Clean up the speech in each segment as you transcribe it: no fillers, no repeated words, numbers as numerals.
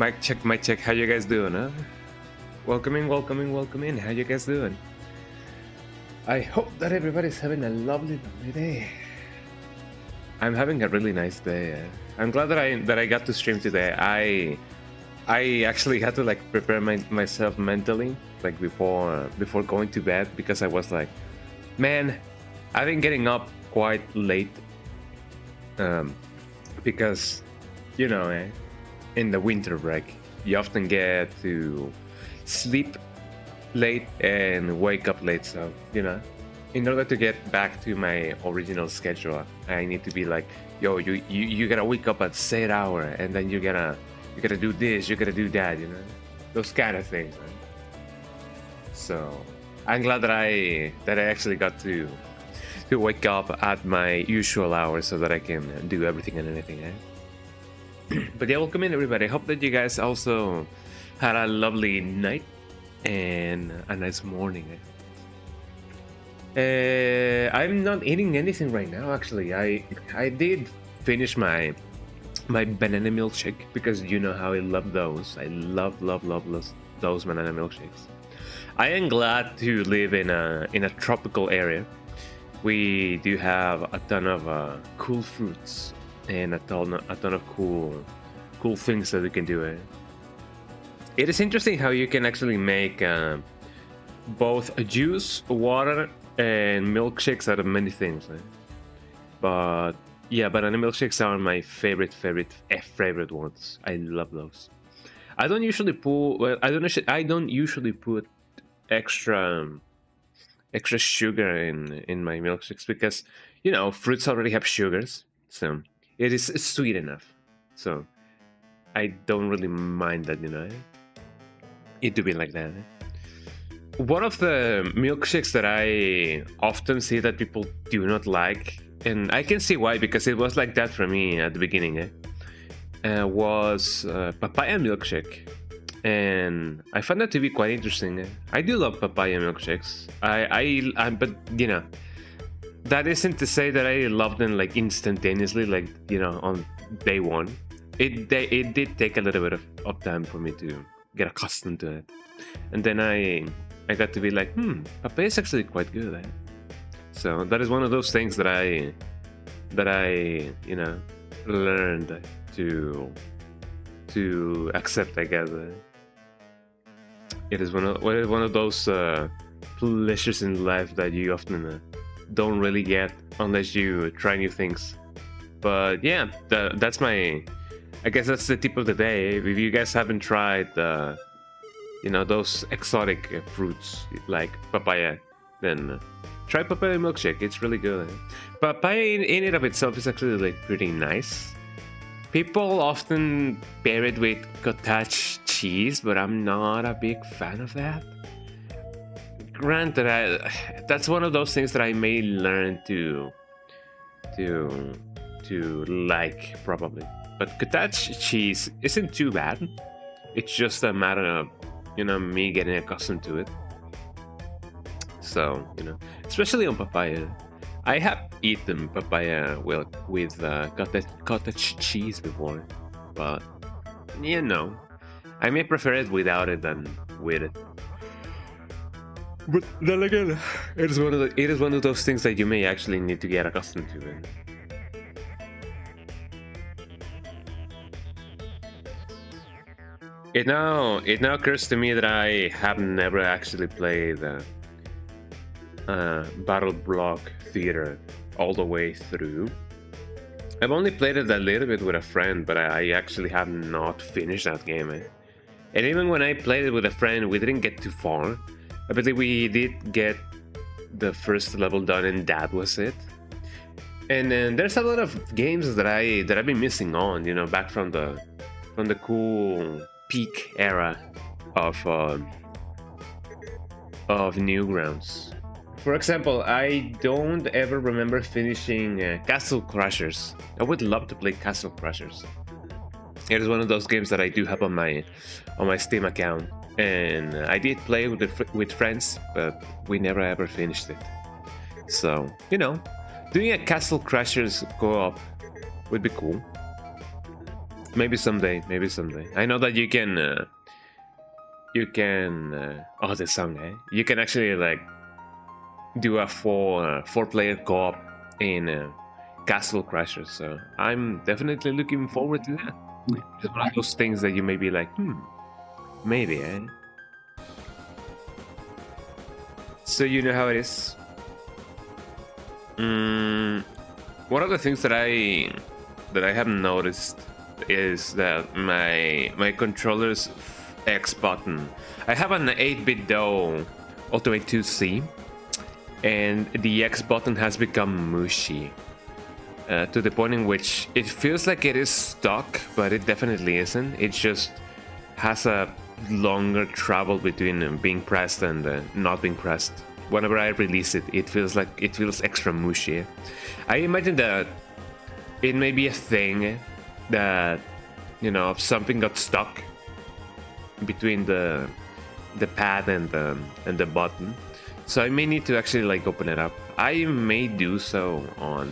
Mic check, mic check. How you guys doing, huh? Welcome in, welcome in, welcome in. How you guys doing? I hope that everybody's having a lovely, lovely day. I'm having a really nice day. I'm glad that I got to stream today. I actually had to like prepare myself mentally like before going to bed, because I was like, man, I've been getting up quite late. Because you know, in the winter break, you often get to sleep late and wake up late. So, you know, in order to get back to my original schedule, I need to be like, yo, you gotta wake up at set hour, and then you gotta do this, you gotta do that, you know, those kind of things, man. So I'm glad that I actually got to wake up at my usual hours so that I can do everything and anything. But yeah, welcome in everybody. I hope that you guys also had a lovely night and a nice morning. I'm not eating anything right now, actually. I did finish my banana milkshake, because you know how I love those. I love those banana milkshakes. I am glad to live in a tropical area. We do have a ton of cool fruits and a ton of cool things that we can do. It is interesting how you can actually make both a juice, water, and milkshakes out of many things. But yeah, banana milkshakes are my favorite ones. I love those. I don't usually put extra sugar in my milkshakes, because you know, fruits already have sugars, so it is sweet enough. So I don't really mind that, you know, it to be like that. One of the milkshakes that I often see that people do not like, and I can see why, because it was like that for me at the beginning, was papaya milkshake. And I found that to be quite interesting. I do love papaya milkshakes. But you know, that isn't to say that I love them like instantaneously, like, you know, on day one. It did take a little bit of time for me to get accustomed to it, and then I got to be like, papaya is actually quite good. So that is one of those things that I you know, learned to accept, I guess. It is one of those pleasures in life that you often don't really get unless you try new things. But yeah, that's my, I guess that's the tip of the day. If you guys haven't tried, you know, those exotic fruits like papaya, then try papaya milkshake. It's really good. Papaya in and of itself is actually like pretty nice. People often pair it with cottage cheese, but I'm not a big fan of that. Granted, that's one of those things that I may learn to like, probably. But cottage cheese isn't too bad. It's just a matter of, you know, me getting accustomed to it. So, you know, especially on papaya. I have eaten papaya with cottage cheese before, but you know, I may prefer it without it than with it. But then again, it is one of those things that you may actually need to get accustomed to. It now occurs to me that I have never actually played Battle Block Theater all the way through. I've only played it a little bit with a friend, but I actually have not finished that game. And even when I played it with a friend, we didn't get too far. I believe we did get the first level done, and that was it. And then there's a lot of games that I've been missing on, you know, back from the cool peak era of Newgrounds. For example, I don't ever remember finishing Castle Crashers. I would love to play Castle Crashers. It is one of those games that I do have on my Steam account, and I did play with friends, but we never ever finished it. So, you know, doing a Castle Crashers co-op would be cool. Maybe someday. Maybe someday. I know that you can. Oh, the song, eh? You can actually like do a four-player co-op in Castle Crashers. So I'm definitely looking forward to that. It's one of those things that you may be like, maybe, eh? So you know how it is. One of the things that I have noticed is that my controller's X button. I have an 8-bit DOE Ultimate 2C, and the X button has become mushy to the point in which it feels like it is stuck, but it definitely isn't. It just has a longer travel between being pressed and not being pressed. Whenever I release it, it feels extra mushy. I imagine that it may be a thing that, you know, something got stuck between the pad and the button. So I may need to actually like open it up. I may do so on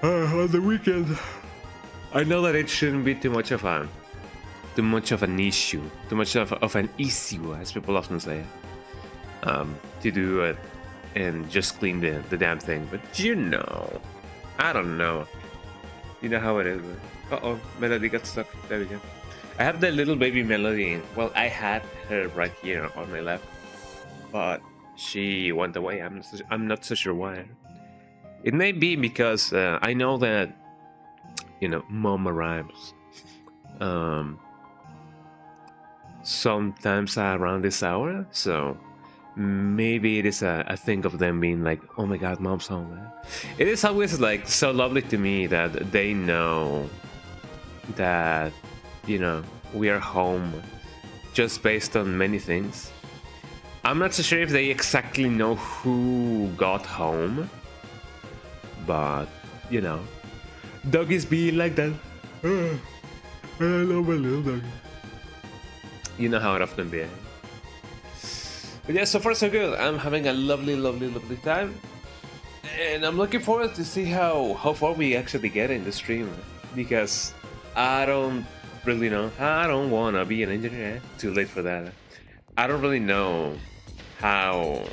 the weekend. I know that it shouldn't be too much of an issue, too much of an issue, as people often say, to do it and just clean the damn thing. But you know, I don't know. You know how it is. Uh-oh, Melody got stuck. There we go. I have the little baby Melody. Well, I had her right here on my left, but she went away. I'm not so sure why. It may be because I know that, you know, mom arrives sometimes around this hour, so maybe it is a thing of them being like, oh my god, mom's home. It is always like so lovely to me that they know that, you know, we are home just based on many things. I'm not so sure if they exactly know who got home, but, you know, doggies be like that. I love my little doggy. You know how it often be. But yeah, so far so good. I'm having a lovely, lovely, lovely time. And I'm looking forward to see how far we actually get in the stream. Because I don't really know. I don't want to be an engineer. Too late for that. I don't really know how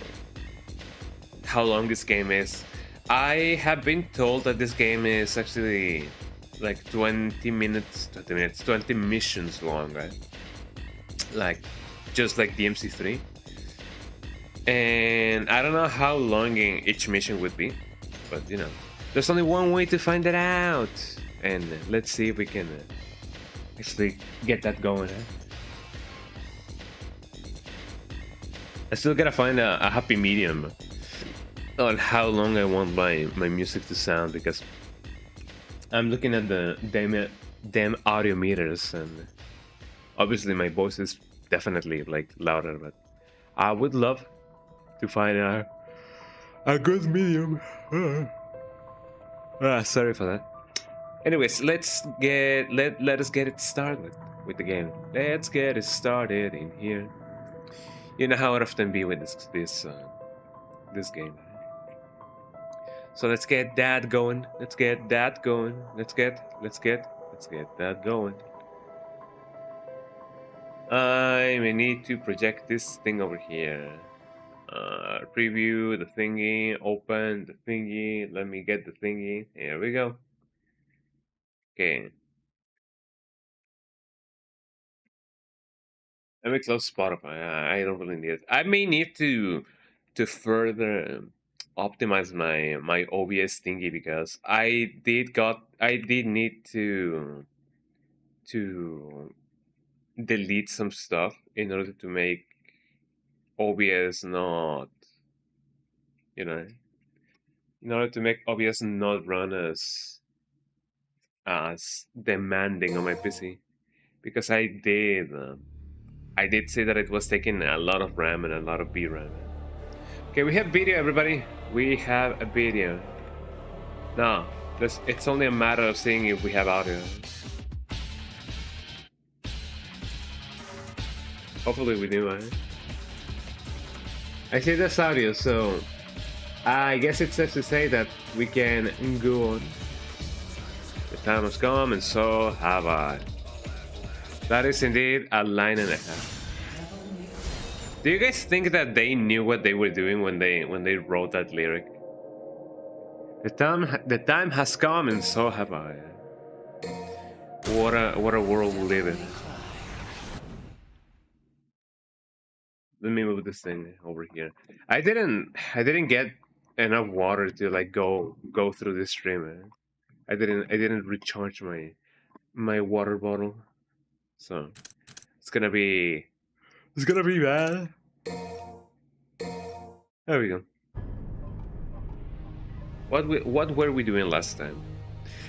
long this game is. I have been told that this game is actually like 20 missions long, right? Like, just like DMC3. And I don't know how long each mission would be, but you know, there's only one way to find it out. And let's see if we can actually get that going. I still gotta find a happy medium on how long I want my music to sound, because I'm looking at the damn audio meters, and obviously my voice is definitely like louder, but I would love to find a good medium. Sorry for that. Anyways, let us get it started with the game. Let's get it started in here. You know how it often be with this game. So let's get that going. Let's get that going. Let's get that going. I may need to project this thing over here. Preview the thingy, open the thingy. Let me get the thingy. Here we go. Okay. Let me close Spotify. I don't really need it. I may need to further optimize my OBS thingy, because I did need to delete some stuff in order to make OBS not, you know, in order to make OBS not run as demanding on my PC, because I did say that it was taking a lot of RAM and a lot of VRAM. Okay, we have video, everybody. We have a video. Now, it's only a matter of seeing if we have audio. Hopefully we do, right? I see this audio, so I guess it's safe to say that we can go on. The time has come, and so have I. That is indeed a line and a half. Do you guys think that they knew what they were doing when they wrote that lyric? The time has come, and so have I. What a world we live in. Let me move this thing over here. I didn't get enough water to like go through this stream. I didn't recharge my water bottle, so it's gonna be bad. There we go. What were we doing last time?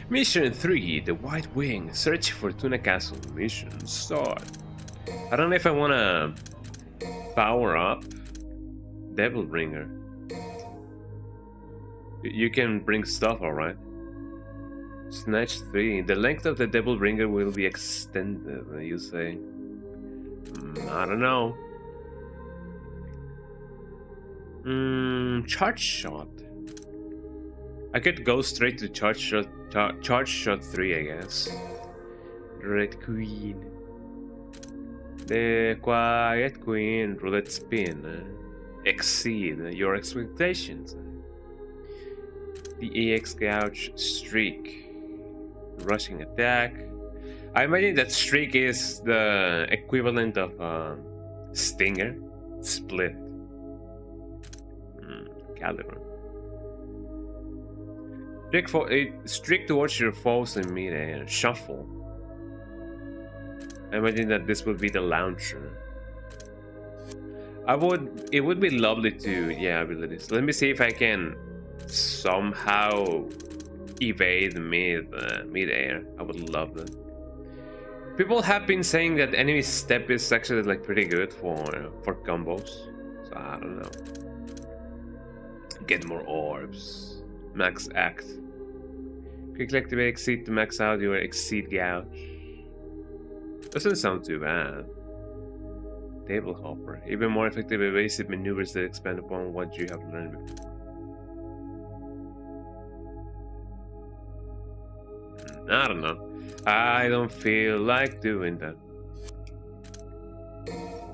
Mission 3, the White Wing, search for Tuna Castle. Mission start. I don't know if I wanna power up Devil Bringer. You can bring stuff, alright. Snatch 3. The length of the Devil Bringer will be extended, you say. I don't know. Charge shot. I could go straight to charge shot 3, I guess. Red Queen. The Quiet Queen, roulette spin. Exceed your expectations. The EX Gouge Streak. Rushing attack. I imagine that Streak is the equivalent of Stinger. Split. Caliber. Streak towards your foes in mid-air. Shuffle. I imagine that this would be the launcher. It would be lovely to, yeah, abilities. Let me see if I can somehow evade mid-air. I would love that. People have been saying that enemy step is actually like pretty good for combos. So I don't know. Get more orbs. Max act. Quickly activate exceed to max out your exceed gouge. Doesn't sound too bad. Table hopper. Even more effective evasive maneuvers that expand upon what you have learned before. I don't know. I don't feel like doing that.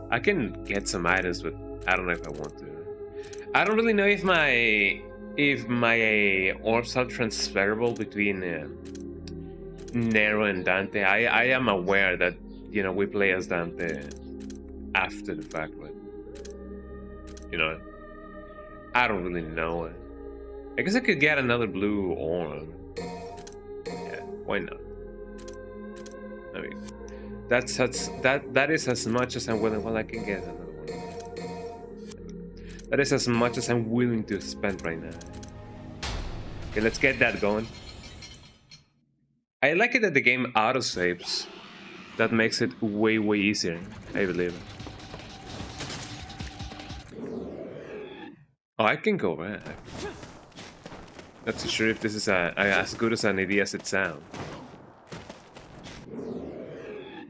I can get some items, but I don't know if I want to. I don't really know if my orbs are transferable between Nero and Dante. I am aware that, you know, we play as Dante after the fact, but you know, I don't really know. I guess I could get another blue orb. Yeah, why not? I mean, that is as much as I'm willing. Well, I can get another one. That is as much as I'm willing to spend right now. Okay, let's get that going. I like it that the game autosaves. That makes it way easier, I believe. Oh, I can go back. Not too sure if this is as good as an idea as it sounds.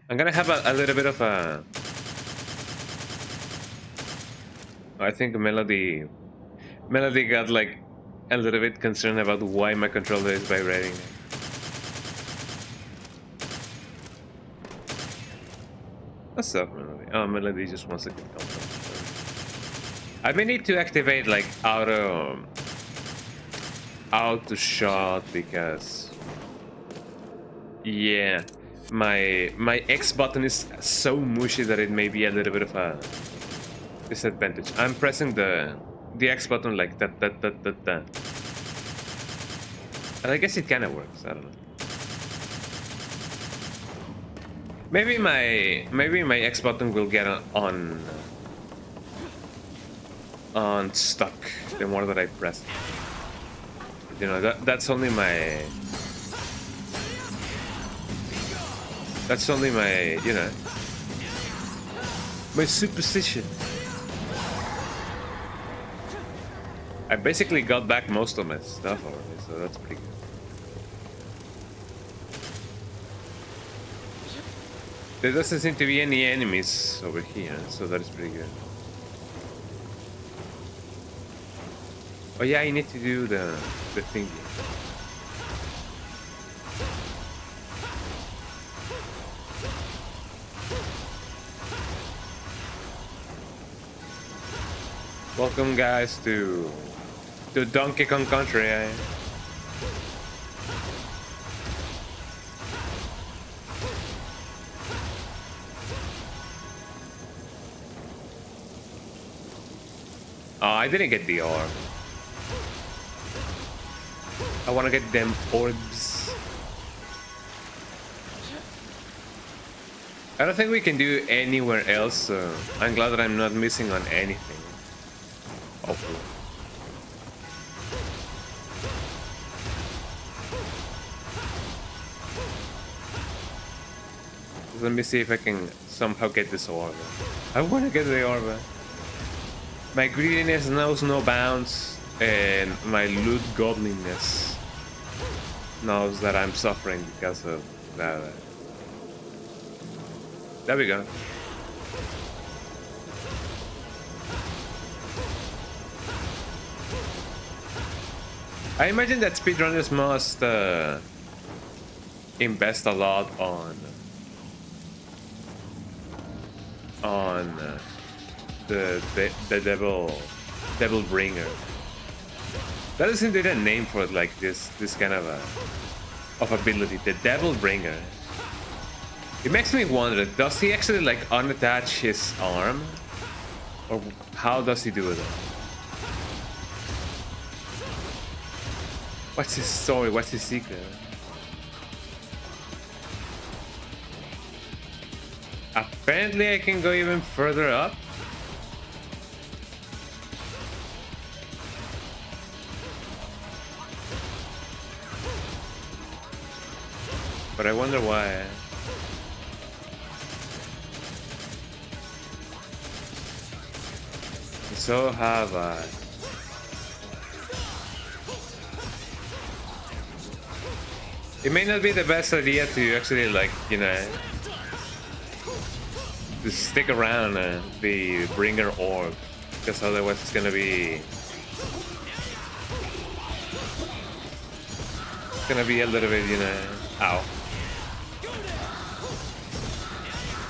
I'm gonna have a little bit of a... I think Melody got like a little bit concerned about why my controller is vibrating. What's up, Melody? Oh, Melody just wants to get comfortable. I may need to activate like auto shot because yeah, my X button is so mushy that it may be a little bit of a disadvantage. I'm pressing the X button like that. And I guess it kind of works. I don't know. Maybe my X button will get on stuck the more that I press it. You know, that's only my you know, my superstition. I basically got back most of my stuff already, so that's pretty good. There doesn't seem to be any enemies over here, so that is pretty good. Oh yeah, I need to do the thingy. Welcome, guys, to Donkey Kong Country. Oh, I didn't get the orb. I want to get them orbs. I don't think we can do anywhere else, so I'm glad that I'm not missing on anything. Hopefully. Let me see if I can somehow get this orb. I want to get the orb. My greediness knows no bounds, and my loot goblinness knows that I'm suffering because of that. There we go. I imagine that speedrunners must invest a lot on the devil bringer. That is indeed a name for it, like this kind of ability, the devil bringer. It makes me wonder, does he actually like unattach his arm, or how does he do it? What's his story? What's his secret? Apparently I can go even further up. But I wonder why. So have I. It may not be the best idea to actually, like, you know, to stick around the bringer orb, because otherwise it's gonna be a little bit, you know, ow,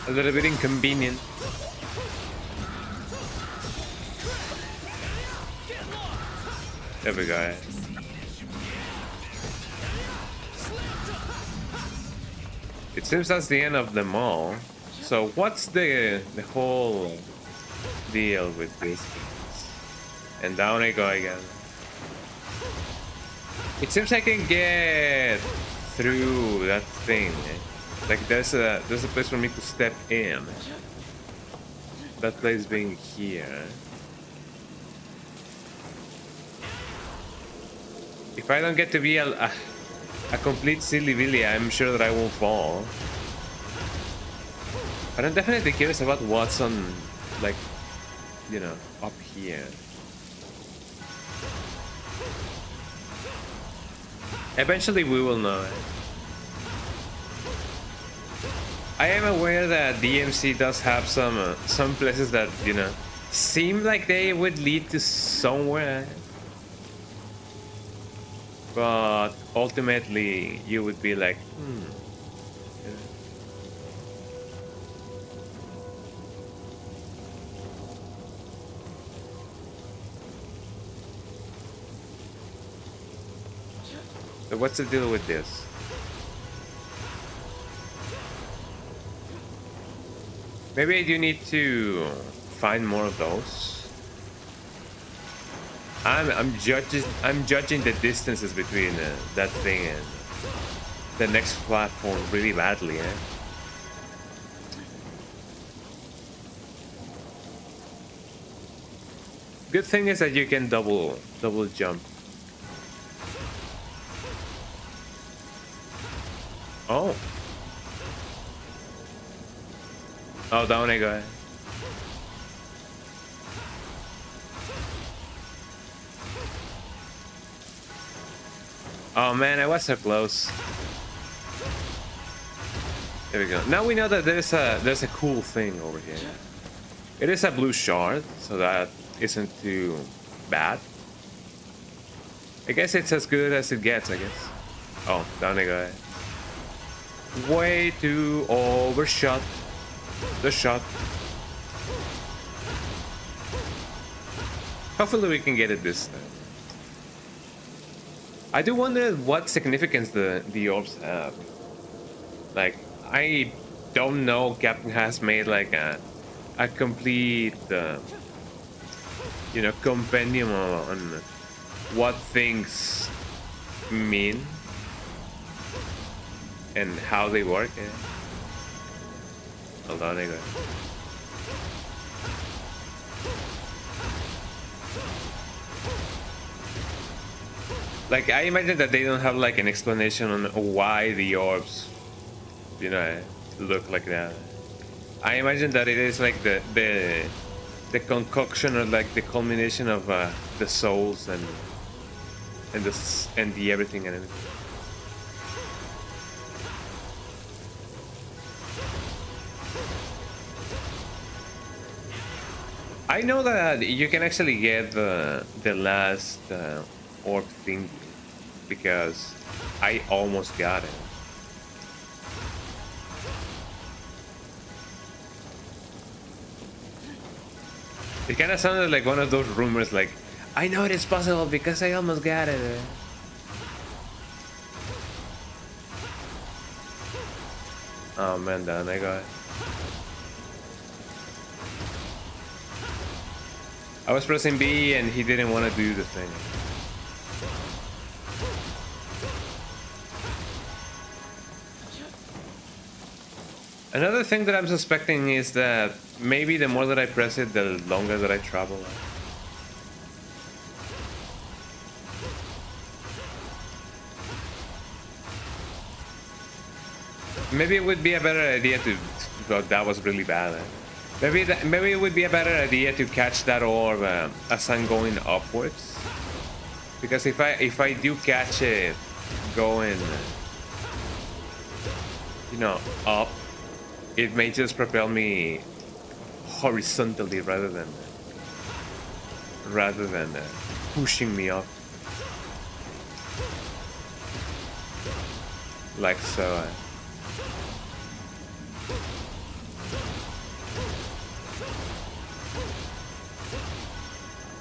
a little bit inconvenient. There we go. It seems that's the end of them all. So what's the whole deal with this? And down I go again. It seems I can get through that thing. Like there's a place for me to step in. That place being here. If I don't get to be a complete silly billy, I'm sure that I won't fall. But I'm definitely curious about what's on, like, you know, up here. Eventually we will know. I am aware that DMC does have some places that, you know, seem like they would lead to somewhere. But ultimately, you would be like, So what's the deal with this? Maybe I do need to find more of those. I'm judging the distances between that thing and the next platform really badly, eh? Good thing is that you can double jump. Oh. Oh, down I go. Oh man, I was so close. There we go. Now we know that there's a cool thing over here. It is a blue shard, so that isn't too bad. I guess it's as good as it gets, I guess. Oh, down I go. Way too overshot the shot. Hopefully we can get it this time. I do wonder what significance the orbs have. Like, I don't know Captain has made like a complete you know, compendium on what things mean and how they work. Yeah. Hold on, I got. Like, I imagine that they don't have like an explanation on why the orbs, you know, look like that. I imagine that it is like the concoction or like the culmination of the souls and the everything and everything. I know that you can actually get the last orb thing because I almost got it. It kind of sounded like one of those rumors, like, I know it is possible because I almost got it. Oh man, Dan, I got it. I was pressing B and he didn't want to do the thing. Another thing that I'm suspecting is that maybe the more that I press it, the longer that I travel. Maybe it would be a better idea to... Well, that was really bad. Maybe it would be a better idea to catch that orb as I'm going upwards. Because if I do catch it going, you know, up, it may just propel me horizontally rather than pushing me up like so.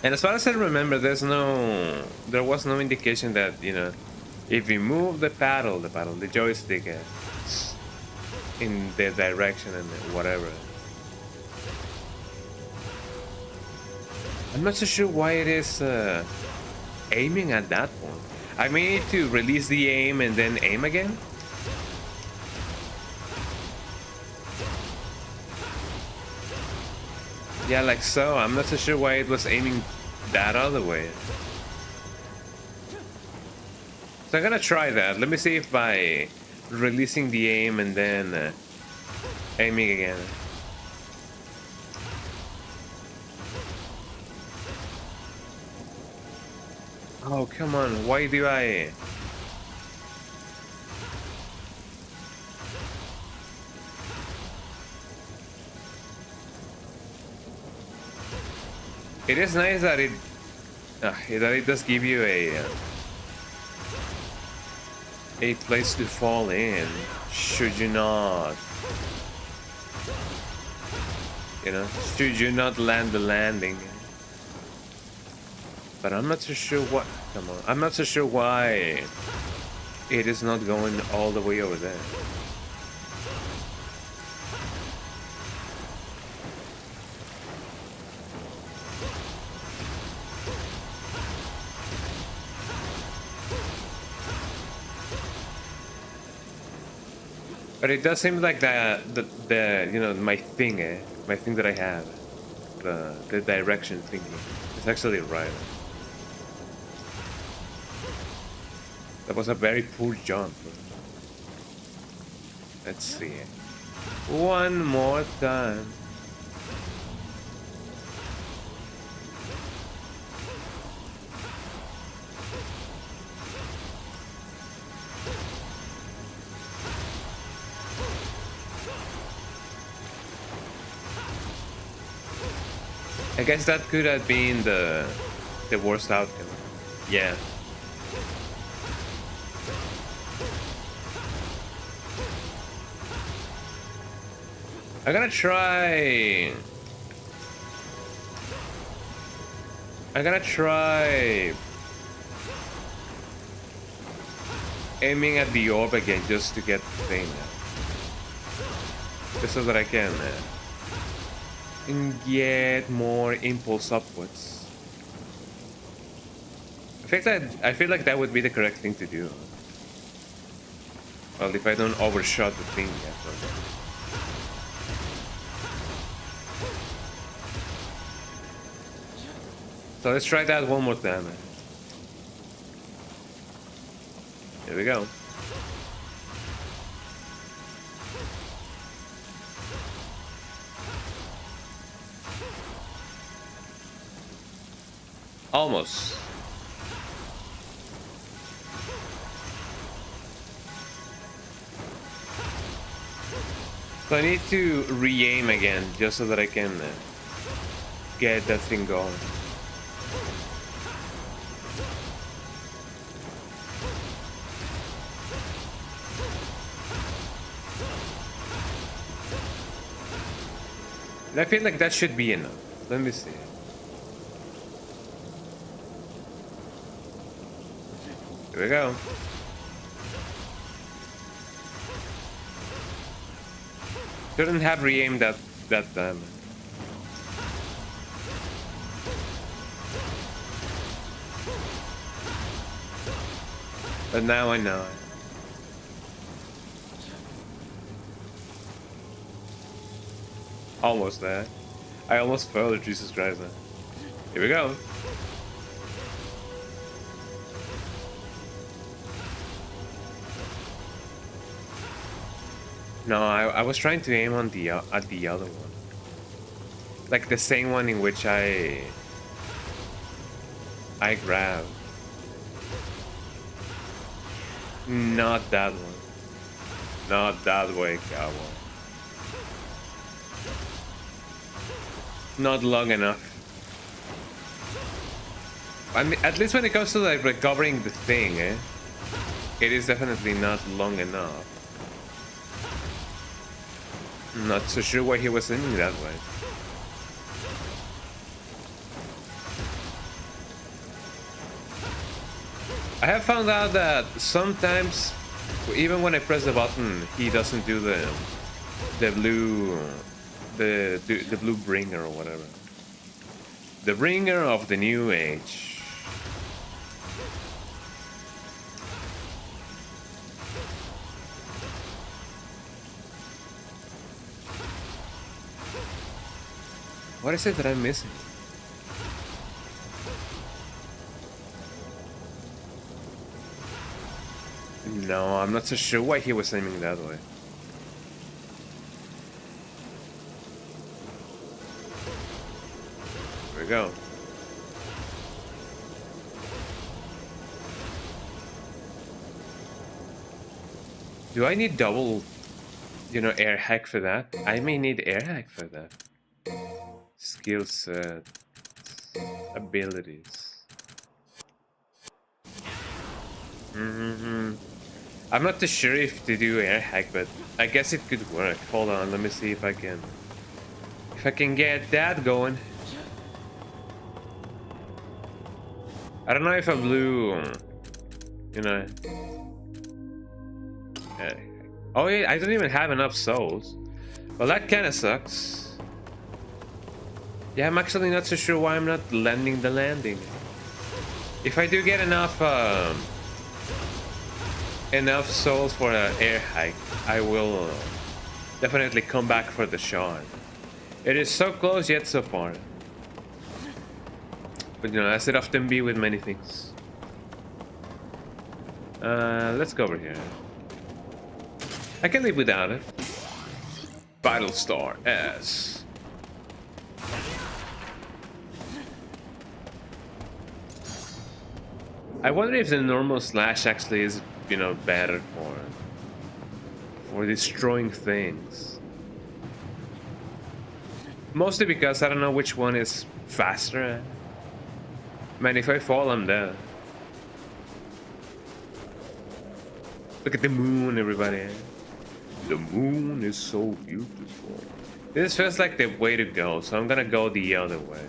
And as far as I remember, there was no indication that, you know, if you move the joystick in the direction and whatever. I'm not so sure why it is aiming at that point. I may need to release the aim and then aim again. Yeah, like so. I'm not so sure why it was aiming that other way. So I'm gonna try that. Let me see if by releasing the aim and then aiming again. Oh, come on. Why do I... It is nice that it does give you a place to fall in, should you not, you know, should you not land the landing. But I'm not so sure what, come on, I'm not so sure why it is not going all the way over there. But it does seem like the you know, my thing that I have, the direction thingy, is actually right. That was a very poor jump. Let's see. One more time. I guess that could have been the worst outcome. Yeah. I'm gonna try. I'm gonna try aiming at the orb again just to get the thing. Just so that I can get more impulse upwards. I feel like that would be the correct thing to do. Well, if I don't overshot the thing yet. So let's try that one more time. Here we go. Almost. So I need to re-aim again just so that I can get that thing going. I feel like that should be enough. Let me see. Here we go. Shouldn't have re-aimed that time. But now I know. Almost there. I almost fell, Jesus Christ. Here we go. No, I was trying to aim on the at the other one, like the same one in which I grabbed. Not that one. Not that way, cowboy. Not long enough. I mean, at least when it comes to like recovering the thing, it is definitely not long enough. I'm not so sure why he was aiming that way. I have found out that sometimes, even when I press the button, he doesn't do the blue bringer or whatever. The bringer of the new age. What is it that I'm missing? No, I'm not so sure why he was aiming that way. There we go. Do I need double, air hack for that? I may need air hack for that. Skill set, abilities. I'm not too sure if to do air hack, but I guess it could work. Hold on, let me see if I can get that going. I don't know if I blew, oh yeah, I don't even have enough souls. Well, that kind of sucks. Yeah, I'm actually not so sure why I'm not landing the landing. If I do get enough souls for an air hike, I will definitely come back for the shard. It is so close yet so far. But as it often be with many things. Let's go over here. I can live without it. Battlestar S. I wonder if the normal slash actually is, better for destroying things. Mostly because I don't know which one is faster. Man, if I fall, I'm dead. Look at the moon, everybody. The moon is so beautiful. This feels like the way to go, so I'm gonna go the other way.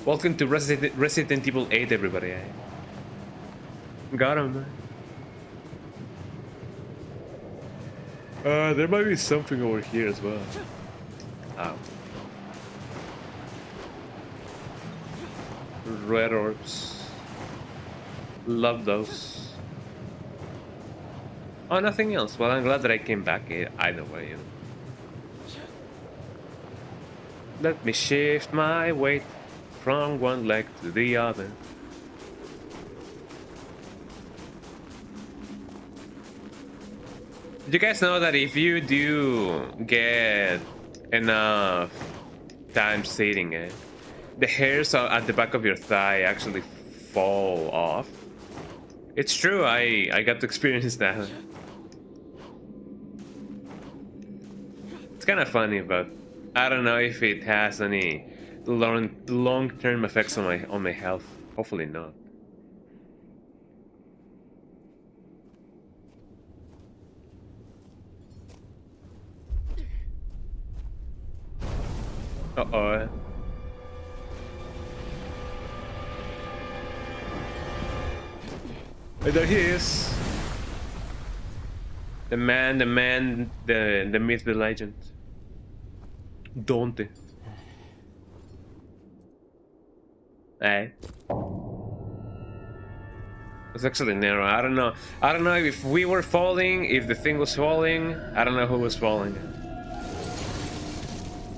Welcome to Resident Evil 8, everybody. Got him, man. There might be something over here as well. Oh. Red orbs. Love those. Oh, nothing else. Well, I'm glad that I came back either way. You know. Let me shift my weight from one leg to the other. Did you guys know that if you do get enough time sitting, the hairs at the back of your thigh actually fall off? It's true, I got to experience that. It's kind of funny, but I don't know if it has any long-term effects on my health. Hopefully not. Uh-oh. Oh, there he is. The man, the myth, the legend. Dante. Hey. It's actually narrow. I don't know. I don't know if we were falling, if the thing was falling. I don't know who was falling.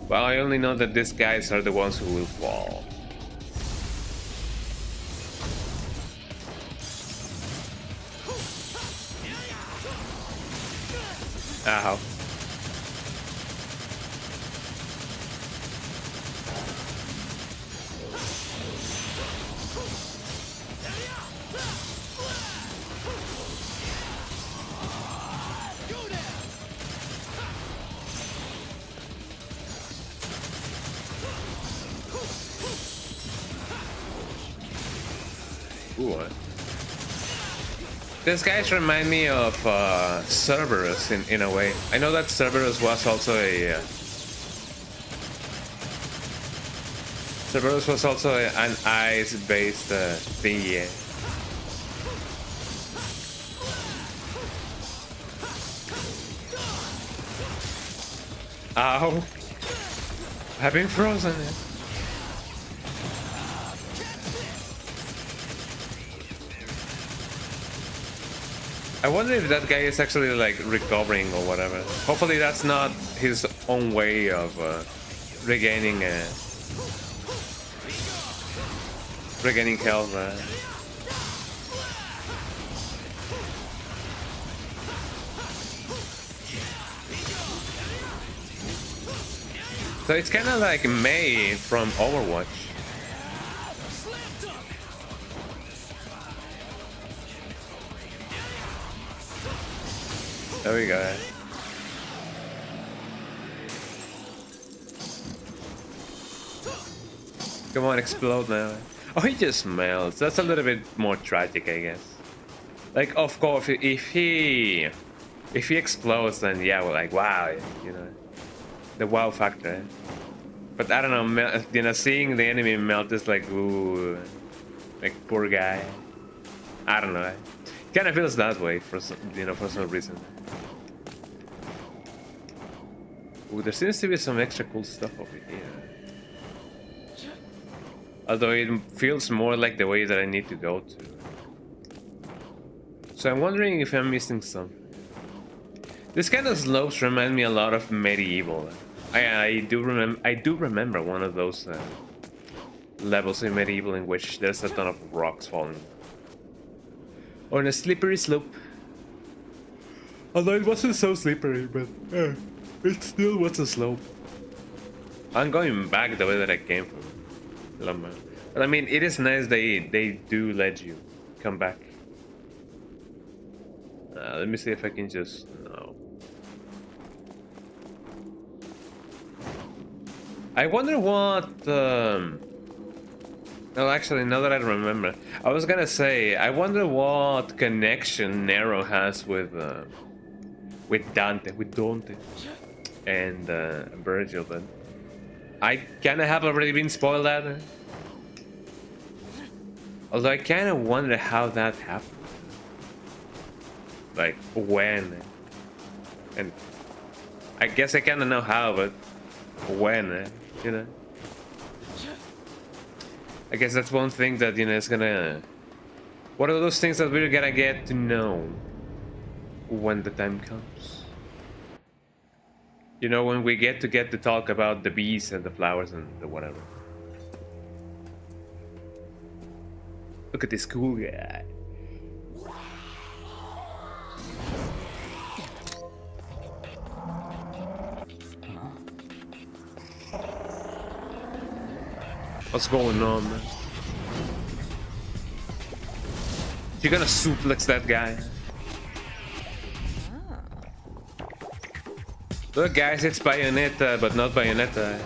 Well, I only know that these guys are the ones who will fall. Ow. Ooh. These guys remind me of Cerberus in a way. I know that Cerberus was also a an ice-based thingy. Ow! I've been frozen. I wonder if that guy is actually like recovering or whatever. Hopefully that's not his own way of regaining health. So it's kind of like Mei from Overwatch. There we go. Come on, explode now. Oh, he just melts. That's a little bit more tragic, I guess. Like, of course, if he explodes, then yeah, we're like, wow, you know, the wow factor. But I don't know, you know, seeing the enemy melt is like, ooh, like poor guy. I don't know. It kind of feels that way for some, you know, for some reason. Ooh, there seems to be some extra cool stuff over here. Although it feels more like the way that I need to go to. So I'm wondering if I'm missing something. This kind of slopes remind me a lot of Medieval. I do remember one of those levels in Medieval in which there's a ton of rocks falling on a slippery slope. Although it wasn't so slippery, but it still was a slope. I'm going back the way that I came from. But I mean, it is nice they do let you come back. Let me see if I can just... No. I wonder what... Well, actually, now that I remember, I was gonna say, I wonder what connection Nero has with Dante, and Virgil, but I kinda have already been spoiled that. Although I kind of wonder how that happened. Like, when. And I guess I kind of know how, but when, you know? I guess that's one thing that, you know, is gonna... What are those things that we're gonna get to know when the time comes? You know, when we get to talk about the bees and the flowers and the whatever. Look at this cool guy. What's going on, man? You're gonna suplex that guy? Look, guys, it's Bayonetta, but not Bayonetta.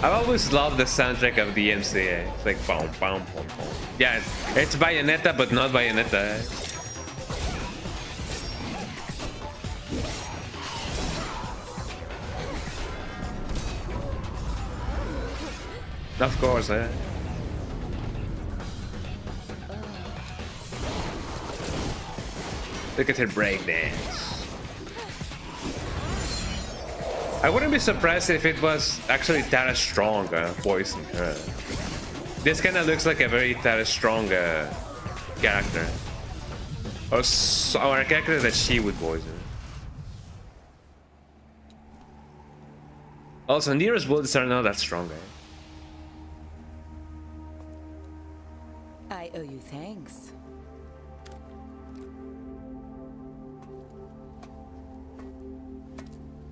I've always loved the soundtrack of DMCing. It's like boom, boom, boom, boom. Yeah, it's Bayonetta, but not Bayonetta. Of course, eh? Look at her breakdance. I wouldn't be surprised if it was actually Tara Strong voicing her. This kind of looks like a very Tara Strong character. Or a character that she would voice her. Also, Nero's bullets are not that strong, eh? I owe you thanks.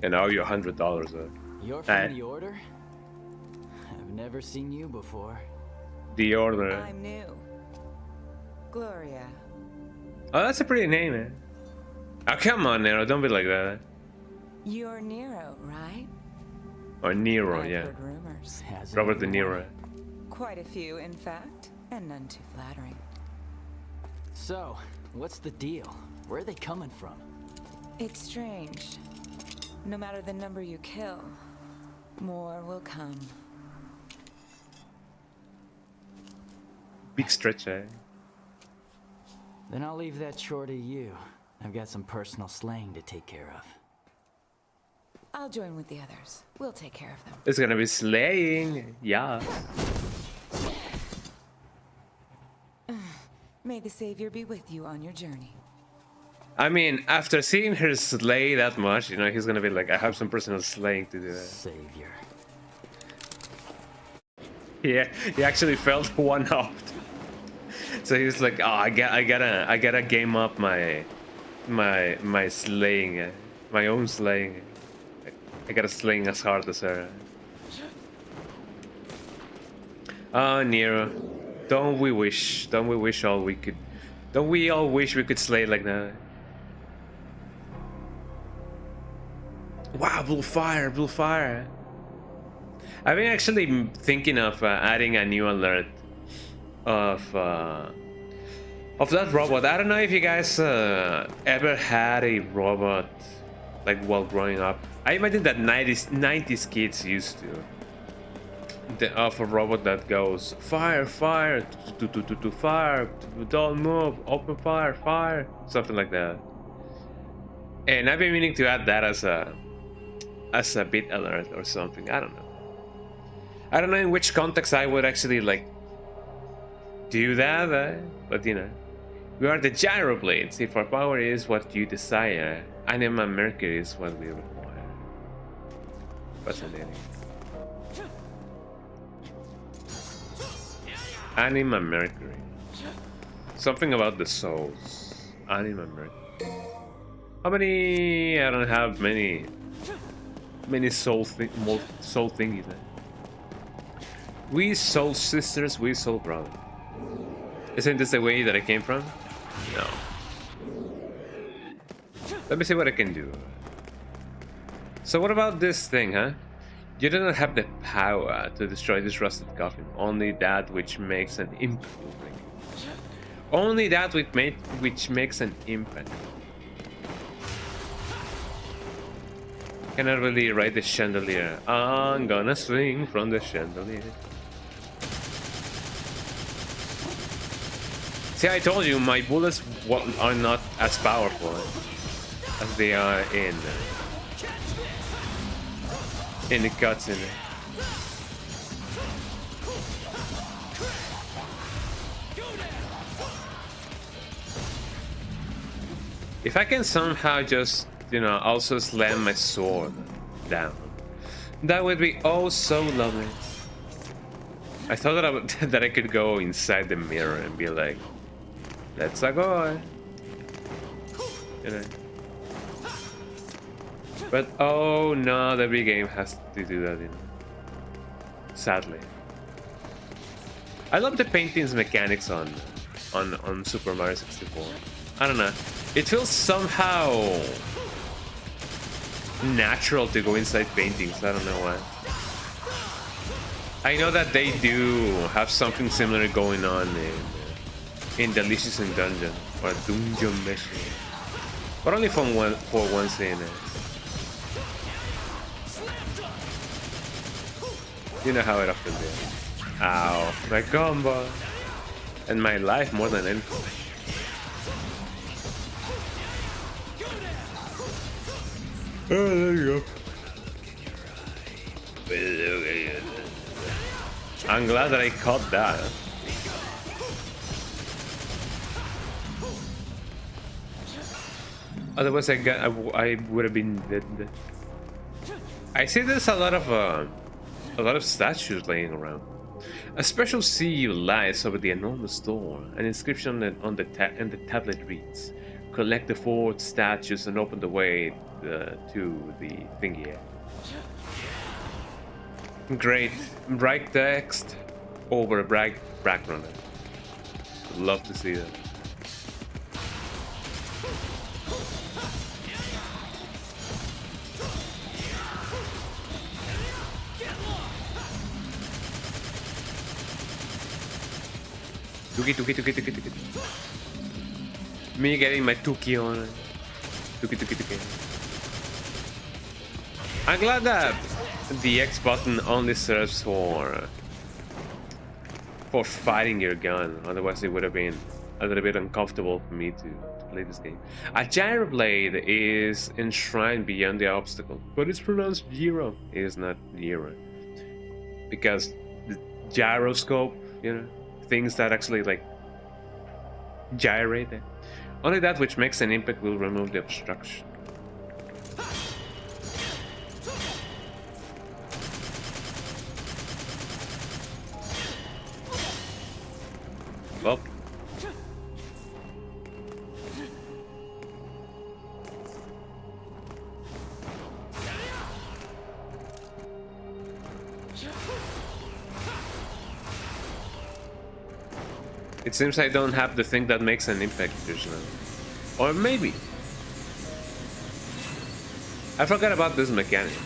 And I owe you $100. You're from the Order? I've never seen you before. The Order. I'm new. Gloria. Oh, that's a pretty name, man. Oh, come on, Nero. Don't be like that. You're Nero, right? Or Nero, I've yeah. heard rumors. Robert De Niro. Quite a few, in fact, and none too flattering. So, what's the deal? Where are they coming from? It's strange. No matter the number you kill, more will come. Big stretch, eh? Then I'll leave that chore to you. I've got some personal slaying to take care of. I'll join with the others. We'll take care of them. It's gonna be slaying, yeah. May the Savior be with you on your journey. I mean, after seeing her slay that much, you know, he's gonna be like, I have some personal slaying to do. Savior. Yeah, he actually felt one-upped. So he's like, oh, I gotta game up my slaying, my own slaying. I gotta sling as hard as her. Oh, Nero, don't we wish all we could? Don't we all wish we could slay like that? Wow, blue fire, blue fire. I've been actually thinking of adding a new alert of that robot. I don't know if you guys ever had a robot like while growing up. I imagine that 90s kids used to. Of a robot that goes fire, fire, to fire, don't move, open fire, fire, something like that. And I've been meaning to add that as a bit alert or something. I don't know. I don't know in which context I would actually like do that, but you know, we are the gyroblades. If our power is what you desire, Anima Mercury is what we require. Fascinating. Anima Mercury. Something about the souls. Anima Mercury. How many? I don't have many soul thingies. We soul sisters, we soul brothers. Isn't this the way that I came from? No. Let me see what I can do. So what about this thing, huh? You do not have the power to destroy this rusted coffin. Only that which makes an impact. Only that which makes an impact. Cannot really ride the chandelier. I'm gonna swing from the chandelier. See, I told you my bullets are not as powerful as they are in the cutscene. If I can somehow just, you know, also slam my sword down, that would be oh so lovely. I thought that that I could go inside the mirror and be like, let's go, you know. But oh no, every game has to do that, you know. Sadly, I love the paintings mechanics on Super Mario 64. I don't know. It feels somehow natural to go inside paintings. I don't know why. I know that they do have something similar going on in Delicious in Dungeon or Dungeon Mission, but only for one scene. You know how it often is. Ow, my combo and my life more than anything. Oh, there you go. I'm glad that I caught that. Otherwise, I would have been dead. I see there's a lot of statues laying around. A special sea lies over the enormous door. An inscription on the tablet reads, "Collect the 4 statues and open the way to the thingy." Great. Bright text over a bright background. Love to see that. Tuki. Me getting my Tuki on. Tuki. I'm glad that the X button only serves for fighting your gun. Otherwise, it would have been a little bit uncomfortable for me to play this game. A gyro blade is enshrined beyond the obstacle, but it's pronounced gyro. It is not gyro because the gyroscope, you know, things that actually like gyrate. Only that which makes an impact will remove the obstruction. Well, it seems I don't have the thing that makes an impact just now. Or maybe I forgot about this mechanic.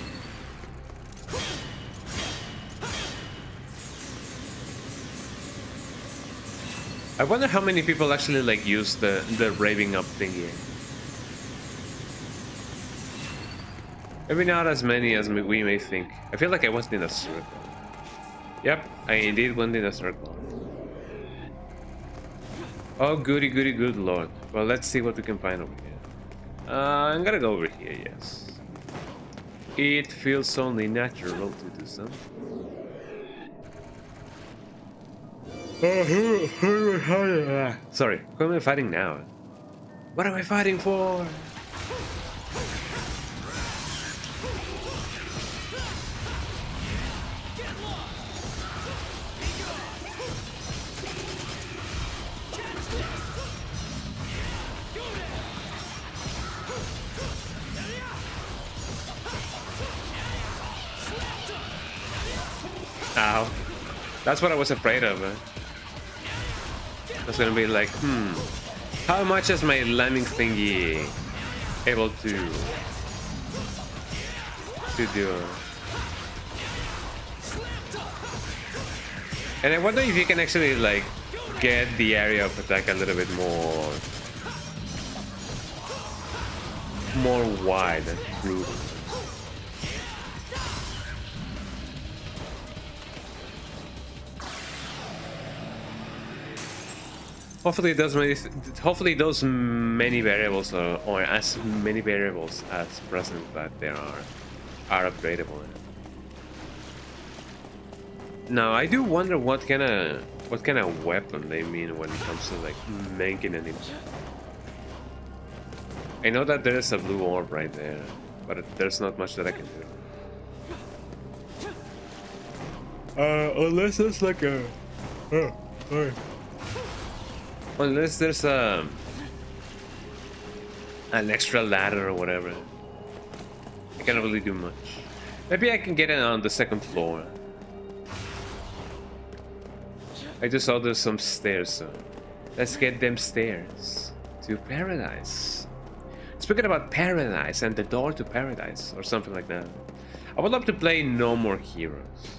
I wonder how many people actually like use the raving up thingy. Maybe not as many as we may think. I feel like I was in a circle. Yep, I indeed went in a circle. Oh goody good lord. Well, let's see what we can find over here. I'm gonna go over here, yes. It feels only natural to do so. Sorry, who am I fighting now? What am I fighting for? Ow. That's what I was afraid of. I was gonna be like, how much is my lemming thingy able to do? And I wonder if you can actually like get the area of attack a little bit more wide and brutal. hopefully those many variables or as many variables as present that there are upgradable. Now I do wonder what kind of weapon they mean when it comes to like making an impact. I know that there is a blue orb right there, but there's not much that I can do. Unless there's like a sorry. Unless there's an extra ladder or whatever. I can't really do much. Maybe I can get it on the second floor. I just saw there's some stairs, so let's get them stairs to paradise. Speaking about paradise and the door to paradise or something like that, I would love to play No More Heroes.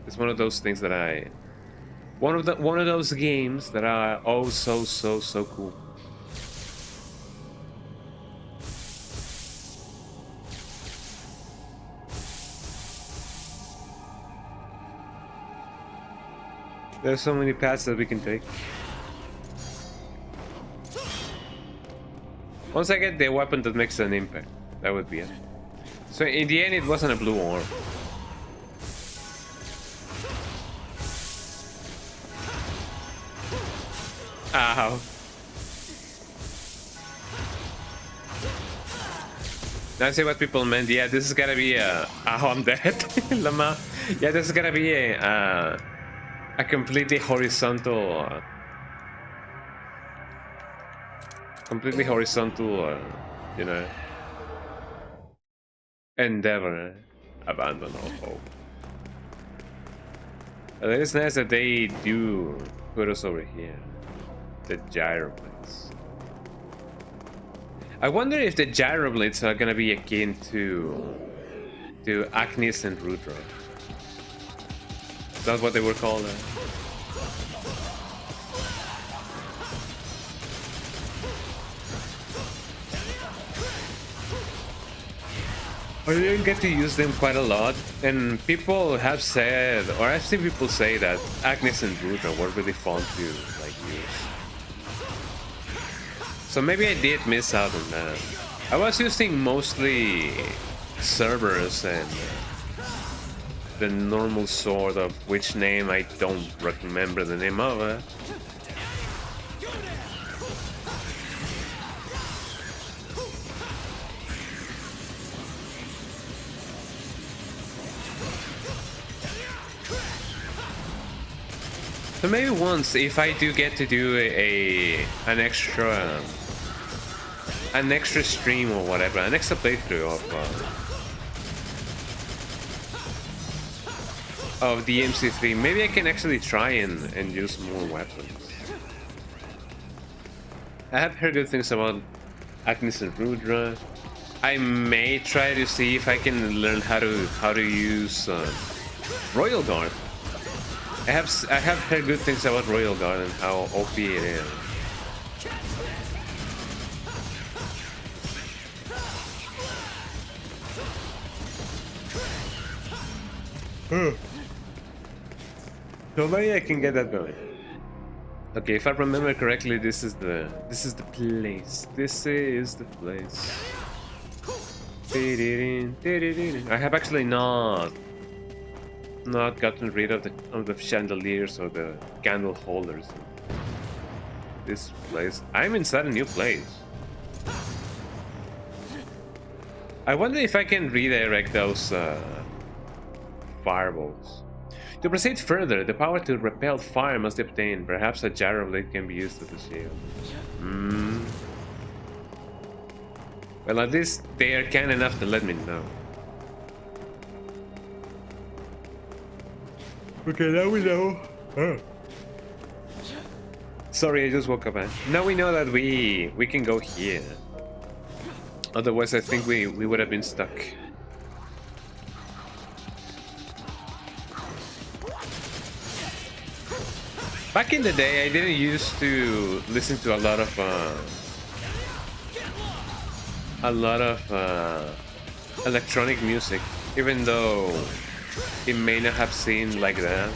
It's one of those things that one of those games that are oh so cool. There's so many paths that we can take. Once I get the weapon that makes an impact, that would be it. So in the end, it wasn't a blue orb. Ow. Now I see what people meant. Yeah, this is gonna be a... Oh, I'm dead. Lama. Yeah, this is gonna be a completely horizontal... you know... endeavor. Abandon all hope. But it is nice that they do put us over here. The gyro blades. I wonder if the gyro blades are gonna be akin to Agnes and Rudra. That's what they were called. I didn't get to use them quite a lot, and people have said, or I've seen people say that Agnes and Rudra were really fun to like use. So maybe I did miss out on that. I was using mostly Cerberus and the normal sword, of which name I don't remember the name of it. So maybe once, if I do get to do an extra stream or whatever, an extra playthrough of DMC3, maybe I can actually try and use more weapons. I have heard good things about Agnes and Rudra. I may try to see if I can learn how to use Royal Guard. I have heard good things about Royal Guard and how OP it is. So maybe I can get that going. Okay, if I remember correctly, this is the place. This is the place. I have actually not gotten rid of the chandeliers or the candle holders. This place. I'm inside a new place. I wonder if I can redirect those fireballs. To proceed further, the power to repel fire must be obtained. Perhaps a gyro blade can be used as a shield. Well, at least they are kind enough to let me know. Okay, now we know. Sorry, I just woke up. Now we know that we can go here. Otherwise, I think we would have been stuck. Back in the day, I didn't used to listen to a lot of electronic music, even though it may not have seemed like that.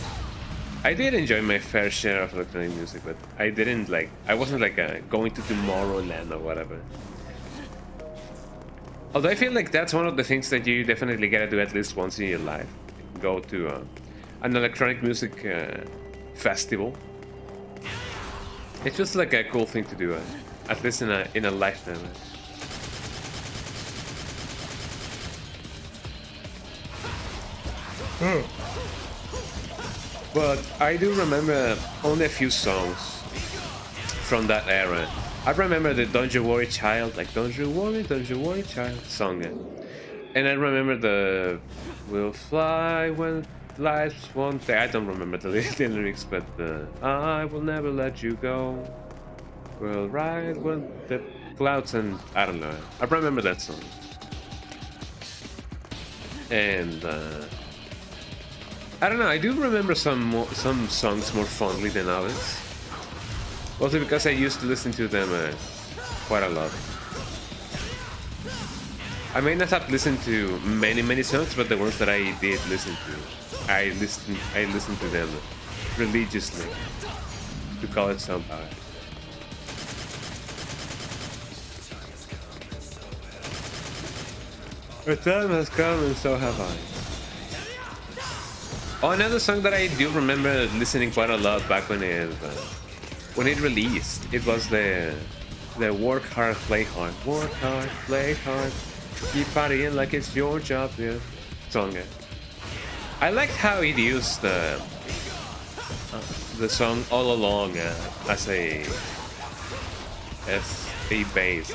I did enjoy my fair share of electronic music, but I didn't like. I wasn't like going to Tomorrowland or whatever. Although I feel like that's one of the things that you definitely gotta do at least once in your life. Go to an electronic music festival. It's just like a cool thing to do, at least in a lifetime. But I do remember only a few songs from that era. I remember the "Don't You Worry, Child," like "Don't you worry, child" song, and I remember the "We'll fly when life's one day." I don't remember the lyrics, but the "I will never let you go." We'll ride when the clouds, and I don't know. I remember that song, and I don't know. I do remember some songs more fondly than others. Also because I used to listen to them quite a lot. I may not have listened to many songs, but the ones that I did listen to, I listened to them religiously, to call it somehow. The time has come and so have I. Oh, another song that I do remember listening quite a lot back when it released. It was the "Work Hard, Play Hard." Work hard, play hard, keep partying like it's your job, yeah. Song. I liked how it used the song "All Along" as a bass.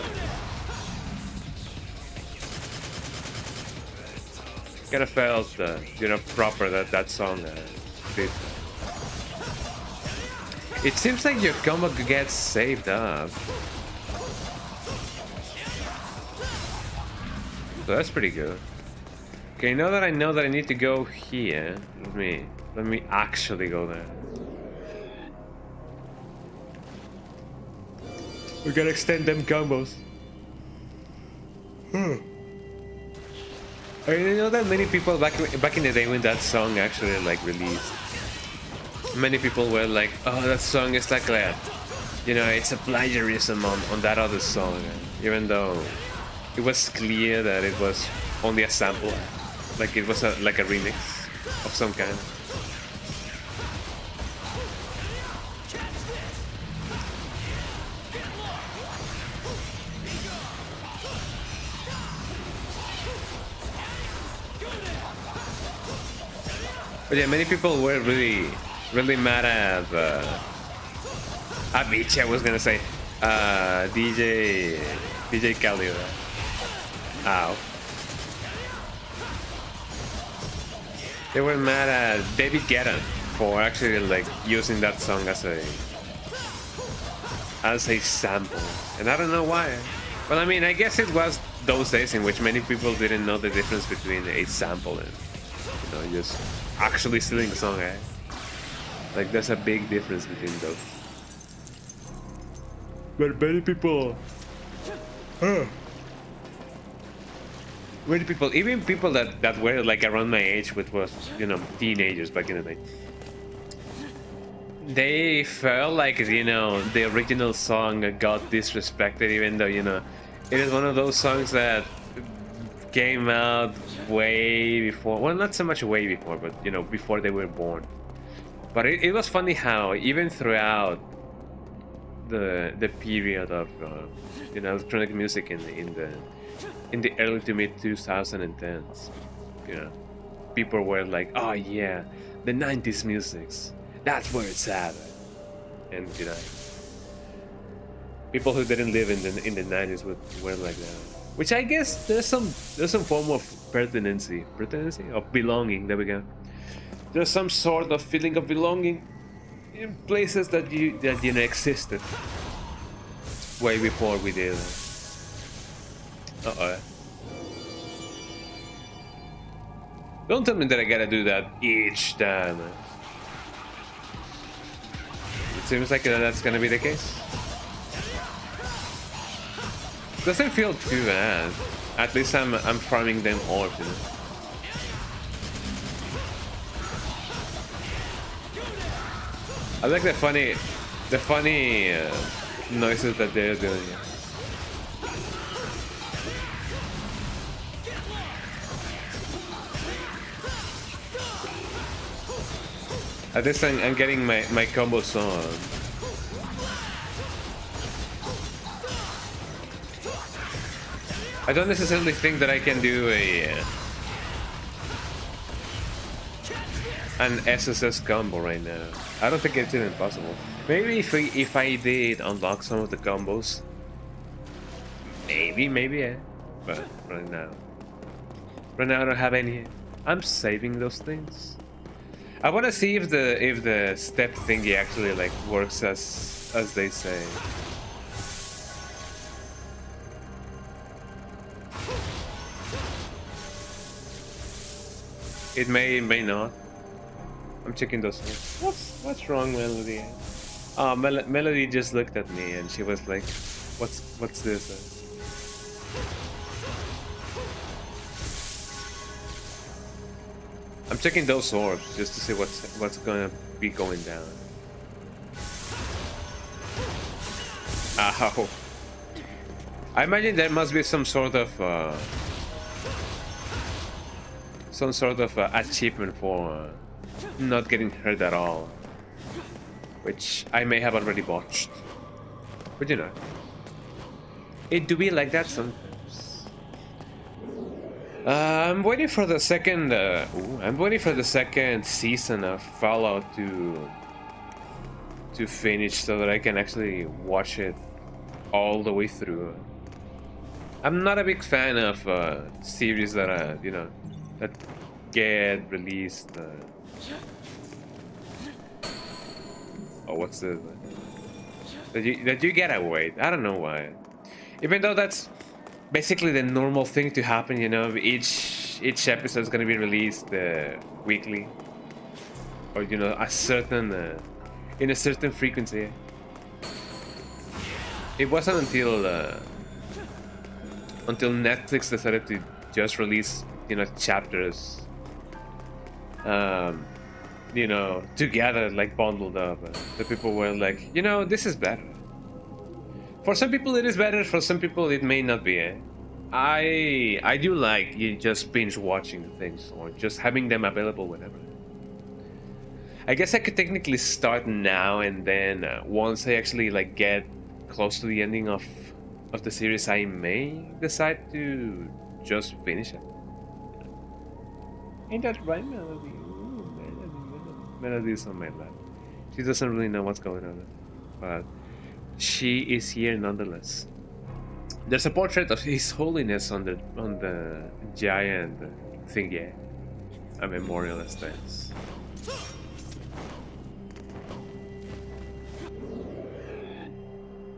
Kind of felt proper that song did. It seems like your combo gets saved up, so that's pretty good. Okay, now that I know that I need to go here, let me actually go there. We gotta extend them combos. I know that many people back in the day when that song actually like released, many people were like, "Oh, that song is like it's a plagiarism on that other song," even though it was clear that it was only a sample, like it was like a remix of some kind. But yeah, many people were really mad at Avicii. I was gonna say DJ Khaled. Ow. They were mad at David Guetta for actually like using that song as a sample, and I don't know why. But I mean, I guess it was those days in which many people didn't know the difference between a sample and just actually stealing the song, eh? Like there's a big difference between those. But many people, even people that were like around my age, which was teenagers back in the day, they felt like the original song got disrespected, even though it is one of those songs that came out way before, well, not so much way before, but before they were born. But it was funny how even throughout the period of electronic music in the early to mid 2010s, people were like, "Oh yeah, the 90s musics, that's where it's at," and people who didn't live in the 90s were like that. Which I guess there's some form of pertinency of belonging. There we go. There's some sort of feeling of belonging in places that existed way before we did. Uh-oh. Don't tell me that I gotta do that each time. It seems like that's gonna be the case. Doesn't feel too bad. At least I'm farming them orbs, I like the funny noises that they're doing. At this time, I'm getting my combos on. I don't necessarily think that I can do an SSS combo right now. I don't think it's even possible. Maybe if I did unlock some of the combos, maybe yeah. But right now I don't have any. I'm saving those things. I want to see if the step thingy actually like works as they say. It may not. I'm checking those things. What's wrong, Melody? Melody just looked at me and she was like, "What's this?" I'm checking those orbs just to see what's gonna be going down. Ow! I imagine there must be some sort of achievement for not getting hurt at all, which I may have already botched. But you know, it do be like that sometimes. I'm waiting for the second. I'm waiting for the second season of Fallout to finish so that I can actually watch it all the way through. I'm not a big fan of series that you know, that get released. Oh, what's this? That you gotta wait. I don't know why. Even though that's basically the normal thing to happen, you know, each episode is gonna be released weekly, or you know, in a certain frequency. It wasn't until Netflix decided to just release, you know, chapters, you know, together, like bundled up. The people were like, you know, this is better. For some people it is better, for some people it may not be. I do like you just binge watching things or just having them available whenever. I guess I could technically start now and then once I actually like get close to the ending of the series, I may decide to just finish it. Ain't that right, Melody? Ooh, Melody is on my lap. She doesn't really know what's going on, but she is here nonetheless. There's a portrait of His Holiness on the giant thingy, a memorial that stands.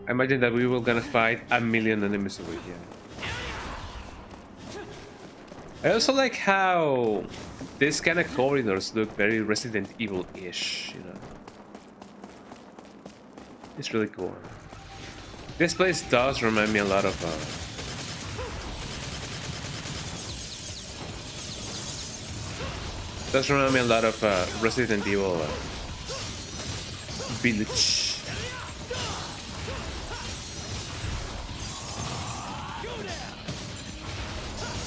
I imagine that we were gonna fight a million enemies over here. I also like how these kind of corridors look very Resident Evil-ish, you know. It's really cool. This place does remind me a lot of Resident Evil Village.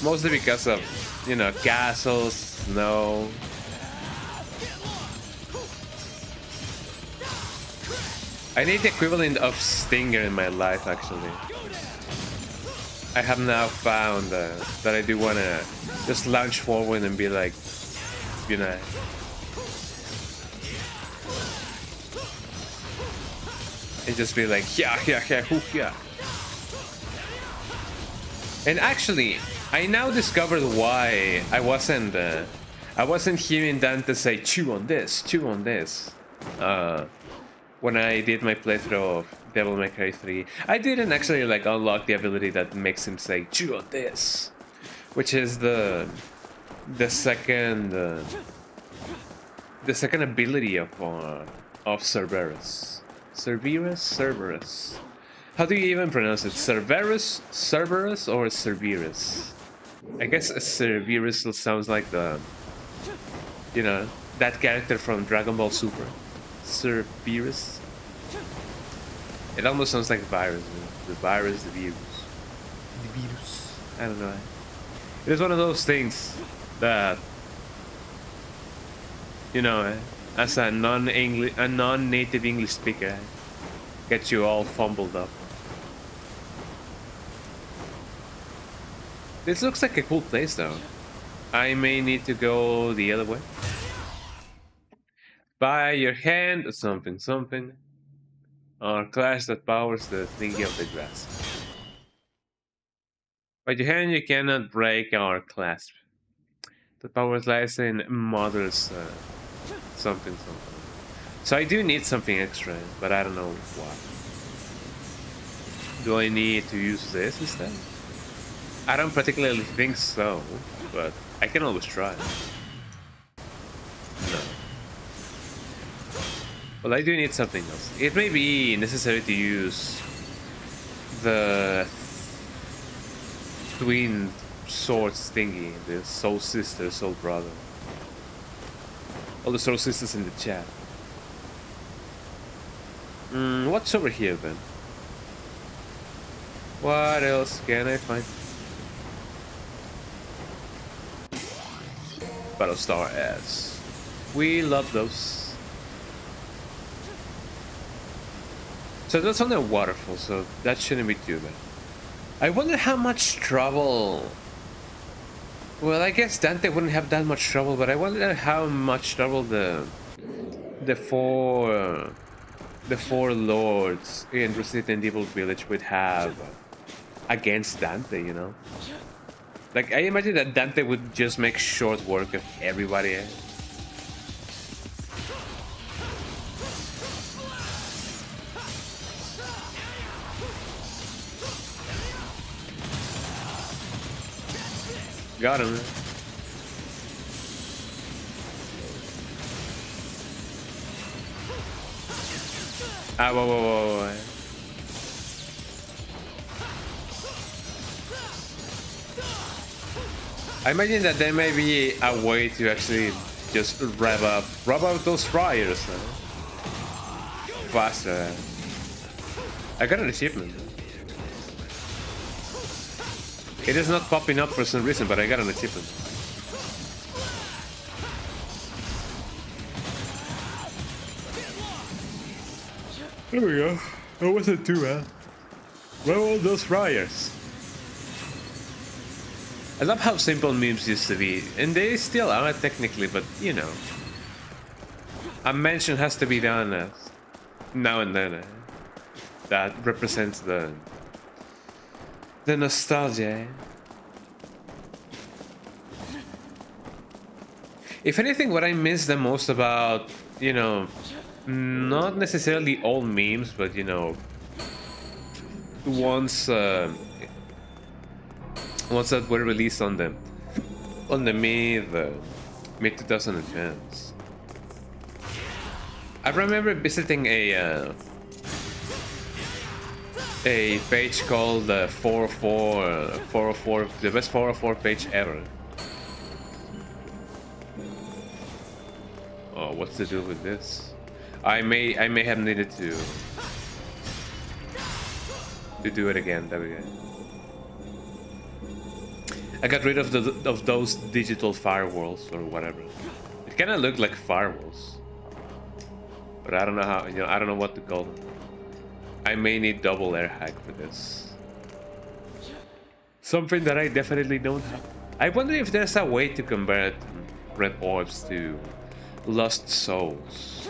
Mostly because of, you know, castles, snow. I need the equivalent of Stinger in my life, actually. I have now found that I do want to just launch forward and be like, you know, and just be like, yeah, yeah. And actually, I now discovered why I wasn't hearing Dante say chew on this, when I did my playthrough of Devil May Cry 3. I didn't actually like unlock the ability that makes him say chew on this, which is the second ability of Cerberus. Cerberus. How do you even pronounce it? Cerberus, or Cerberus? I guess Cerberus sounds like the, you know, that character from Dragon Ball Super. Cerberus. It almost sounds like a virus. The virus, the virus. The virus. I don't know. It is one of those things that, you know, as a non-native English speaker, gets you all fumbled up. This looks like a cool place, though. I may need to go the other way. By your hand or something, something. Or clash that powers the thingy of the grass. By your hand you cannot break our clasp. The power lies in mother's something, something. So I do need something extra, but I don't know what. Do I need to use this instead? I don't particularly think so, but I can always try. No. Well, I do need something else. It may be necessary to use the twin swords thingy, the soul sister, soul brother. All the soul sisters in the chat. What's over here then? What else can I find? Battlestar S. We love those. So that's on the waterfall, so that shouldn't be too bad. I wonder how much trouble. Well, I guess Dante wouldn't have that much trouble, but I wonder how much trouble the four lords in Resident Evil Village would have against Dante, you know? Like, I imagine that Dante would just make short work of everybody. Got him. Ah, whoa. I imagine that there may be a way to actually just rev up those fryers faster. I got an achievement. It is not popping up for some reason, but I got an achievement. There we go. That wasn't too bad. Where were all those fryers? I love how simple memes used to be, and they still are technically, but you know. A mention has to be done now and then. That represents the nostalgia. If anything, what I miss the most about, you know, not necessarily old memes, but you know, ones that were released on the mid 2010s. I remember visiting a page called 404, the best 404 page ever. Oh, what's to do with this? I may have needed to do it again. There we go. I got rid of those digital firewalls or whatever. It kind of looked like firewalls, but I don't know how. You know, I don't know what to call them. I may need double air hack for this. Something that I definitely don't have. I wonder if there's a way to convert red orbs to lost souls.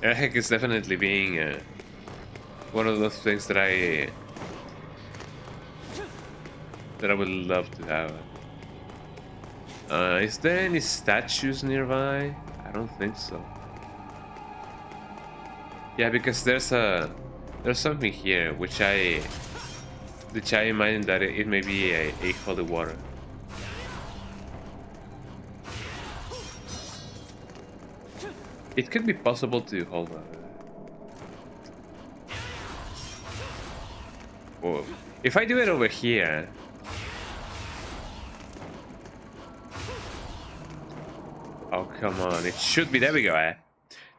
Air hack is definitely being one of those things that I would love to have. Is there any statues nearby? I don't think so. Yeah, because there's something here which I imagine that it may be a holy water. It could be possible to hold on. Whoa. If I do it over here, Oh, come on. It should be. There we go, eh?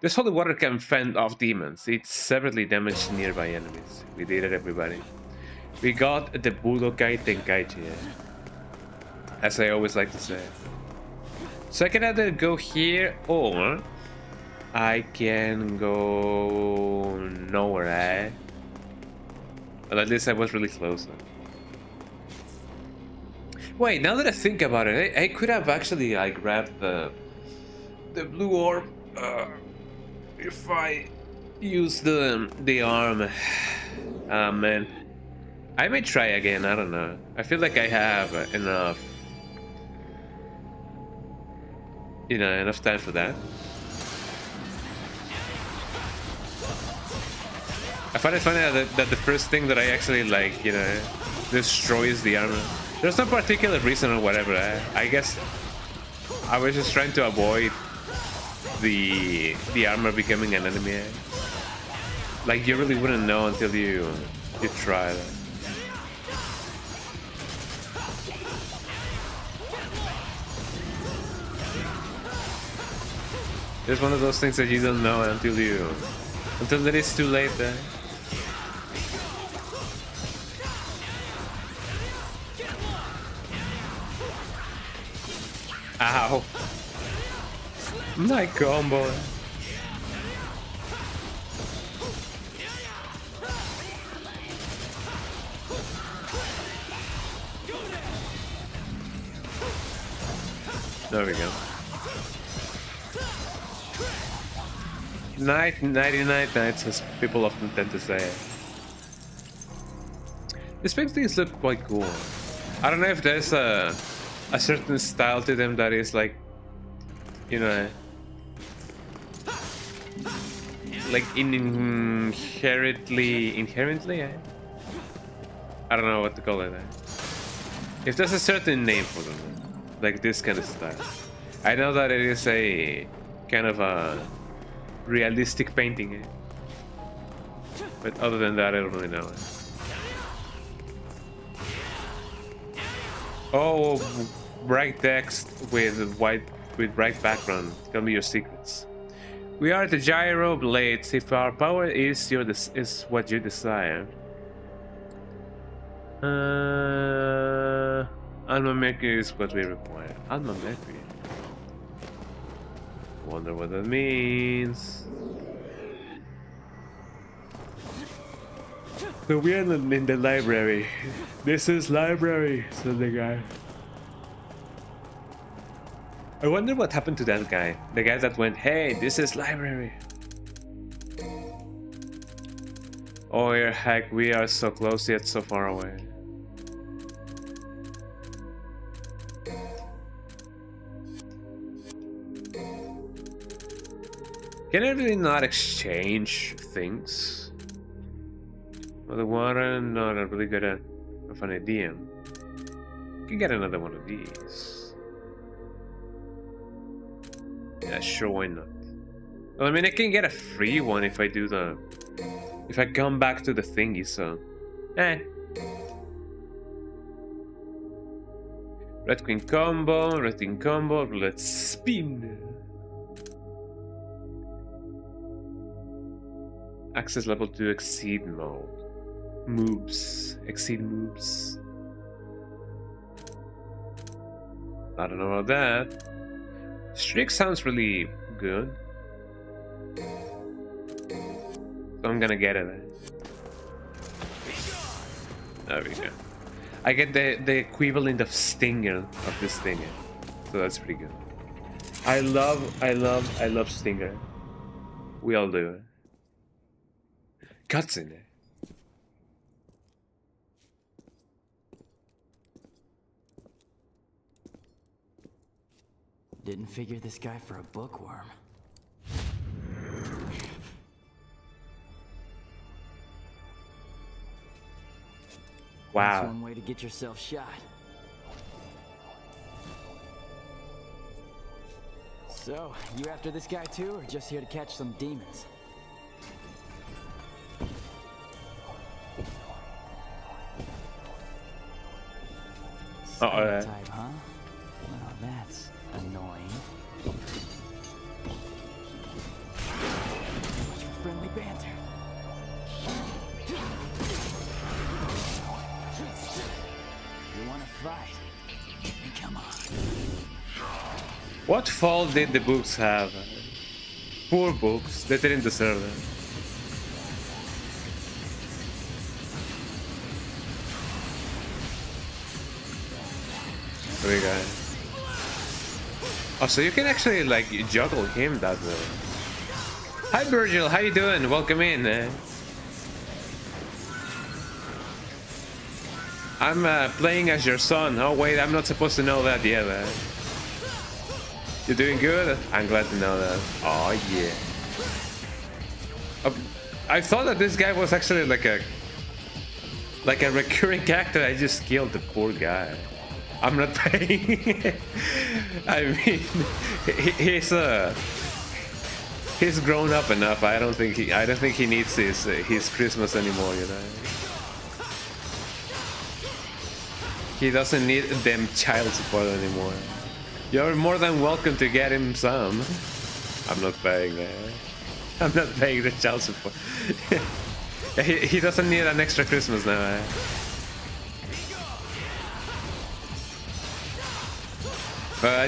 This holy water can fend off demons. It severely damaged nearby enemies. We did it, everybody. We got the Budokai Tenkaichi, eh? As I always like to say. So I can either go here or I can go nowhere, eh? Well, at least I was really close. Wait, now that I think about it, I could have actually grabbed the blue orb if I use the arm. Ah, man. I may try again, I don't know. I feel like I have enough, you know, enough time for that. I find it funny that the first thing that I actually, like, you know, destroys the armor. There's no particular reason or whatever. I guess I was just trying to avoid the armor becoming an enemy. Like, you really wouldn't know until you try that. It's one of those things that you don't know until it is too late. Ow! My combo. There we go. Nighty night nights, as people often tend to say. These paintings look quite cool. I don't know if there's a certain style to them that is like, you know, like inherently, I don't know what to call it. If there's a certain name for them, like this kind of style. I know that it is a kind of a realistic painting, but other than that, I don't really know. Oh, bright text with bright background. Tell me your secrets. We are the gyro blades. If our power is what you desire. Alma Mercury is what we require. Alma Mercury. Wonder what that means. So we are in the library. This is library, said the guy. I wonder what happened to that guy. The guy that went, hey, this is library. Oh, heck, we are so close yet so far away. Can I really not exchange things? Well, the water, no, not really good at an idea. Can get another one of these. Yeah, sure, why not? Well, I mean, I can get a free one if I do if I come back to the thingy, so... Red Queen combo, let's spin! Access level 2 exceed mode. Moves. Exceed moves. I don't know about that. Streak sounds really good. So I'm gonna get it. There we go. I get the equivalent of Stinger of this thing. So that's pretty good. I love Stinger. We all do. Guts in there. Didn't figure this guy for a bookworm. Wow. That's one way to get yourself shot. So, you after this guy too, or just here to catch some demons? Uh-oh. Type, huh? Well, that's annoying. banter. You wanna fight? Then come on. What fault did the books have? Poor books. They didn't deserve it. There we go. Oh, so you can actually like juggle him that way. Hi Virgil, how you doing? Welcome in. I'm playing as your son. Oh wait, I'm not supposed to know that yet. You're doing good? I'm glad to know that. Oh yeah. I thought that this guy was actually like a recurring character. I just killed the poor guy. I'm not paying. I mean, he's grown up enough. I don't think he needs his Christmas anymore. You know. He doesn't need them child support anymore. You're more than welcome to get him some. I'm not paying. I'm not paying the child support. he doesn't need an extra Christmas now.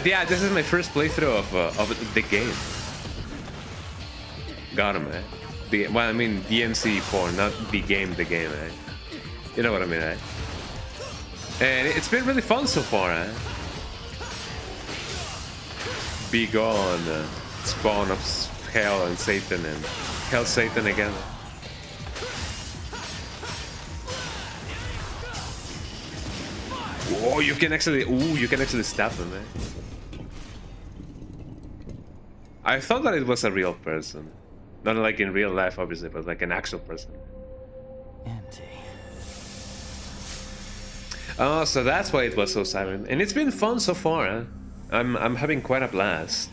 Yeah, this is my first playthrough of the game. Got him, well, I mean DMC4, not the game, You know what I mean, And it's been really fun so far, Be gone, spawn of hell and Satan and hell Satan again. Whoa, you can actually stab them, I thought that it was a real person. Not like in real life, obviously, but like an actual person. Empty. Oh, so that's why it was so silent. And it's been fun so far, I'm having quite a blast.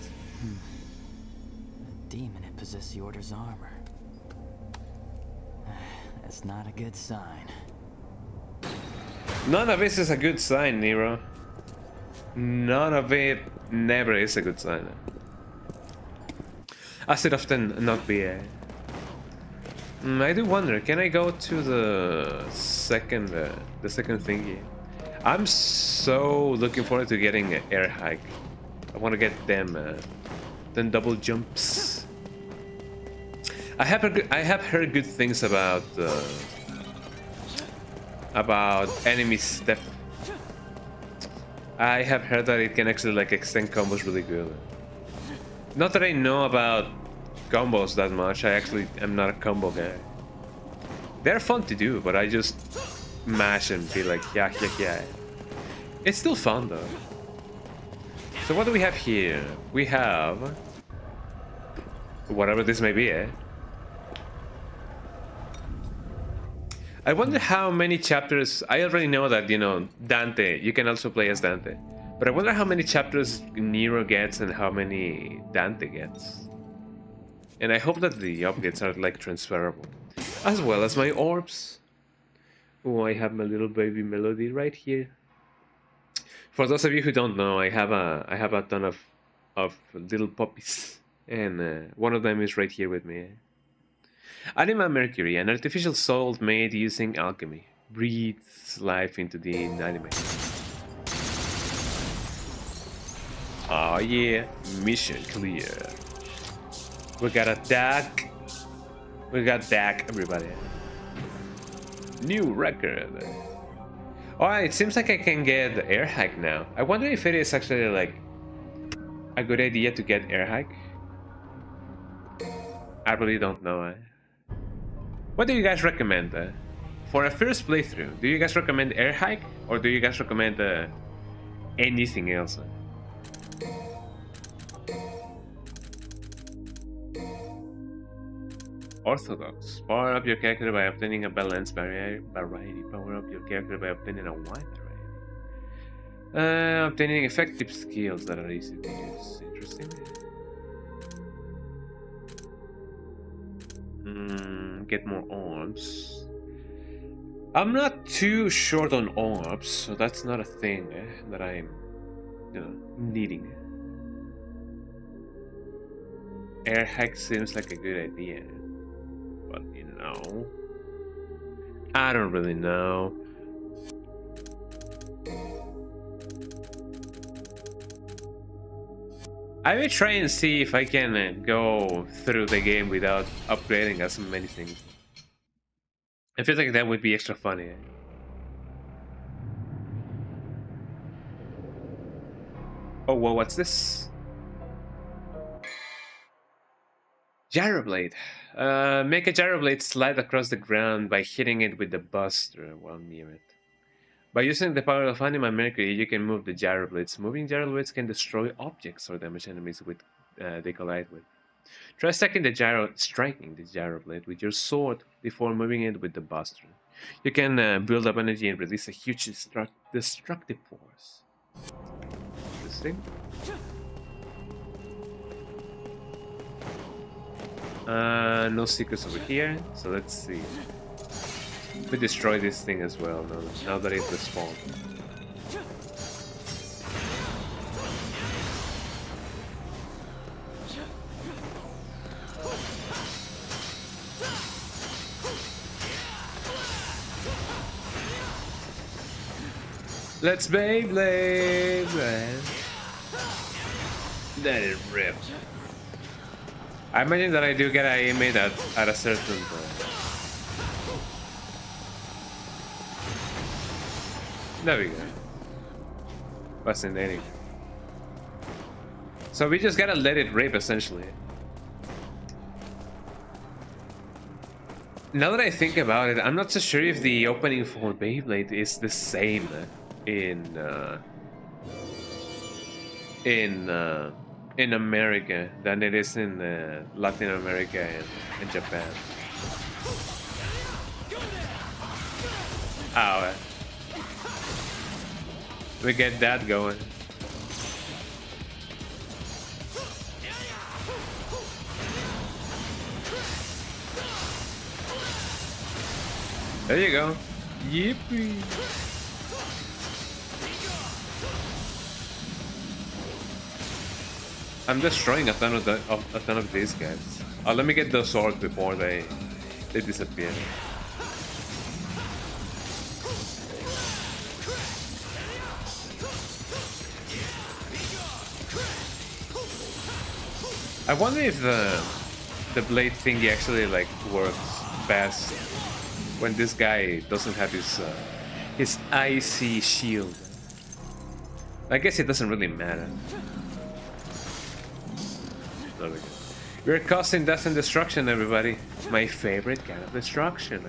A demon had possessed the Order's armor. That's not a good sign. None of this is a good sign, Nero. None of it never is a good sign. As it often not be. I do wonder, can I go to the second thingy? I'm so looking forward to getting an air hike. I want to get them double jumps. I have heard good things about enemy step. I have heard that it can actually like extend combos really good. Not that I know about combos that much. I actually am not a combo guy. They're fun to do, but I just mash and be like, yeah. It's still fun though. So what do we have here? We have whatever this may be, I wonder how many chapters. I already know that, you know, Dante, you can also play as Dante. But I wonder how many chapters Nero gets and how many Dante gets. And I hope that the updates are like transferable. As well as my orbs. Oh, I have my little baby Melody right here. For those of you who don't know, I have a ton of little puppies. And one of them is right here with me. Anima Mercury, an artificial soul made using alchemy, breathes life into the inanimate. Oh yeah, mission clear. We got a DAC. We got DAC, everybody. New record. Alright, it seems like I can get the air hike now. I wonder if it is actually like a good idea to get air hike. I really don't know. What do you guys recommend? For a first playthrough, do you guys recommend air hike or do you guys recommend anything else? Orthodox. Power up your character by obtaining a balanced variety. Power up your character by obtaining a wide variety. Obtaining effective skills that are easy to use. Interesting. Get more orbs. I'm not too short on orbs, so that's not a thing that I'm, you know, needing. Air hack seems like a good idea. but you know, I don't really know. I will try and see if I can go through the game without upgrading as many things. I feel like that would be extra funny. Oh, well, what's this? Gyroblade. Make a gyroblade slide across the ground by hitting it with the buster while near it. By using the power of Anima Mercury, you can move the gyroblades. Moving gyroblades can destroy objects or damage enemies they collide with. Try striking the gyroblade with your sword before moving it with the buster. You can build up energy and release a huge destructive force. This thing? No secrets over here, so let's see. We destroy this thing as well now that it respawned. Let's Beyblade, man. Let it rip. I imagine that I do get a aiming at a certain point. There we go. Fascinating. So we just gotta let it rip, essentially. Now that I think about it, I'm not so sure if the opening for Beyblade is the same in America than it is in Latin America and Japan. Oh, we get that going. There you go. Yippee. I'm destroying a ton of these guys. Oh, let me get those swords before they disappear. I wonder if the blade thingy actually like works best when this guy doesn't have his icy shield. I guess it doesn't really matter. We're causing death and destruction, everybody. My favorite kind of destruction.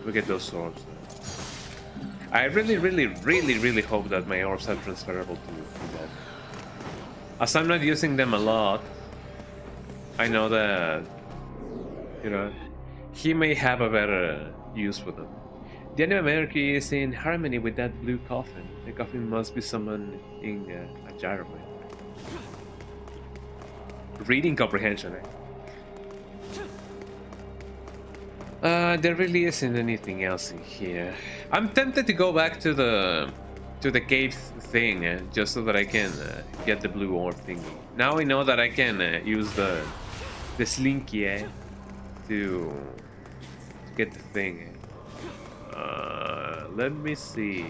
Look at those swords. I really hope that my orbs are transferable to that. As I'm not using them a lot, I know that, you know, he may have a better use for them. The Anima Mercury is in harmony with that blue coffin. The coffin must be summoned in a gyroblade. Reading comprehension, there really isn't anything else in here. I'm tempted to go back to the cave thing just so that I can get the blue orb thingy. Now I know that I can use the slinky to get the thing. Let me see.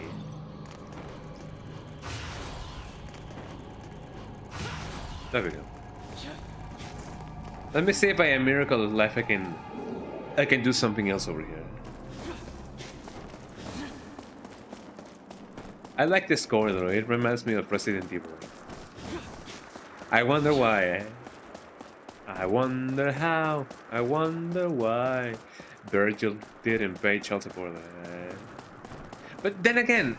There we go. Let me see if by a miracle of life I can do something else over here. I like this score though, it reminds me of Resident Evil. I wonder why. I wonder how. I wonder why. Virgil didn't pay child support. But then again,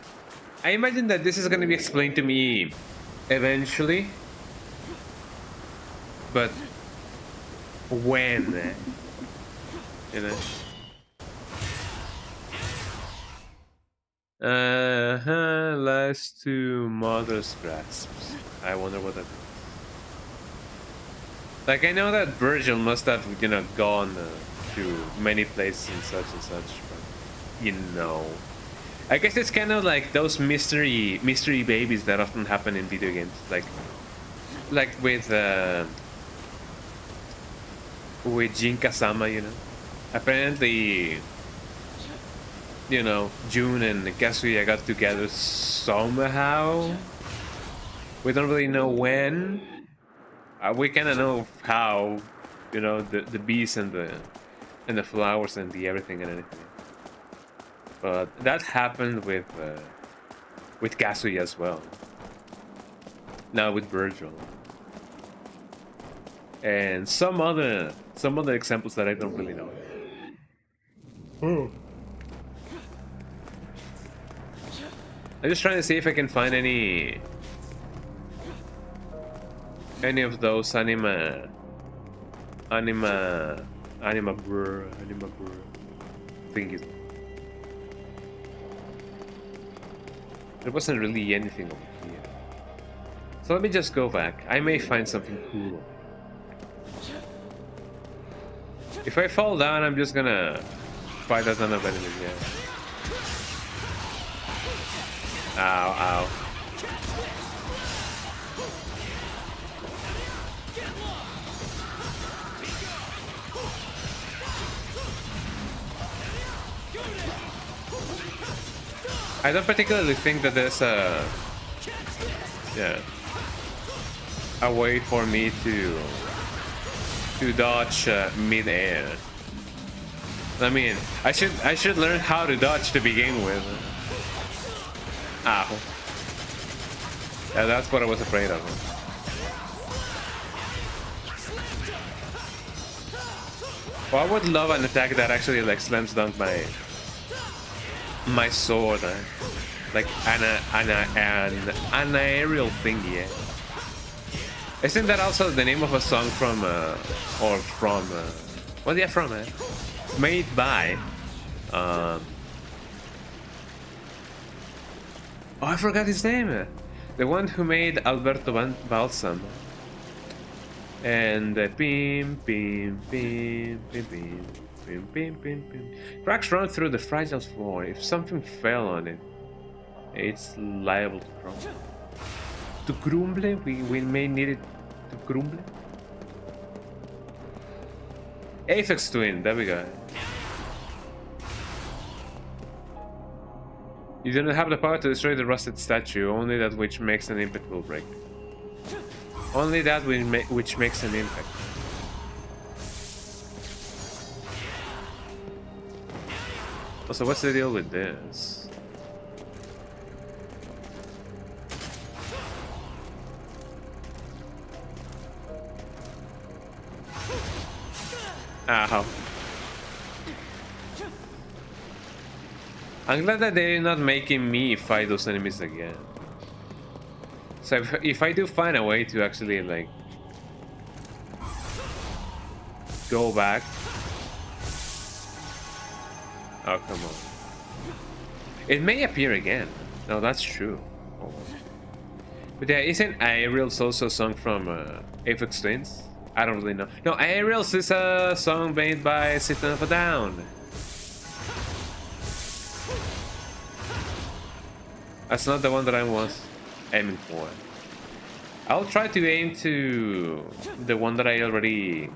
I imagine that this is gonna be explained to me eventually. But when? You know? Last to mother's grasps. I wonder what that is. Like, I know that Virgil must have, you know, gone to many places and such, but, you know. I guess it's kind of like those mystery babies that often happen in video games. Like with, with Jin Kazama, you know. Apparently, you know, Jun and Kazuya got together somehow. We don't really know when. We kind of know how, you know, the bees and the flowers and the everything and anything. But that happened with Kazuya as well. Now with Virgil. And some other examples that I don't really know. I'm just trying to see if I can find any of those anima brr thingies. There wasn't really anything over here. So let me just go back. I may find something cool. If I fall down, I'm just gonna fight a ton of enemies, yeah. Ow, ow. I don't particularly think that there's a way for me to dodge mid-air. I mean, I should learn how to dodge to begin with. Ow. Yeah, that's what I was afraid of. Well, I would love an attack that actually like slams dunk my sword, like an aerial thingy. Yeah. Isn't that also the name of a song from what yeah, from made by oh, I forgot his name. The one who made Alberto Balsam. And beam, beam, beam, beam, beam, beam, beam, beam, beam. Cracks run through the fragile floor. If something fell on it, it's liable to crumble. To crumble? We may need it to crumble. Aphex Twin, there we go. You do not have the power to destroy the rusted statue, only that which makes an impact will break. Only that which makes an impact. Also, what's the deal with this? Ow. I'm glad that they're not making me fight those enemies again. So if I do find a way to actually like go back. Oh, come on. It may appear again. No, that's true. Oh. But yeah, isn't Aerials also a song from Aphex Twins? I don't really know. No, Aerials is a song made by System of a Down. That's not the one that I was aiming for. I'll try to aim to the one that I already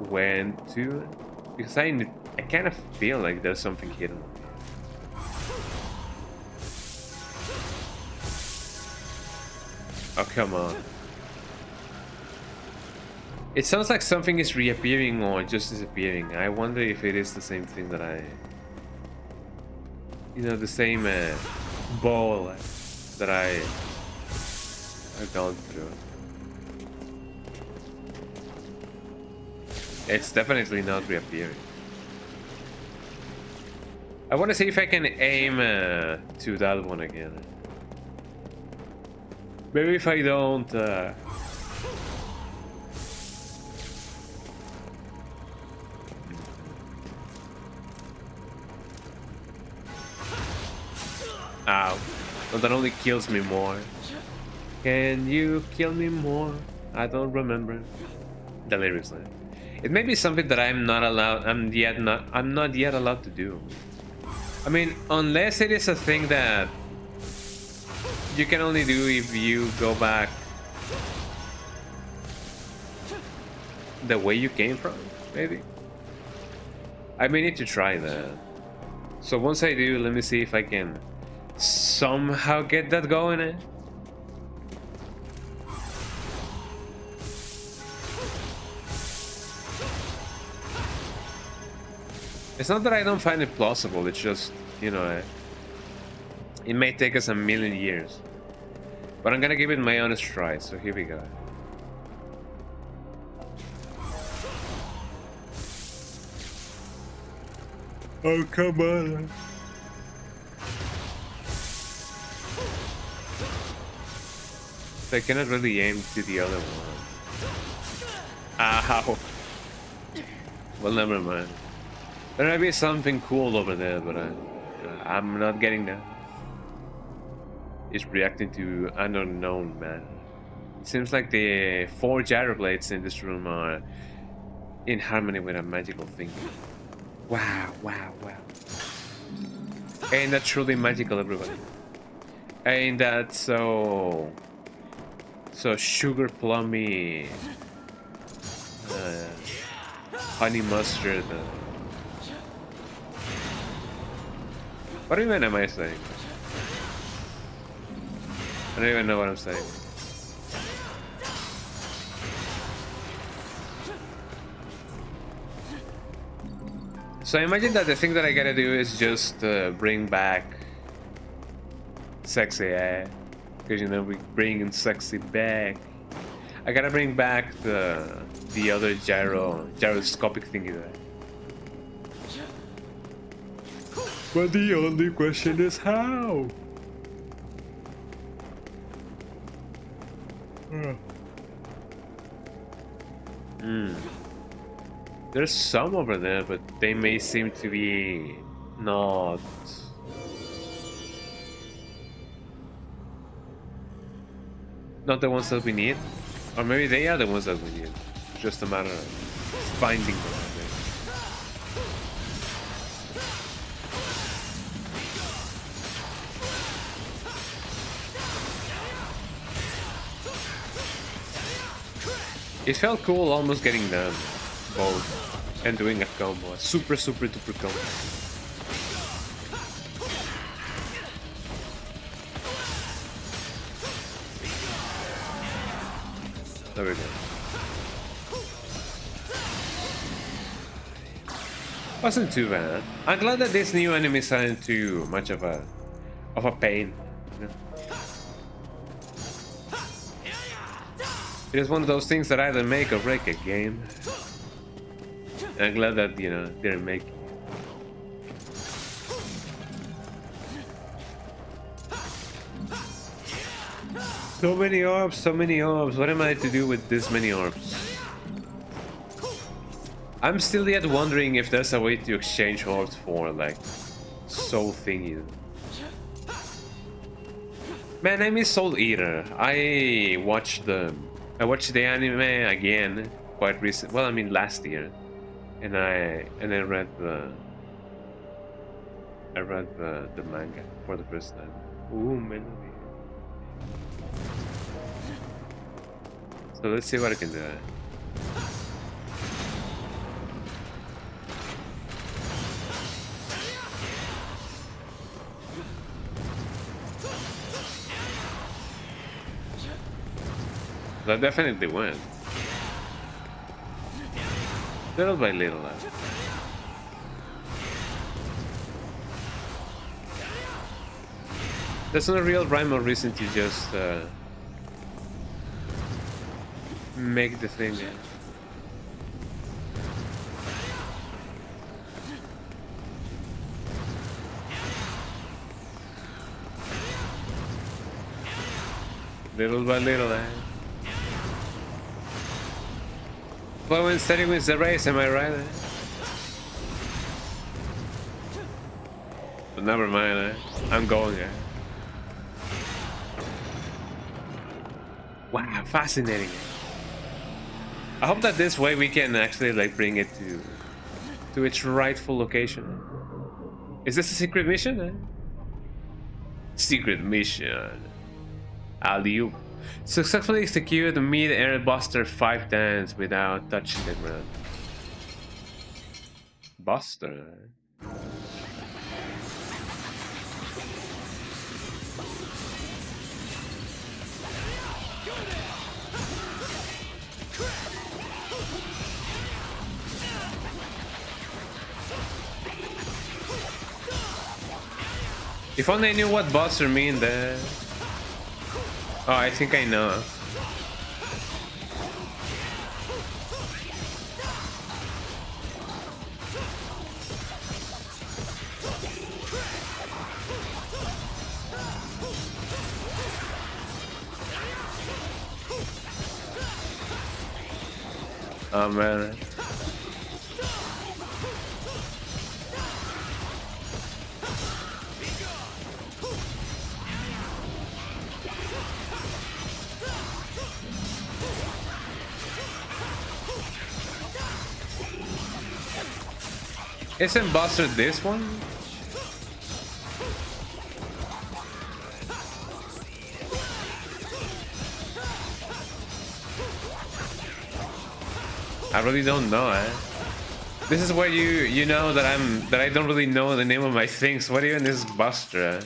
went to, because I kind of feel like there's something hidden. Oh, come on. It sounds like something is reappearing or just disappearing. I wonder if it is the same thing that you know, the same ball that I've gone through. It's definitely not reappearing. I want to see if I can aim to that one again. Maybe if I don't ow. No, that only kills me more. Can you kill me more? I don't remember the lyrics. It may be something that I'm not yet allowed to do. I mean, unless it is a thing that you can only do if you go back the way you came from, maybe? I may need to try that. So once I do, let me see if I can somehow get that going. It's not that I don't find it plausible, it's just, you know, it may take us a million years. But I'm gonna give it my honest try, so here we go. Oh, come on. I cannot really aim to the other one. Ow. Well, never mind. There might be something cool over there, but I'm not getting that. It's reacting to an unknown, man. It seems like the 4 gyro blades in this room are in harmony with a magical thing. Wow, wow, wow. Ain't that truly magical, everybody? Ain't that so sugar plummy, honey mustard. What even am I saying? I don't even know what I'm saying. So I imagine that the thing that I gotta do is just bring back sexy, because you know we bringing sexy back. I gotta bring back the other gyroscopic thingy there. But the only question is how. There's some over there, but they may seem to be not the ones that we need, or maybe they are the ones that we need. Just a matter of finding them. It felt cool almost getting them both and doing a combo, a super duper combo. There we go. Wasn't too bad. I'm glad that this new enemies aren't too much of a pain. You know? It is one of those things that either make or break a game. And I'm glad that, you know, didn't make it. So many orbs, so many orbs. What am I to do with this many orbs? I'm still yet wondering if there's a way to exchange orbs for, like, soul thingies. Man, I miss Soul Eater. I watched the anime again quite recent. Well, I mean last year, and I read the manga for the first time. Ooh, melody. So let's see what I can do. That definitely went. Little by little. There's no real rhyme or reason to just make the thing. Little by little, Well, when steady wins the race, am I right? But never mind, I'm going. Wow, fascinating. I hope that this way we can actually like bring it to its rightful location. Is this a secret mission? Secret mission. Alley-oop. Successfully execute the mid-air buster 5 times without touching the ground. Buster? If only I knew what buster mean there. Oh, I think I know. Oh man. Isn't Buster this one? I really don't know, eh? This is where you know that I don't really know the name of my things. What even is Buster? Eh?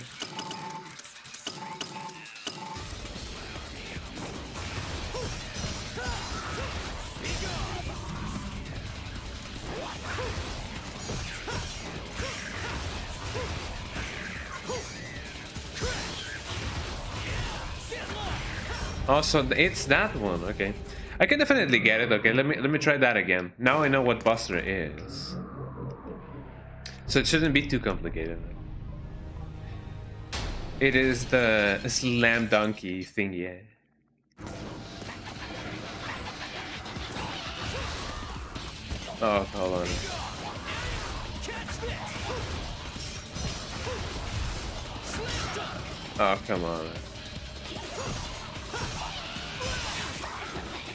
Oh, so it's that one. Okay, I can definitely get it. Okay, let me try that again. Now I know what Buster is, so it shouldn't be too complicated. It is the slam donkey thing, yeah. Oh, hold on. Oh, come on.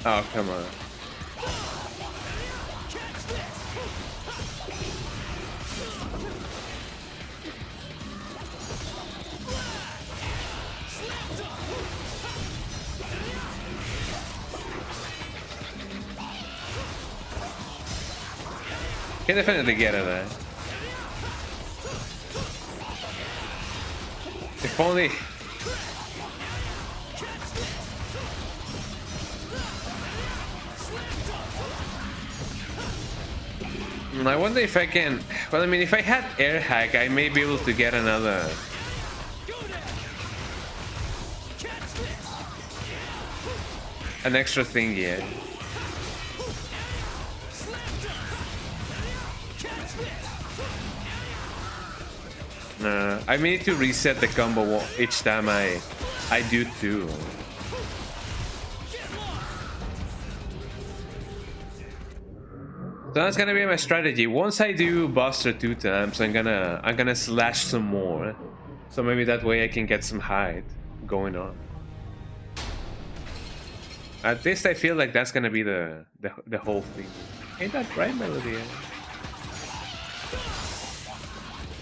Oh, come on. Can definitely get it there. If only... I wonder if I can... Well, I mean, if I had air hack, I may be able to get another... An extra thing here. I may need to reset the combo each time I do too. So that's gonna be my strategy. Once I do Buster 2 times, I'm gonna slash some more. So maybe that way I can get some height going on. At least I feel like that's gonna be the whole thing. Ain't that right, Melody?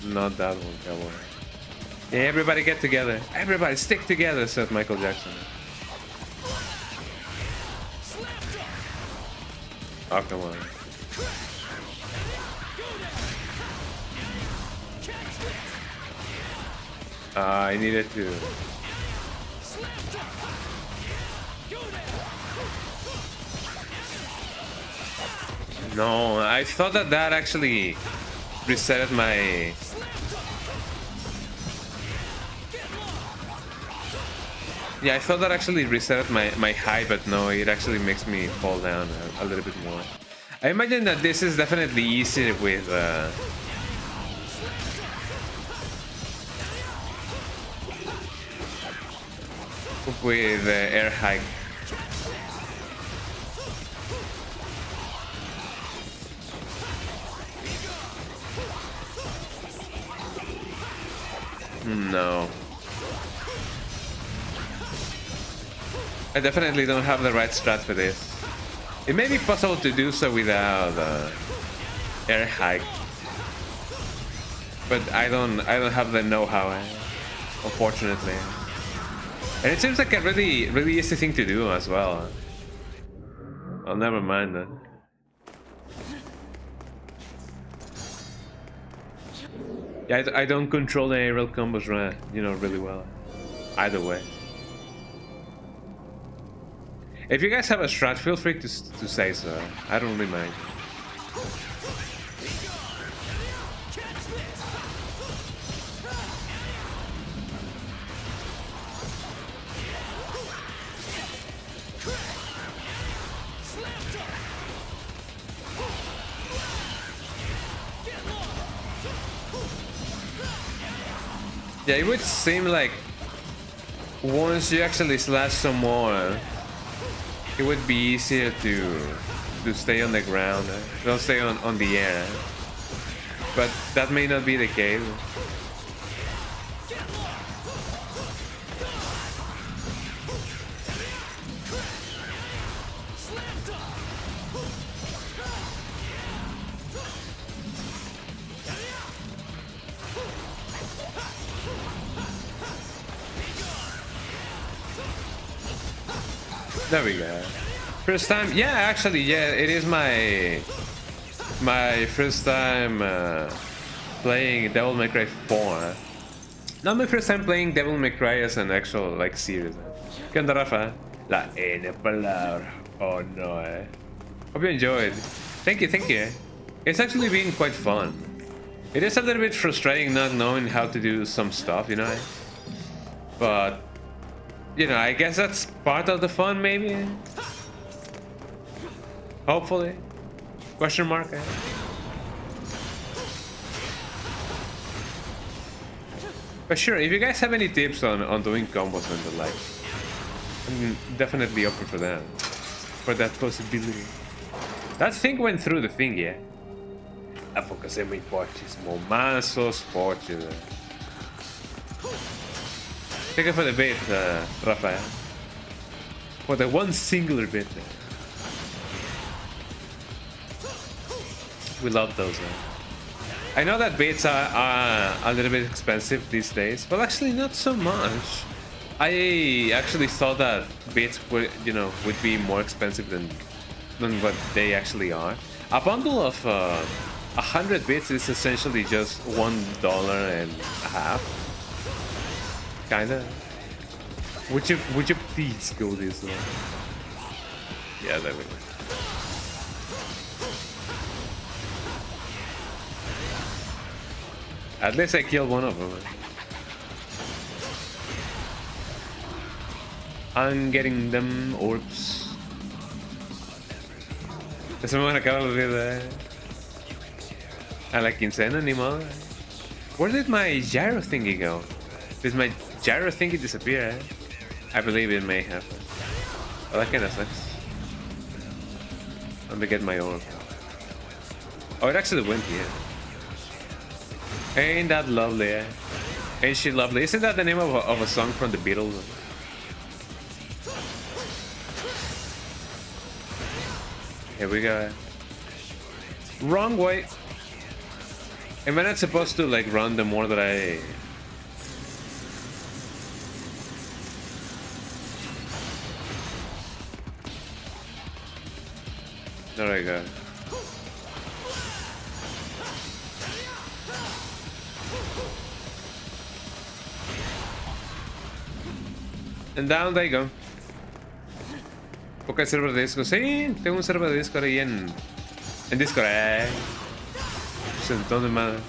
Not that one, come on. Yeah, everybody get together. Everybody stick together, said Michael Jackson. Oh, come on. I needed to. No, I thought that actually resetted my... Yeah, I thought that actually reset my high, but no, it actually makes me fall down a little bit more. I imagine that this is definitely easier with air hike. No. I definitely don't have the right strat for this. It may be possible to do so without air hike, but I don't have the know-how, unfortunately. And it seems like a really, really easy thing to do as well. Oh, never mind that. Yeah, I don't control the aerial combos, you know, really well. Either way. If you guys have a strat, feel free to say so. I don't really mind. Yeah, it would seem like once you actually slash some more, it would be easier to stay on the ground, don't stay on the air. But that may not be the case. There we go. First time, yeah, actually, yeah, it is my first time playing Devil May Cry 4. Not my first time playing Devil May Cry as an actual like series. ¿Qué onda, Rafa? La N palabra. Oh no. Hope you enjoyed. Thank you, thank you. It's actually been quite fun. It is a little bit frustrating not knowing how to do some stuff, you know. But you know, I guess that's part of the fun, maybe. Hopefully. Question mark. But sure, if you guys have any tips on doing combos and the like, I'm definitely open for that. For that possibility. That thing went through the thing, yeah. Ah, porque sei muito fortes. Momazos fortes. Take it for the bait, Rafael. For the one singular bit. We love those. I know that baits are a little bit expensive these days, but actually not so much. I actually thought that baits would, you know, would be more expensive than what they actually are. A bundle of 100 bits is essentially just $1.50. Kinda. Would you please go this way? Yeah, there we go. At least I killed one of them. I'm getting them orbs. Eso me van a acabar los días a la quincena, ni modo. Where did my gyro thingy go? Did my gyro thingy disappear? I believe it may have. Oh, that kinda sucks. Let me get my orb. Oh, it actually went here. Ain't that lovely, eh? Ain't she lovely? Isn't that the name of a song from the Beatles? Here we go. Wrong way. Am I not supposed to like run the more that I... There I go. And down they go. Poca server de disco. Sí, tengo un server de disco ahí en Discord. Sentón de madre.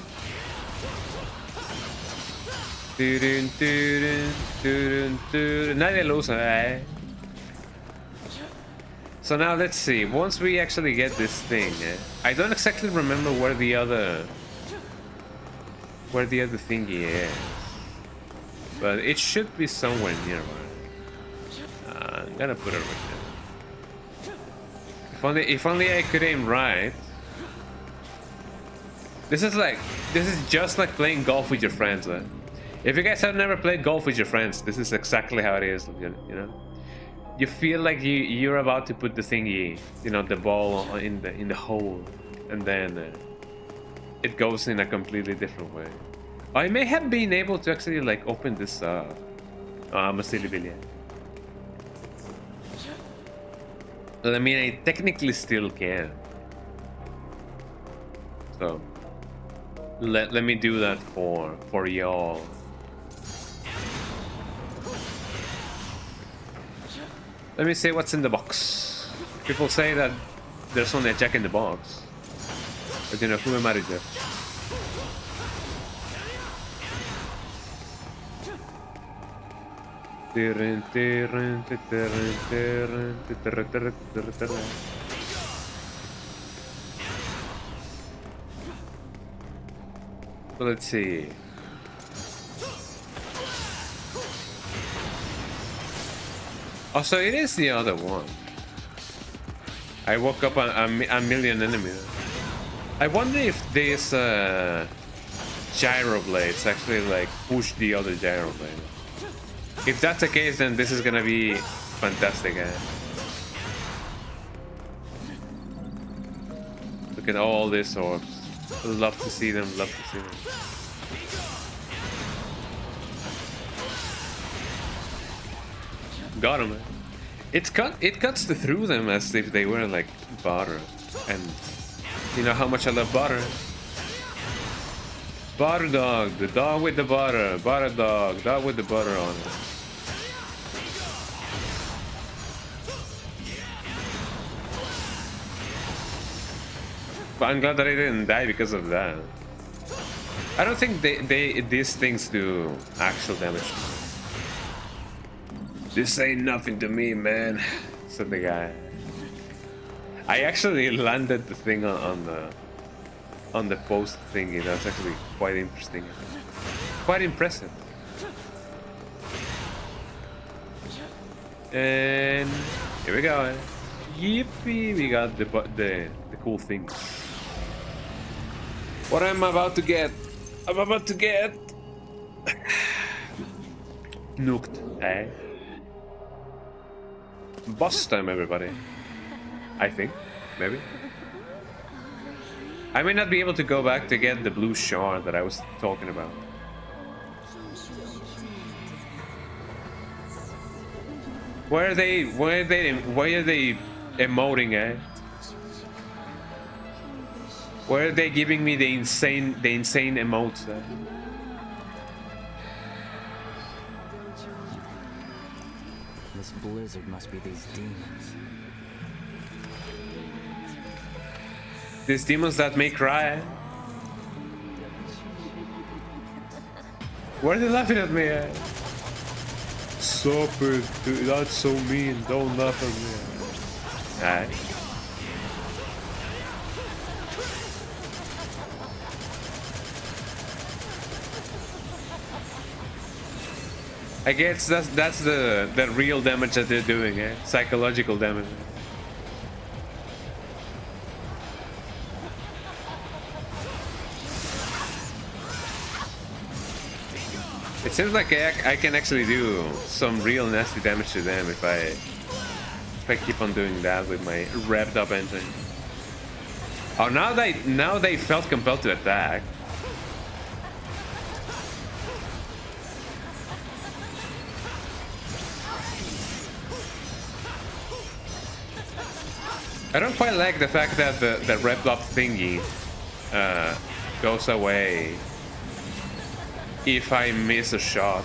Nadie lo usa. So now let's see. Once we actually get this thing, I don't exactly remember where the other thingy is, but it should be somewhere nearby. I'm gonna put it right there. If only I could aim right. This is just like playing golf with your friends. If you guys have never played golf with your friends, this is exactly how it is. You know, you feel like you're about to put the thingy, you know, the ball in the hole, and then it goes in a completely different way. I may have been able to actually like open this up. Oh, I'm a civilian. Well, I mean, I technically still can. So let me do that for y'all. Let me see what's in the box. People say that there's only a jack in the box. But you know, who am I to judge? So let's see. Oh, so it is the other one. I woke up a million enemies. I wonder if these gyro blades actually like push the other gyro blade. If that's the case, then this is gonna be fantastic. Look at all these orbs. Love to see them. Love to see them. Got him. It cuts through them as if they were like butter, and you know how much I love butter. Butter dog, the dog with the butter. Butter dog, dog with the butter on it. But I'm glad that I didn't die because of that. I don't think these things do actual damage. This ain't nothing to me, man, said the guy. I actually landed the thing on the post thingy. That's actually quite interesting. Quite impressive. And here we go. Yippee! We got the cool thing. What am I about to get? I'm about to get nuked, eh? Boss time, everybody. I think, maybe. I may not be able to go back to get the blue shard that I was talking about. Why are they emoting, eh? Why are they giving me the insane emotes? Eh? This blizzard must be these demons. These demons that may cry. Why are they laughing at me? Eh? Stop it, dude, that's so mean. Don't laugh at me. Alright. I guess that's the real damage that they're doing, eh? Psychological damage. It seems like I can actually do some real nasty damage to them if I keep on doing that with my revved up engine. Oh, now they felt compelled to attack. I don't quite like the fact that the revved up thingy goes away if I miss a shot,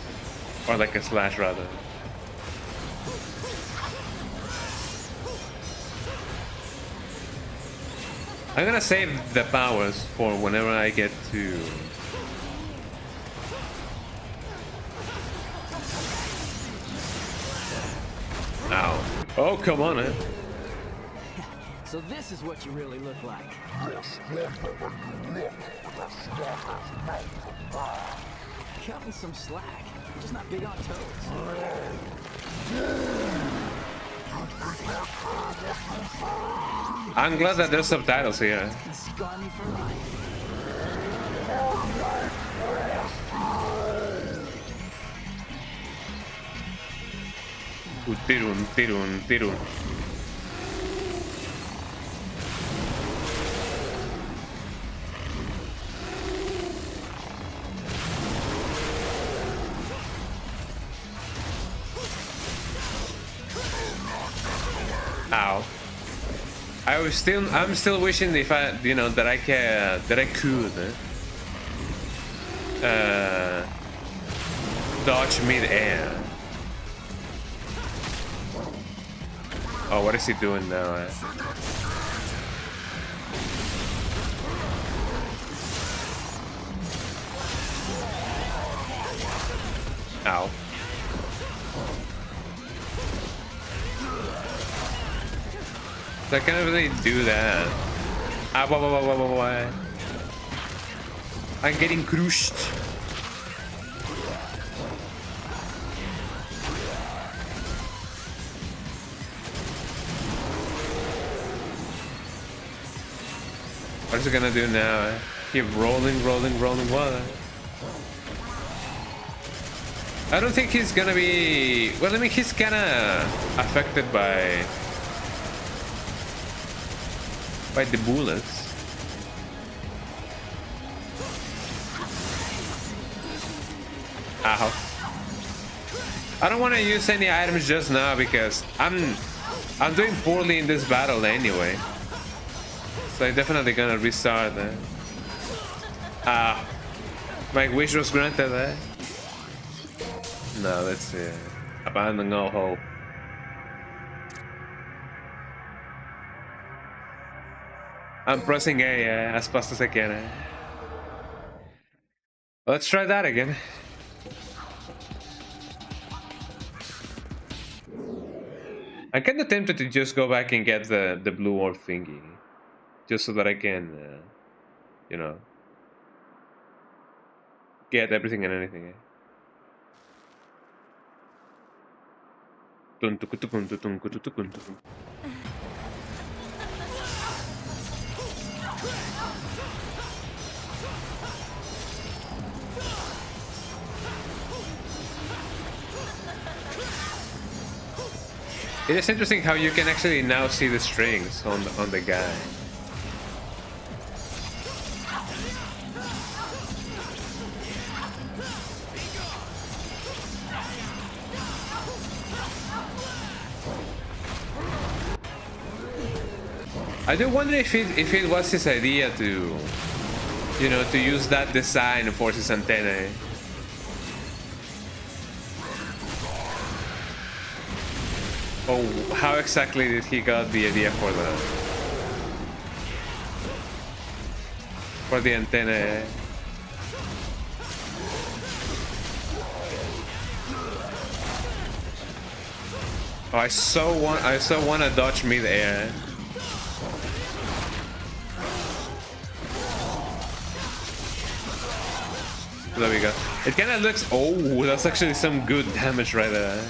or like a slash rather. I'm gonna save the powers for whenever I get to... Ow. Oh, come on, eh? So this is what you really look like. Cut me some slack. I'm just not big on toads. I'm glad that there's subtitles here. Scar me for life. Tirun. Ow. I'm still wishing if I, you know, that I could dodge mid-air. Oh, what is he doing now? Ow. So I can't really do that. Ah, why? I'm getting crushed. What is it gonna do now? Keep rolling. What? I don't think he's gonna be... Well, I mean, he's kinda affected by the bullets. Ow. I don't want to use any items just now because I'm doing poorly in this battle anyway. So I'm definitely gonna restart. My wish was granted. No, let's see. Abandon all hope. I'm pressing A as fast as I can. Let's try that again. I'm kind of tempted to just go back and get the blue orb thingy. Just so that I can, you know, get everything and anything. It is interesting how you can actually now see the strings on the guy. I do wonder if it was his idea to, you know, to use that design for his antennae. Oh, how exactly did he got the idea for the antennae? Oh, I so want to dodge mid-air. There we go. It kind of looks... Oh, that's actually some good damage right there.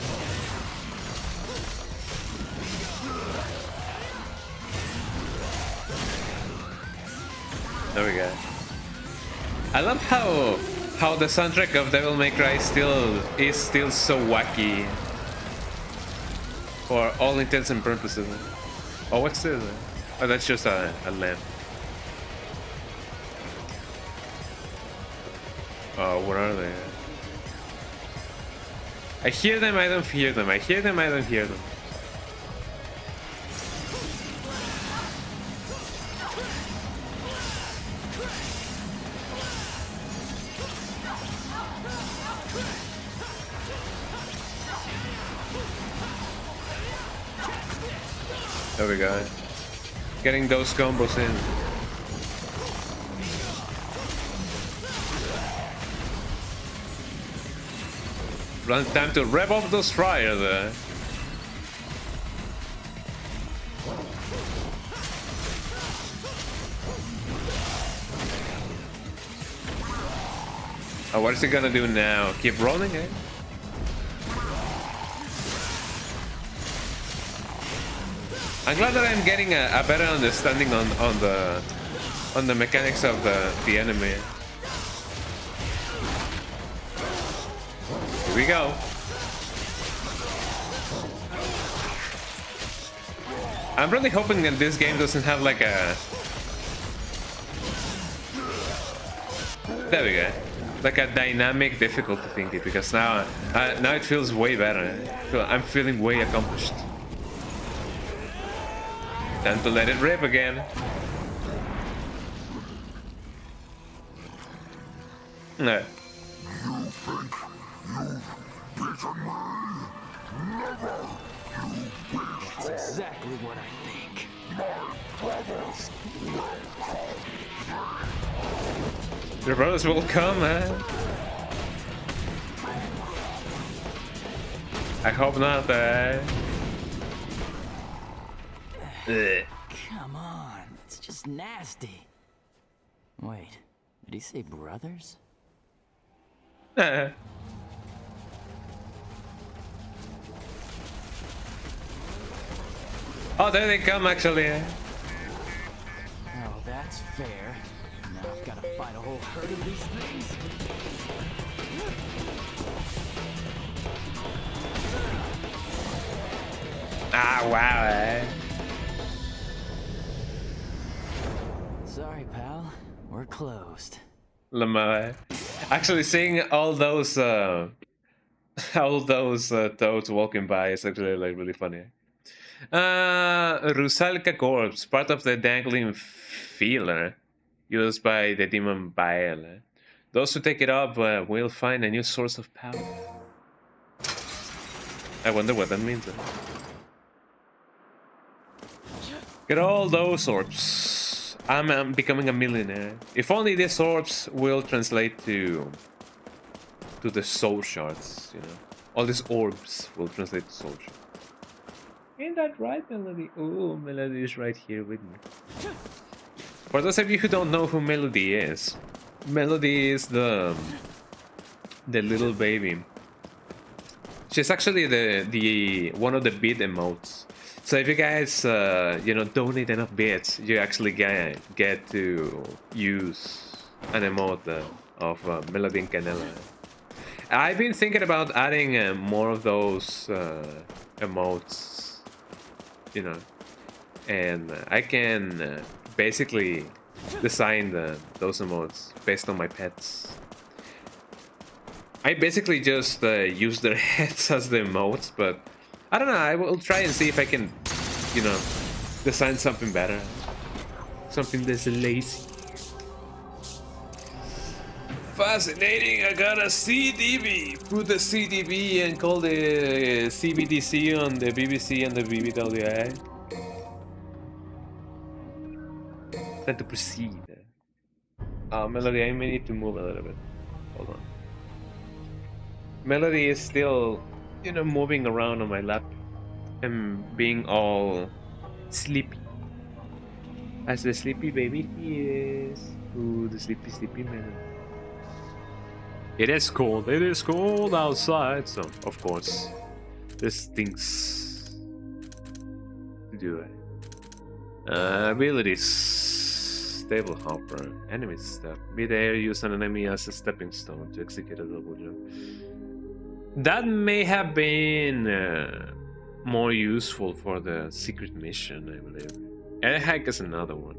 There we go. I love how the soundtrack of Devil May Cry is still so wacky. For all intents and purposes. Oh, what's this? Oh, that's just a lamp. Oh, what are they? I hear them, I don't hear them. I hear them, I don't hear them. There we go. Getting those combos in. Run time to rev up those fryers there. Oh, what is he gonna do now? Keep rolling, eh? I'm glad that I'm getting a better understanding on the mechanics of the enemy. Here we go. I'm really hoping that this game doesn't have like a... There we go. Like a dynamic difficulty thingy, because now it feels way better. I'm feeling way accomplished. Time to let it rip again. No. That's exactly what I think. Your brothers will come, man. I hope not, Ugh. Come on, it's just nasty. Wait, did he say brothers? Oh, there they come, actually. Oh, that's fair. Now I've got to fight a whole herd of these things. Ah, wow. Sorry, pal. We're closed. Lamar. Actually, seeing all those toads walking by is actually like really funny. Rusalka corpse, part of the dangling feeler used by the demon Baal. Those who take it up will find a new source of power. I wonder what that means. Get all those orbs. I'm becoming a millionaire. If only these orbs will translate to the soul shards, you know. All these orbs will translate to soul shards. Ain't that right, Melody? Ooh, Melody is right here with me. For those of you who don't know who Melody is the little baby. She's actually the one of the bit emotes. So if you guys you know, donate enough bits, you actually get to use an emote of Melody and Canela. I've been thinking about adding more of those emotes, you know, and I can basically design those emotes based on my pets. I basically just use their heads as the emotes, but I don't know, I will try and see if I can, you know, design something better. Something that's lazy. Fascinating, I got a CDB. Put the CDB and call the CBDC on the BBC and the BBWI. Time to proceed. Melody, I may need to move a little bit. Hold on. Melody is still, you know, moving around on my lap and being all sleepy. As the sleepy baby he is. Ooh, the sleepy Melody. It is cold outside, so of course this things to do it. Abilities. Stable hopper. Enemy step. Mid-air, use an enemy as a stepping stone to execute a double jump. That may have been more useful for the secret mission, I believe. Air hack is another one.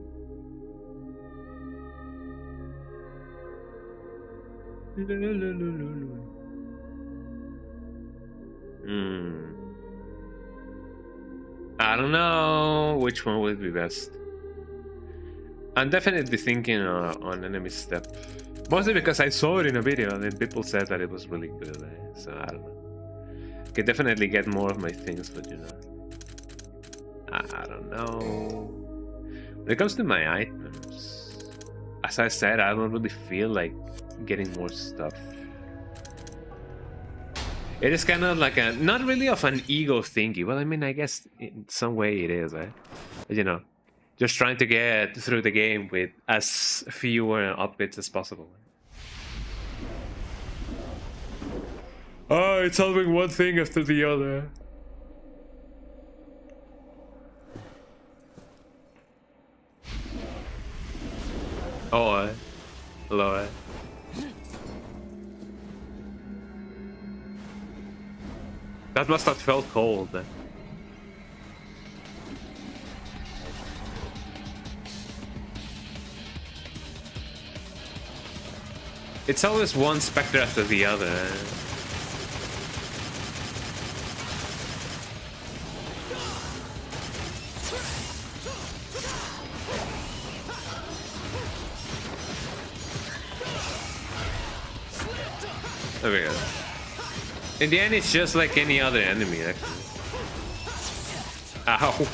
I don't know which one would be best. I'm definitely thinking on enemy step. Mostly because I saw it in a video and people said that it was really good. So I don't know. Could definitely get more of my things, but you know. I don't know. When it comes to my items, as I said, I don't really feel like getting more stuff. It is kind of like a, not really of an ego thingy. Well, I mean, I guess in some way it is, right? You know, just trying to get through the game with as fewer updates as possible. Oh, it's solving one thing after the other. Oh, hello. That must have felt cold. It's always one specter after the other. There we go. In the end, it's just like any other enemy, actually. Ow.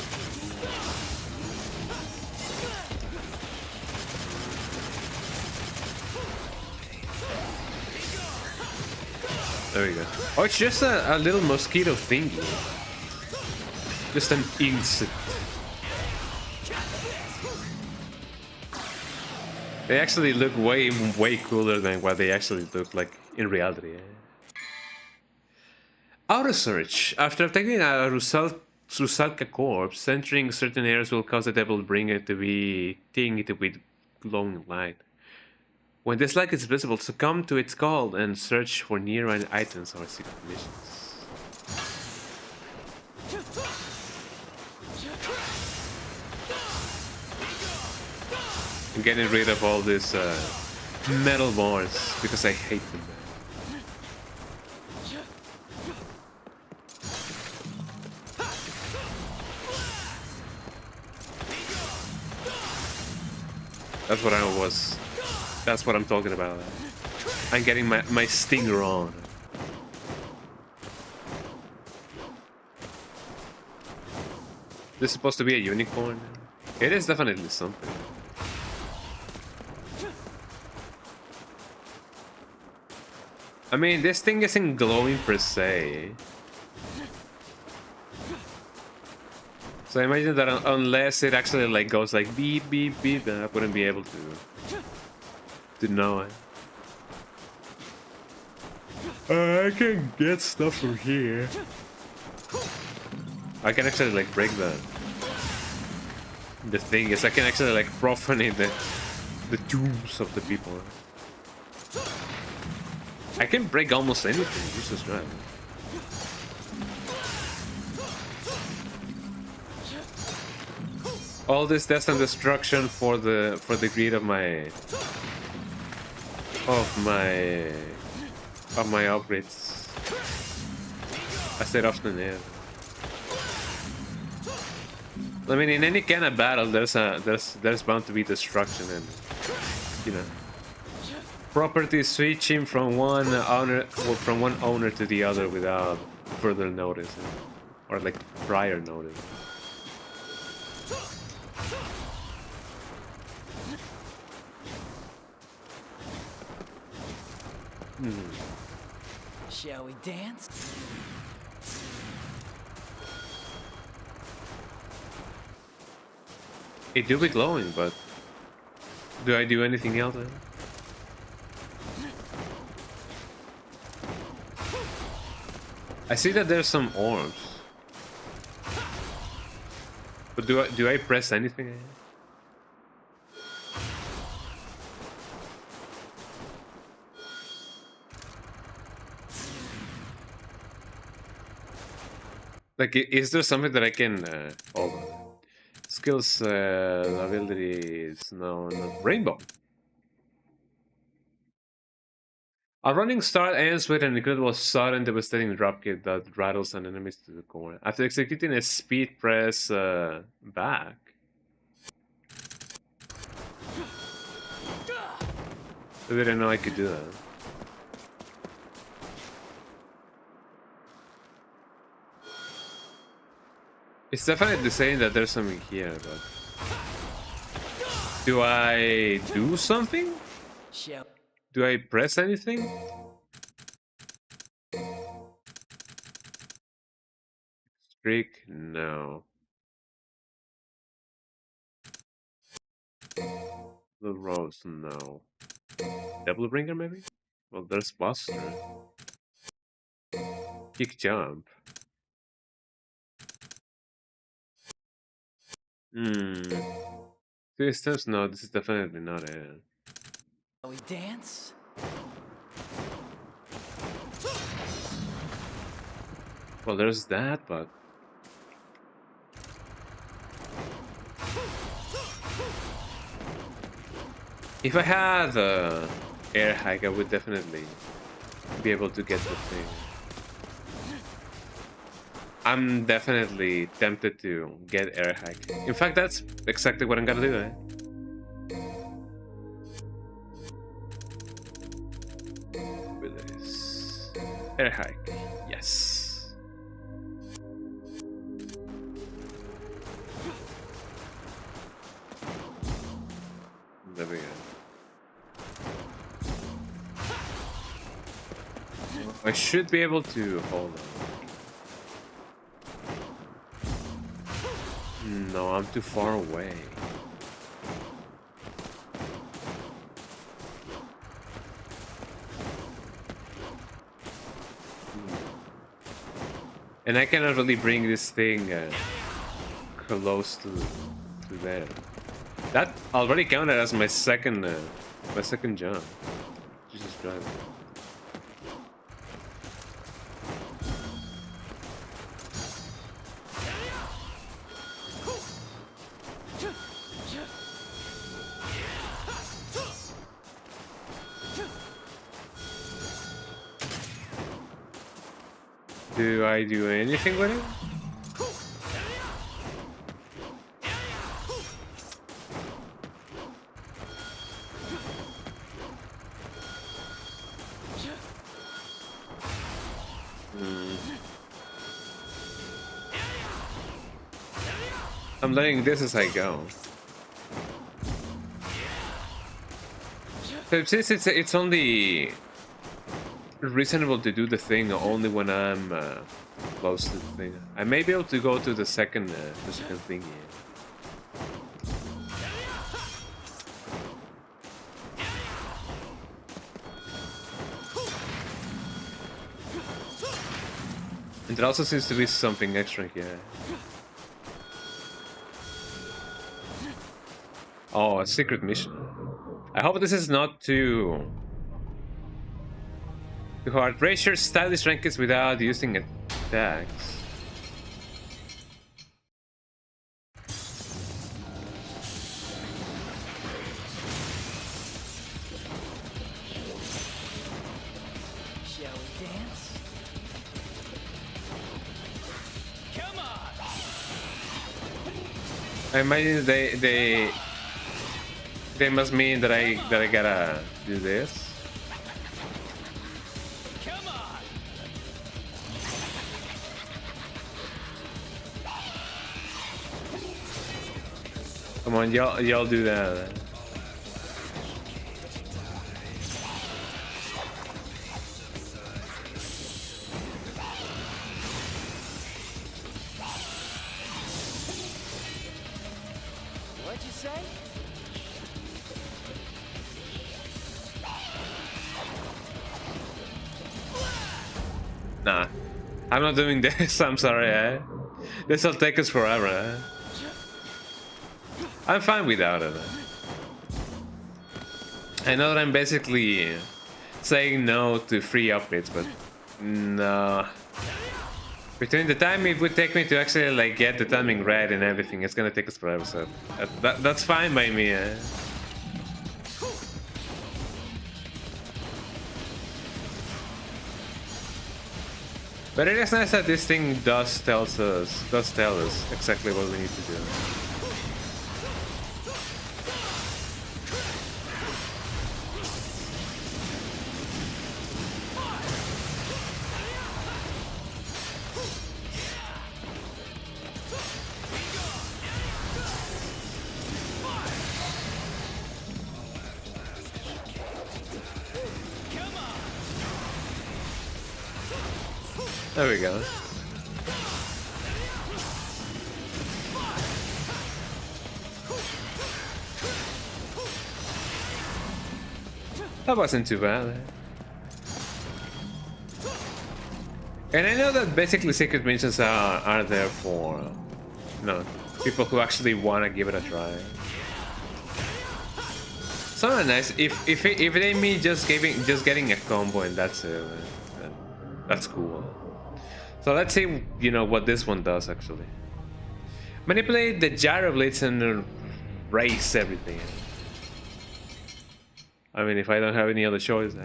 There we go. Oh, it's just a little mosquito thingy. Just an insect. They actually look way cooler than what they actually look like in reality. Auto search. After attacking a Rusalka corpse, entering certain areas will cause the devil bringer to be tinged with glowing light. When this light is visible, succumb to its call and search for nearby items or secret missions. I'm getting rid of all these metal bars because I hate them. That's what I was. That's what I'm talking about. I'm getting my stinger on. This is supposed to be a unicorn. It is definitely something. I mean, this thing isn't glowing per se. So I imagine that unless it actually like goes like beep beep beep, then I wouldn't be able to know it. I can get stuff from here. I can actually like break the thing is I can actually like profanate the tombs of the people. I can break almost anything. Jesus Christ. All this death and destruction for the greed of my upgrades. I said often, yeah. I mean, in any kind of battle, there's bound to be destruction and, you know, property switching from one owner to the other without further notice or like prior notice. Shall we dance? It do be glowing, but do I do anything else? I see that there's some orbs, but do I press anything? Like, is there something that I can hold on? Skills, abilities, no, rainbow. A running start ends with an incredible sudden devastating dropkick that rattles an enemy to the core. After executing a speed press back. I didn't know I could do that. It's definitely saying that there's something here, but do I do something? Do I press anything? Streak? No. The Rose? No. Devil Bringer maybe? Well, there's Buster. Kick Jump. Two steps? No, this is definitely not it. Shall we dance? Well, there's that, but if I had air hike, I would definitely be able to get the thing. I'm definitely tempted to get air hike. In fact, that's exactly what I'm gonna do. Abilities. Air hike. Yes. There we go. I should be able to hold on. No, I'm too far away. And I cannot really bring this thing close to there. That already counted as my second jump. Jesus Christ. Do I do anything with it? I'm letting this as I go. So since it's only reasonable to do the thing only when I'm close to the thing, I may be able to go to the second thing here. And there also seems to be something extra here. Oh, a secret mission. I hope this is not too hard. Raise your stylish rankings without using attacks. Shall we dance? Come on! I imagine they must mean that I gotta do this. Come on! Come on, y'all do that. What'd you say? Nah, I'm not doing this. I'm sorry. This will take us forever. I'm fine without it. I know that I'm basically saying no to free upgrades, but no. Between the time it would take me to actually like get the timing right and everything, it's gonna take us forever. So that's fine by me. But it is nice that this thing does tell us exactly what we need to do. There we go. That wasn't too bad. And I know that basically secret missions are there for, you know, people who actually want to give it a try. Something nice. If they mean just getting a combo and that's it, that's cool. So let's see, you know, what this one does actually. Manipulate the gyro blades and race everything. I mean, if I don't have any other choice,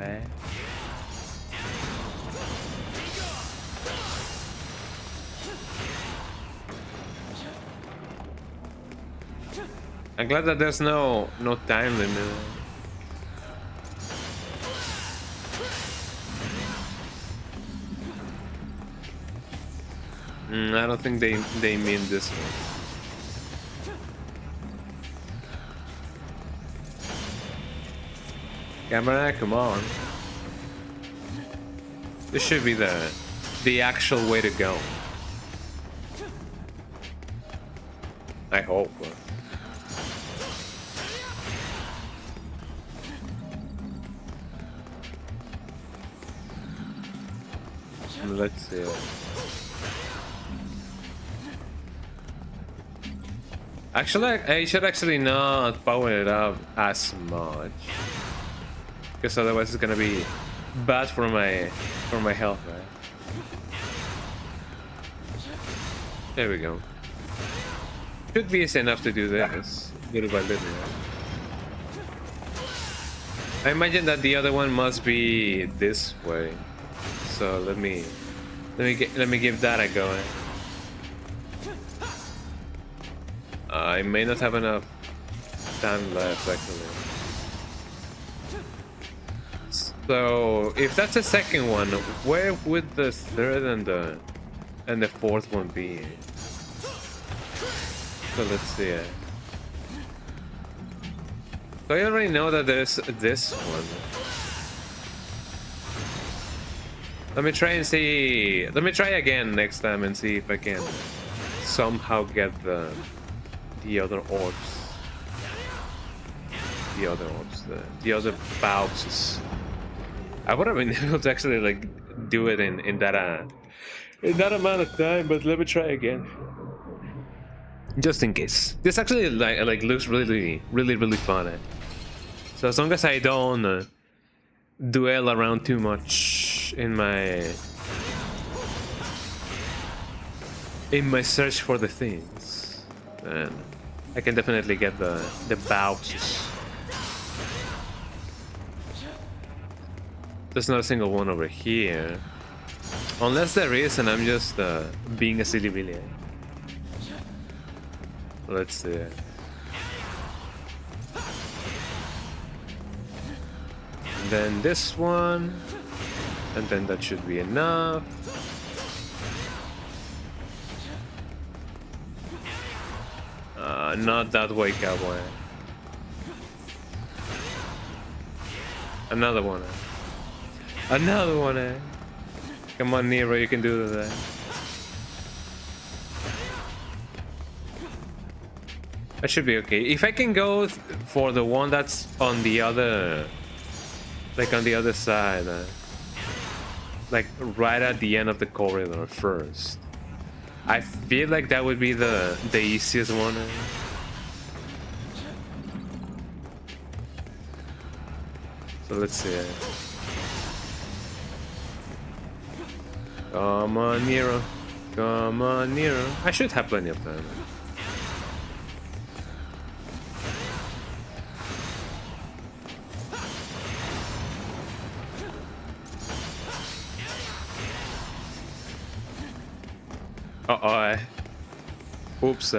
I'm glad that there's no time limit. I don't think they mean this one. Camera, come on. This should be the actual way to go. I hope. Let's see. Actually, I should actually not power it up as much, because otherwise it's gonna be bad for my health, right? There we go. Should be easy enough to do this little by little. Right? I imagine that the other one must be this way. So let me give that a go. I may not have enough time left actually. So if that's the second one, where would the third and the fourth one be? So let's see. So I already know that there's this one. Let me try and see. Let me try again next time and see if I can somehow get the other orbs. The other pouches. I would have been able to actually like do it in that amount of time, but let me try again. Just in case. This actually like looks really fun. So as long as I don't dwell around too much in my search for the things, then I can definitely get the pouches. There's not a single one over here, unless there is, and I'm just being a silly Billy. Let's see. And then this one, and then that should be enough. Not that way, cowboy. Another one. Another one, eh? Come on, Nero, you can do that. That should be okay. If I can go for the one that's on the other, like on the other side, like right at the end of the corridor first, I feel like that would be the easiest one. So let's see. Come on, Nero. Come on, Nero. I should have plenty of time. Uh-oh. Oops.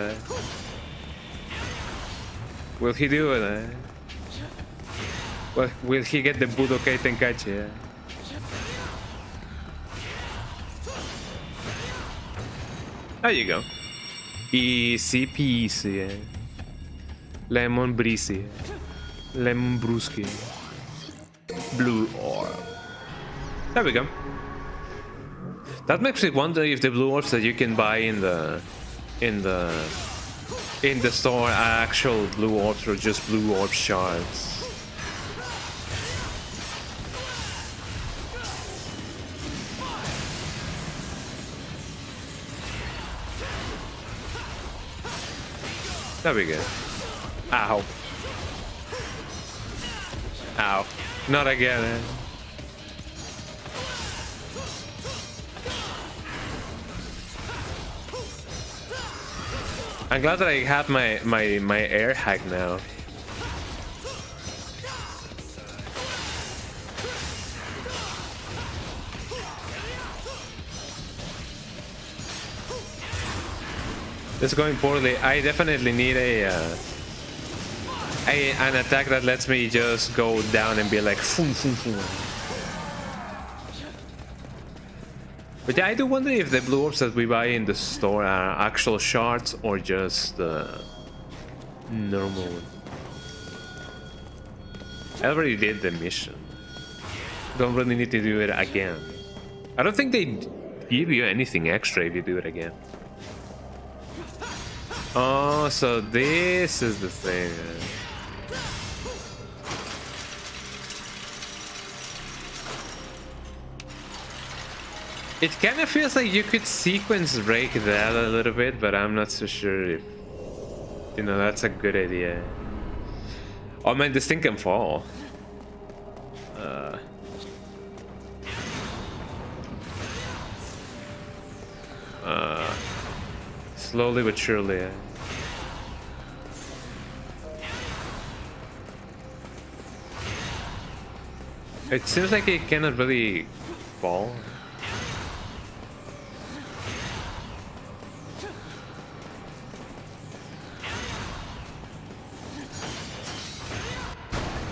Will he do it? Well, will he get the Budokai Tenkaichi? There you go. Easy peasy. Lemon breezy. Lemon brewski. Blue orb. There we go. That makes me wonder if the blue orbs that you can buy in the store are actual blue orbs or just blue orb shards. There we go. Ow. Ow. Not again. I'm glad that I have my air hack now. It's going poorly. I definitely need an attack that lets me just go down and be like. But yeah, I do wonder if the blue orbs that we buy in the store are actual shards or just normal ones. I already did the mission. Don't really need to do it again. I don't think they give you anything extra if you do it again. Oh, so this is the thing. It kind of feels like you could sequence rake that a little bit, but I'm not so sure if, you know, that's a good idea. Oh man, this thing can fall. Slowly but surely. It seems like it cannot really fall.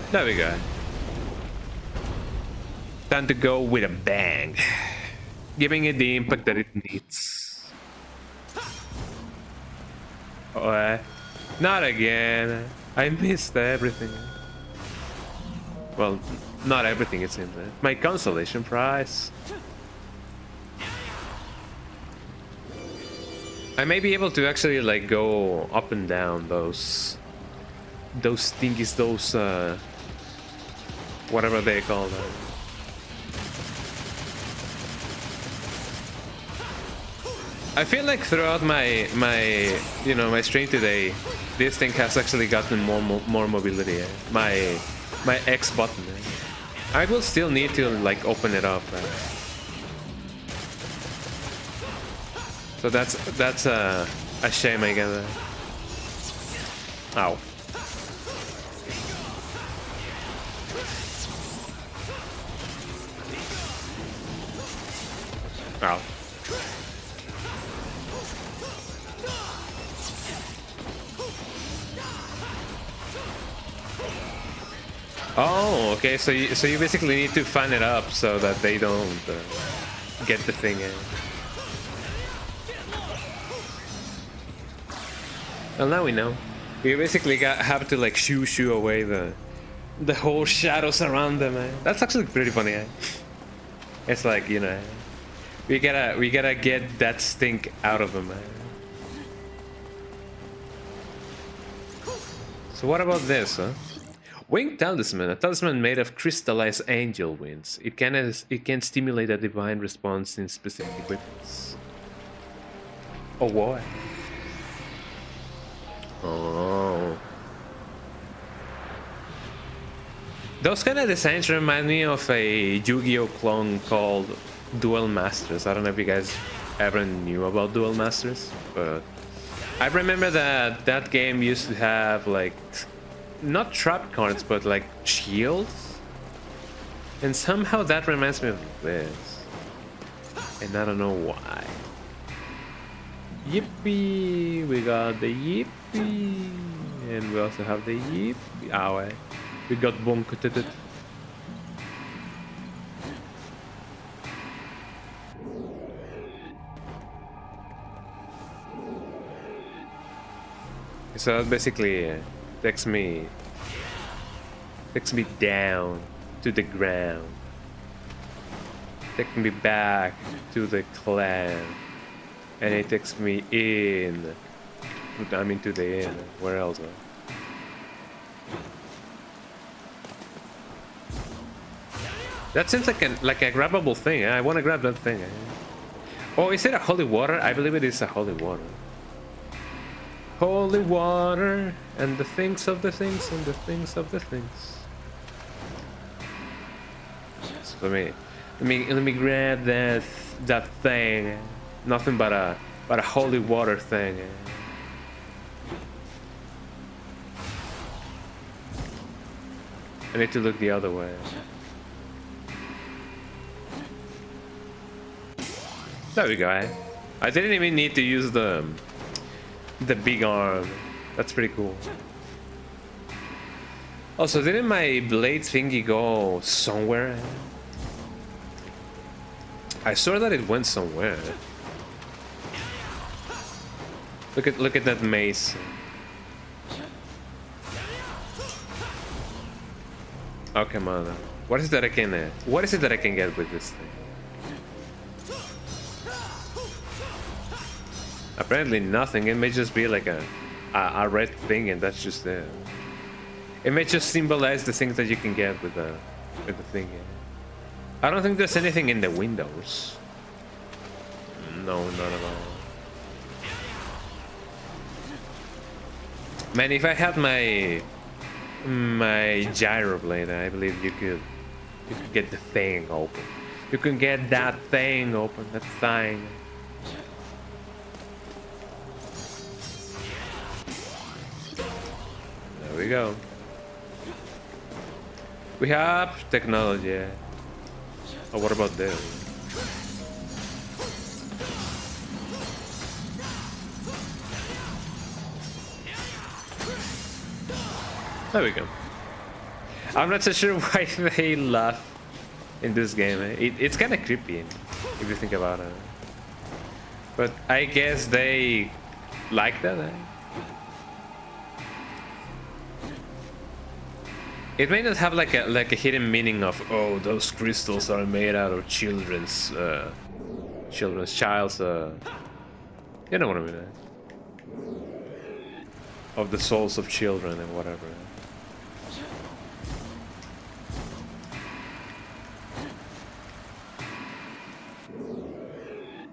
There we go. Time to go with a bang, giving it the impact that it needs. Oh, not again. I missed everything. Well, not everything, it seems. My consolation prize. I may be able to actually like go up and down those thingies, those whatever they call them. I feel like throughout my stream today, this thing has actually gotten more mobility. My X button. I will still need to like open it up. So that's a shame, I guess. Ow. Ow. Oh, okay. So you basically need to fan it up so that they don't get the thing in. Well, now we know. You basically have to like shoo away the whole shadows around them. That's actually pretty funny. It's like, you know, we gotta get that stink out of them. So what about this, huh? Winged Talisman, a talisman made of crystallized angel wings. It can stimulate a divine response in specific weapons. Oh, what? Oh. Those kind of designs remind me of a Yu-Gi-Oh clone called Duel Masters. I don't know if you guys ever knew about Duel Masters, but I remember that game used to have like not trap cards, but like shields, and somehow that reminds me of this, and I don't know why. Yippee! We got the yippee, and we also have the yippee. Ow, we got bunketed. So that basically takes me down to the ground, takes me back to the clan, and it takes me in. I mean to the inn. Where else? That seems like a grabbable thing. I want to grab that thing. Oh, is it a holy water? I believe it is a holy water. Holy water, and the things of the things, and the things of the things. So let me grab that thing. Nothing but a holy water thing. I need to look the other way. There we go. I didn't even need to use the big arm. That's pretty cool. Also, didn't my blade thingy go somewhere? I saw that it went somewhere. Look at that mace. Oh, come on. What is that I can what is it that I can get with this thing? Apparently nothing. It may just be like a red thing, and that's just there. It may just symbolize the things that you can get with the thing. I don't think there's anything in the windows. No, not at all. Man, if I had my gyro blade, I believe you could get the thing open. You can get that thing open. That thing. There we go. We have technology. Oh, what about this? There we go. I'm not so sure why they laugh in this game. It's kind of creepy if you think about it. But I guess they like that. It may not have like a hidden meaning of, oh, those crystals are made out of child's you know what I mean? Of the souls of children and whatever.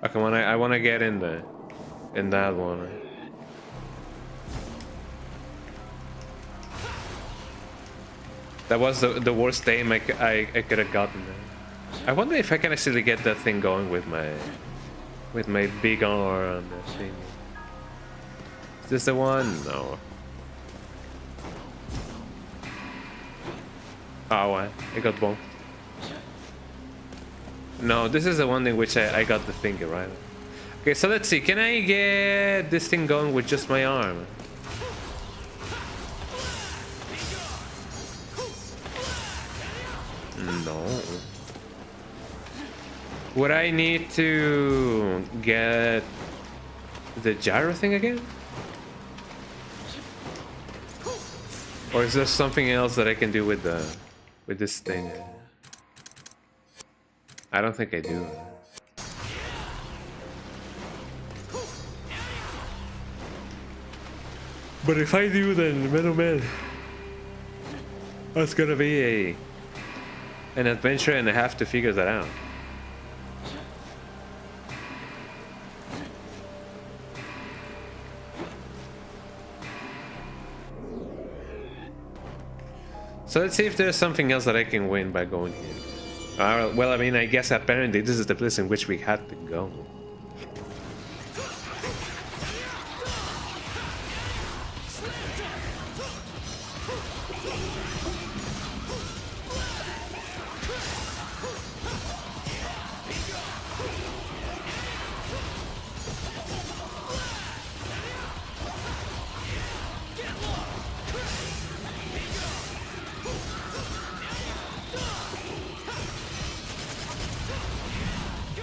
Oh, come on, I want to get in that one. That was the worst aim I could have gotten. I wonder if I can actually get that thing going with my big arm and that thing. Is this the one? No. Oh, I got bonked. No, this is the one in which I got the finger, right? Okay, so let's see. Can I get this thing going with just my arm? No. Would I need to get the gyro thing again? Or is there something else that I can do with this thing? I don't think I do. But if I do, then man, that's gonna be an adventure, and I have to figure that out. So let's see if there's something else that I can win by going here. Well, I mean, I guess apparently this is the place in which we had to go.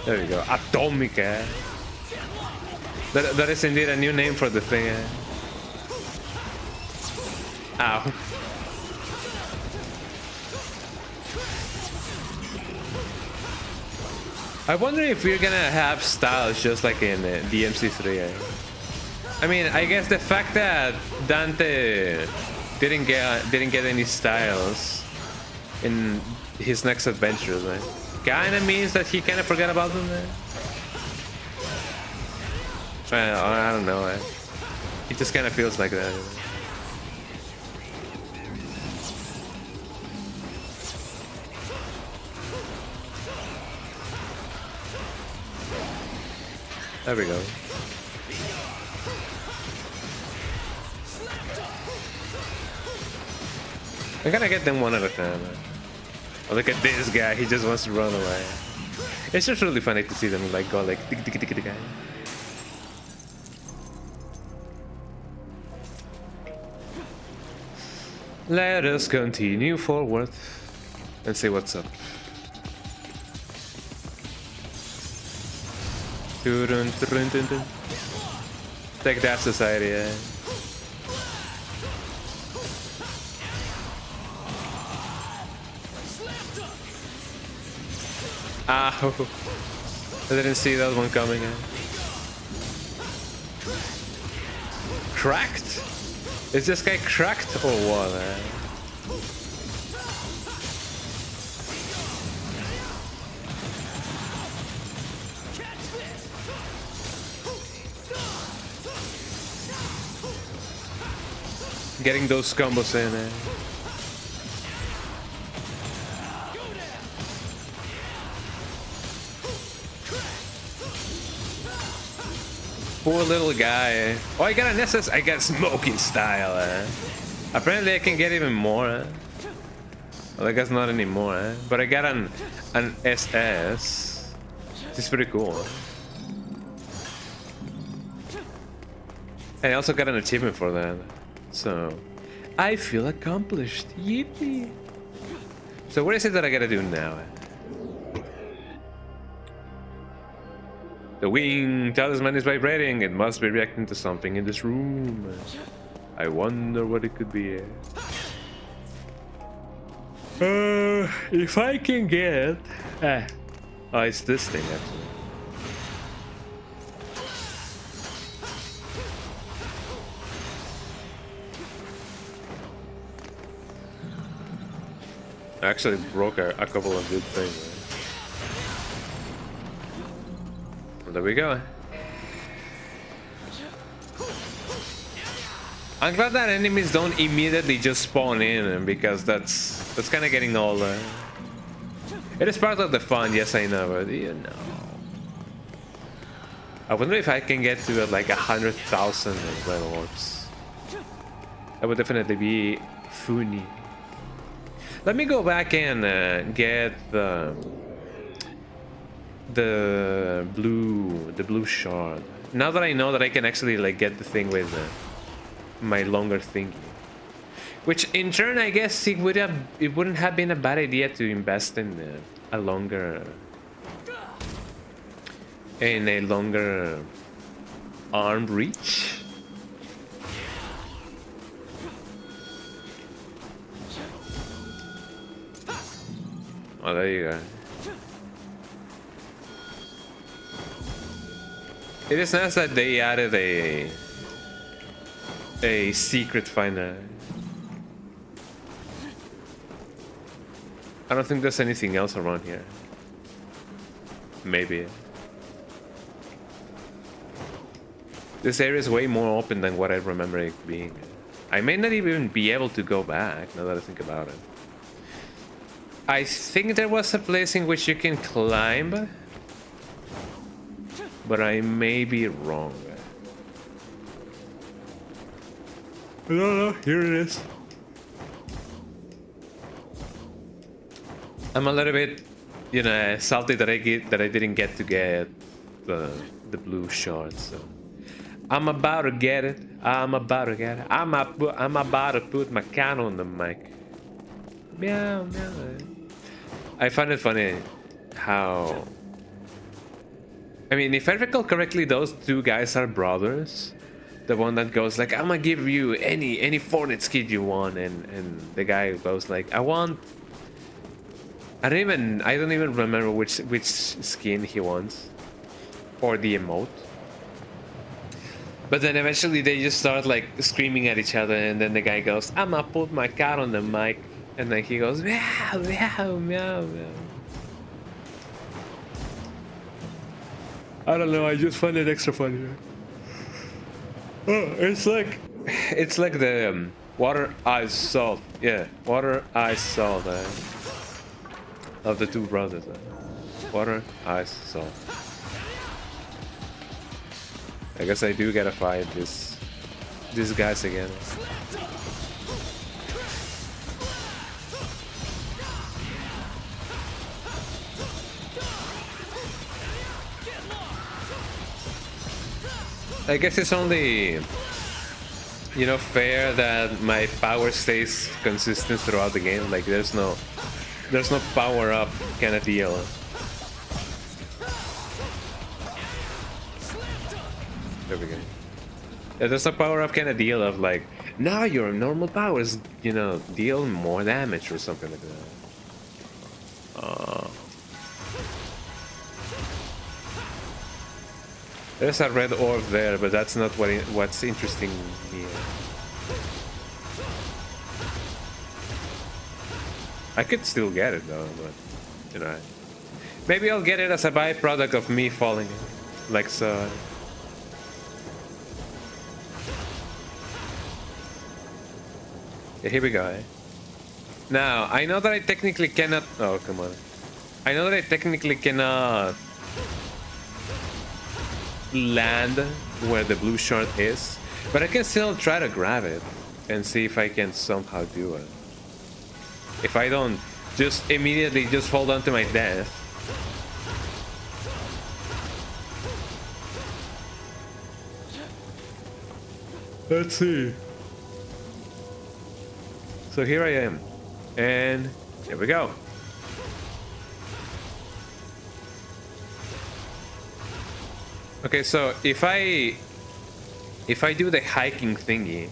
There we go. Atomica. That is indeed a new name for the thing. Ow. I wonder if we're gonna have styles just like in DMC3. I mean, I guess the fact that Dante didn't get any styles in his next adventures, right? Kinda means that he kinda forgot about them there. I don't know. It just kinda feels like that. There we go. I'm gonna get them one at a time. Oh, look at this guy, he just wants to run away. It's just really funny to see them like go like tick tick tick tick. Let us continue forward and see what's up. Dun, dun, dun, dun. Take that, society. Eh? Ow. I didn't see that one coming. Cracked? Is this guy cracked or what? Getting those combos in. Poor little guy. Oh, I got an SS. I got smoking style. Apparently, I can get even more. Well, I guess not anymore. But I got an SS. This is pretty cool. And I also got an achievement for that. So, I feel accomplished. Yippee. So, what is it that I gotta do now? The wing talisman is vibrating. It must be reacting to something in this room. I wonder what it could be. If I can get... Oh, it's this thing, actually. I actually broke a couple of good things. Well, there we go. I'm glad that enemies don't immediately just spawn in, because that's kind of getting all. It is part of the fun, yes I know, but you know. I wonder if I can get to like 100,000 red orbs. That would definitely be funny. Let me go back and get the blue shard. Now that I know that I can actually like get the thing with my longer thingy, which in turn I guess it wouldn't have been a bad idea to invest in a longer arm reach. Oh, there you go. It is nice that they added a secret finder. I don't think there's anything else around here. Maybe. This area is way more open than what I remember it being. I may not even be able to go back now that I think about it. I think there was a place in which you can climb, but I may be wrong. No, here it is. I'm a little bit, you know, salty that I didn't get to get the blue shard. So I'm about to get it. I'm about to put my can on the mic. Meow meow. I find it funny how. I mean, if I recall correctly, those two guys are brothers. The one that goes like, "I'm gonna give you any Fortnite skin you want," and the guy goes like, "I want." I don't even remember which skin he wants, or the emote. But then eventually they just start like screaming at each other, and then the guy goes, "I'm gonna put my cat on the mic," and then he goes, "Meow meow meow meow." I don't know. I just find it extra funny. Oh, it's like the water, ice, salt. Yeah, water, ice, salt. Of the two brothers. Water, ice, salt. I guess I do gotta fight these guys again. I guess it's only, you know, fair that my power stays consistent throughout the game. Like there's no power up kind of deal. There we go. Yeah, there's a power-up kind of deal of like, now your normal powers, you know, deal more damage or something like that. There's a red orb there, but that's not what's interesting here. I could still get it though, but you know, maybe I'll get it as a byproduct of me falling, like so. Yeah, here we go. Eh? Now I know that I technically cannot. Oh come on! I know that I technically cannot land where the blue shard is, but I can still try to grab it and see if I can somehow do it. If I don't just immediately just fall down to my death. Let's see. So here I am. And here we go. Okay, so if I do the hiking thingy,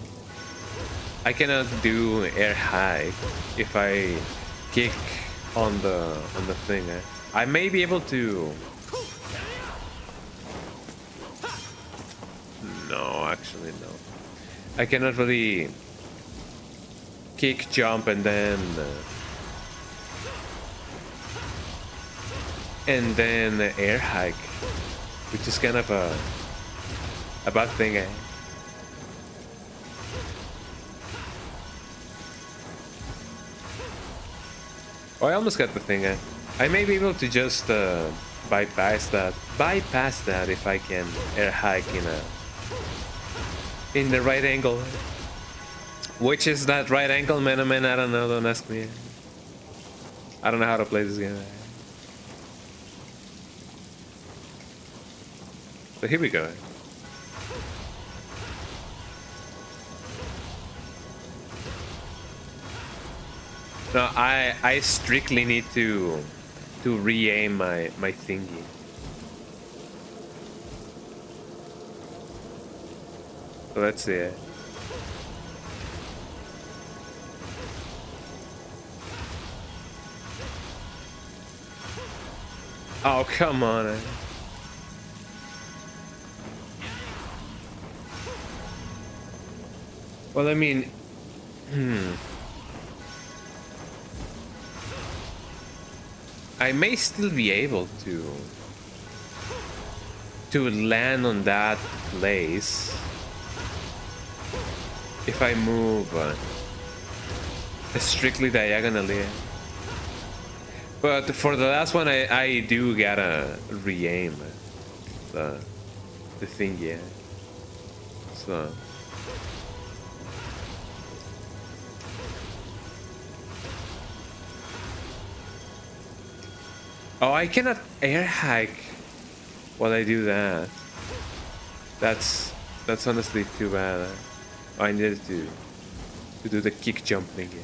I cannot do air hike if I kick on the thing. I may be able to. No, actually no. I cannot really kick, jump, and then air hike, which is kind of a bad thing. Eh? Oh, I almost got the thing. I may be able to just bypass that if I can air hike in the right angle. Which is that right angle, man? I don't know. Don't ask me. I don't know how to play this game. So here we go. No, I strictly need to re-aim my thingy. So let's see. Oh come on. Well, I mean, I may still be able to land on that place if I move strictly diagonally. But for the last one, I do gotta re-aim the thing, yeah. So. Oh, I cannot air hike while I do that. That's honestly too bad. Oh, I needed to do the kick jumping. Yeah.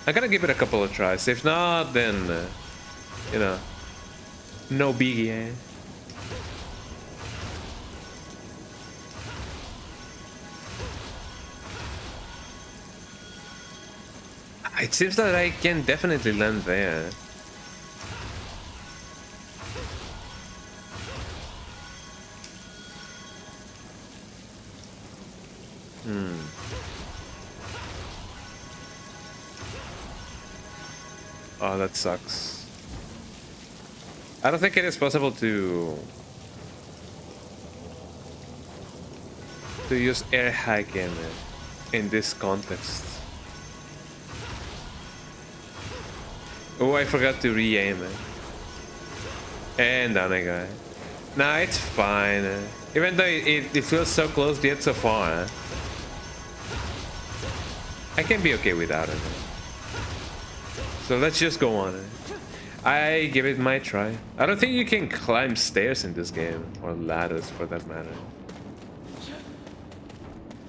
I gotta give it a couple of tries. If not, then you know, no biggie. Eh? It seems that I can definitely land there. Oh, that sucks. I don't think it is possible to use air hike in this context. Oh, I forgot to re-aim it. And down I go. Nah, it's fine. Even though it feels so close yet so far. I can be okay without it. So let's just go on. I give it my try. I don't think you can climb stairs in this game. Or ladders for that matter.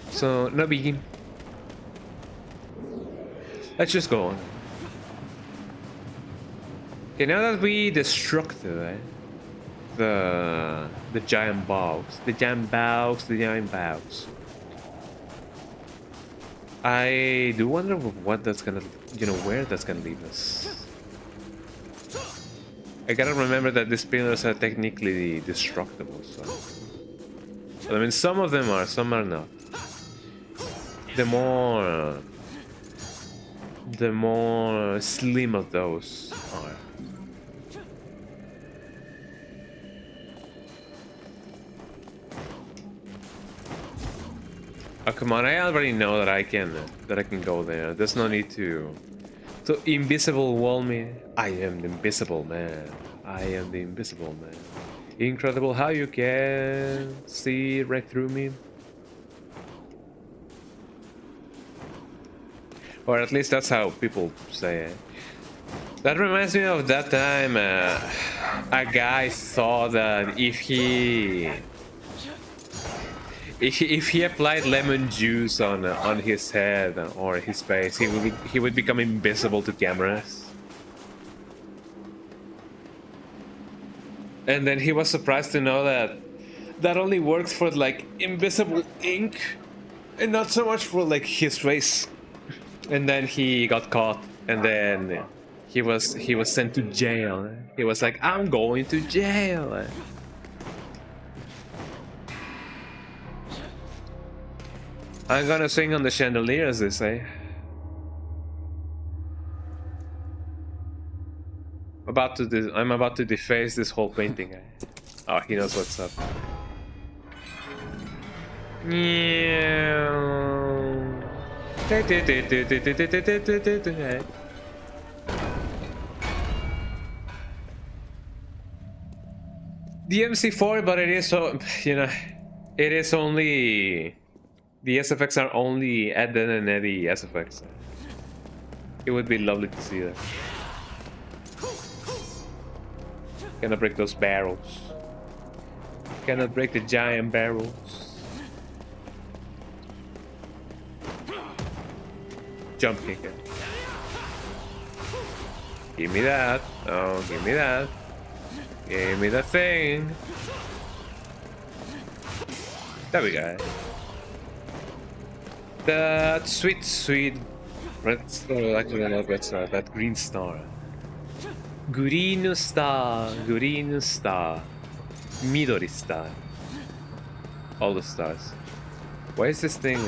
So, no biggie. Let's just go on. Okay, now that we destructed the giant box, the giant box. I do wonder what that's gonna, where that's gonna leave us. I gotta remember that these pillars are technically destructible, so. But, I mean, some of them are, some are not. The more slim of those are. Oh, come on, I already know that I can go there. There's no need to invisible wall me. I am the invisible man. I am the invisible man. Incredible how you can see right through me. Or at least that's how people say it. That reminds me of that time a guy thought that if he applied lemon juice on his head or his face, he would become invisible to cameras. And then he was surprised to know that that only works for like invisible ink and not so much for like his face. And then he got caught, and then he was sent to jail. He was like, I'm going to jail. I'm gonna swing on the chandelier, as they say. I'm about to deface this whole painting. Oh, he knows what's up. DMC4, but it is so, it is only, the SFX are only Ed and Eddie SFX. It would be lovely to see that. Cannot break those barrels. Cannot break the giant barrels. Jump kicker. Give me that. Oh, give me that. Give me the thing. There we go. That sweet red star. Actually, not red star. That green star. Green star. Green star. Midori star. All the stars. Why is this thing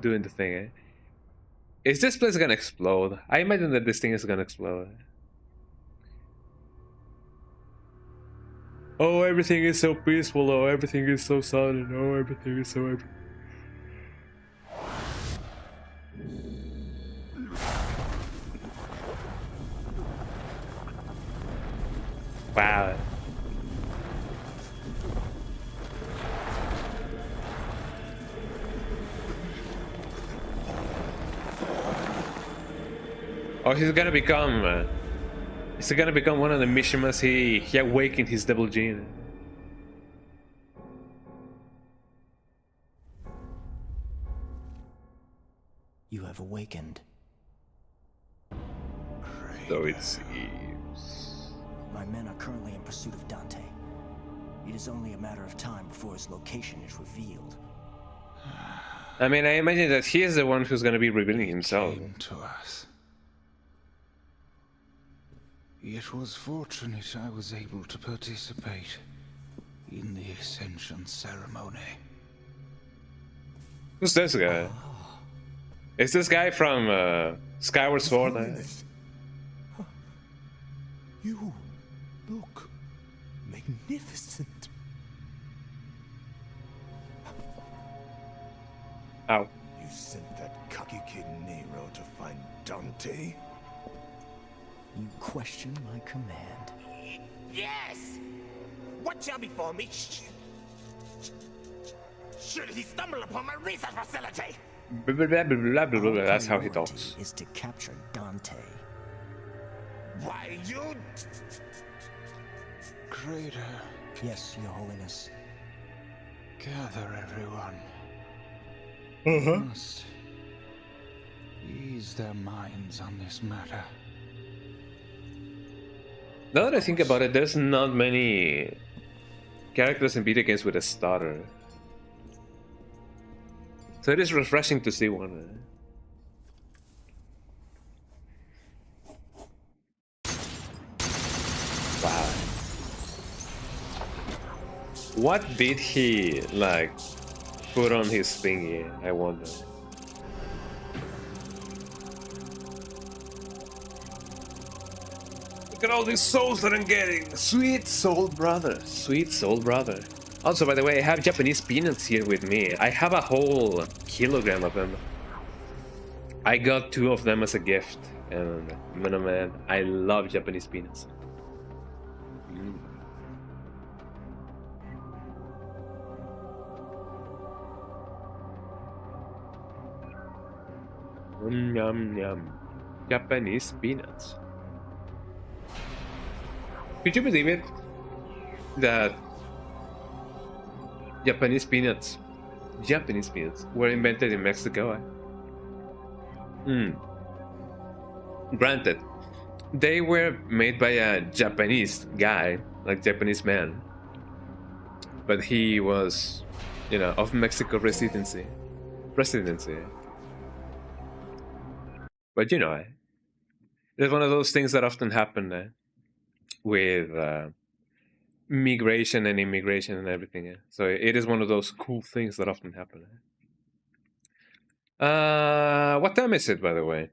doing the thing? Is this place gonna explode? I imagine that this thing is gonna explode. Oh, everything is so peaceful. Oh, everything is so silent. Oh, everything is so. Wow. Oh, he's gonna become. Is he gonna become one of the Mishimas? He awakened his double gene. You have awakened. So it seems. My men are currently in pursuit of Dante. It is only a matter of time before his location is revealed. I mean, I imagine that he is the one who's gonna be revealing himself. Came to us. It was fortunate I was able to participate in the Ascension ceremony. Who's this guy? Is this guy from Skyward Sword? You look magnificent. Ow. You sent that cocky kid Nero to find Dante? You question my command. Yes! What shall befall me? Should he stumble upon my research facility? Blah, blah, blah, blah, blah, blah, blah. That's how he Priority talks. is to capture Dante. Why, you... Crater, Yes, Your Holiness. gather everyone. Must ease their minds on this matter. Now that I think about it, there's not many characters in video games with a stutter. So it is refreshing to see one. Wow. What did he, like, put on his thingy, I wonder. Look at all these souls that I'm getting! Sweet soul brother! Sweet soul brother. Also, by the way, I have Japanese peanuts here with me. I have a whole kilogram of them. I got 2 of them as a gift. And, man, I love Japanese peanuts. Yum yum. Japanese peanuts. Could you believe it? That Japanese peanuts were invented in Mexico. Granted, they were made by a Japanese guy, like Japanese man, but he was, you know, of Mexico residency. But you know, it's one of those things that often happen with migration and immigration and everything. So it is one of those cool things that often happen. What time is it, by the way?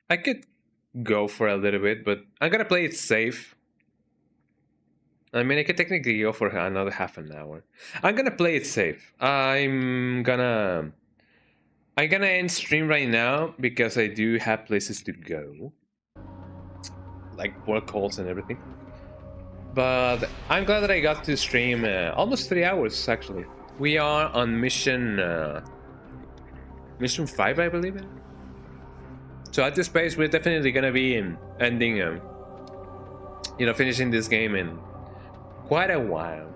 I could go for a little bit, but I'm gonna play it safe. I mean, I could technically go for another half an hour. I'm gonna play it safe. I'm gonna end stream right now because I do have places to go, like work calls and everything. But I'm glad that I got to stream almost 3 hours actually. We are on mission 5, I believe. So at this pace, we're definitely gonna be ending, you know, finishing this game in quite a while.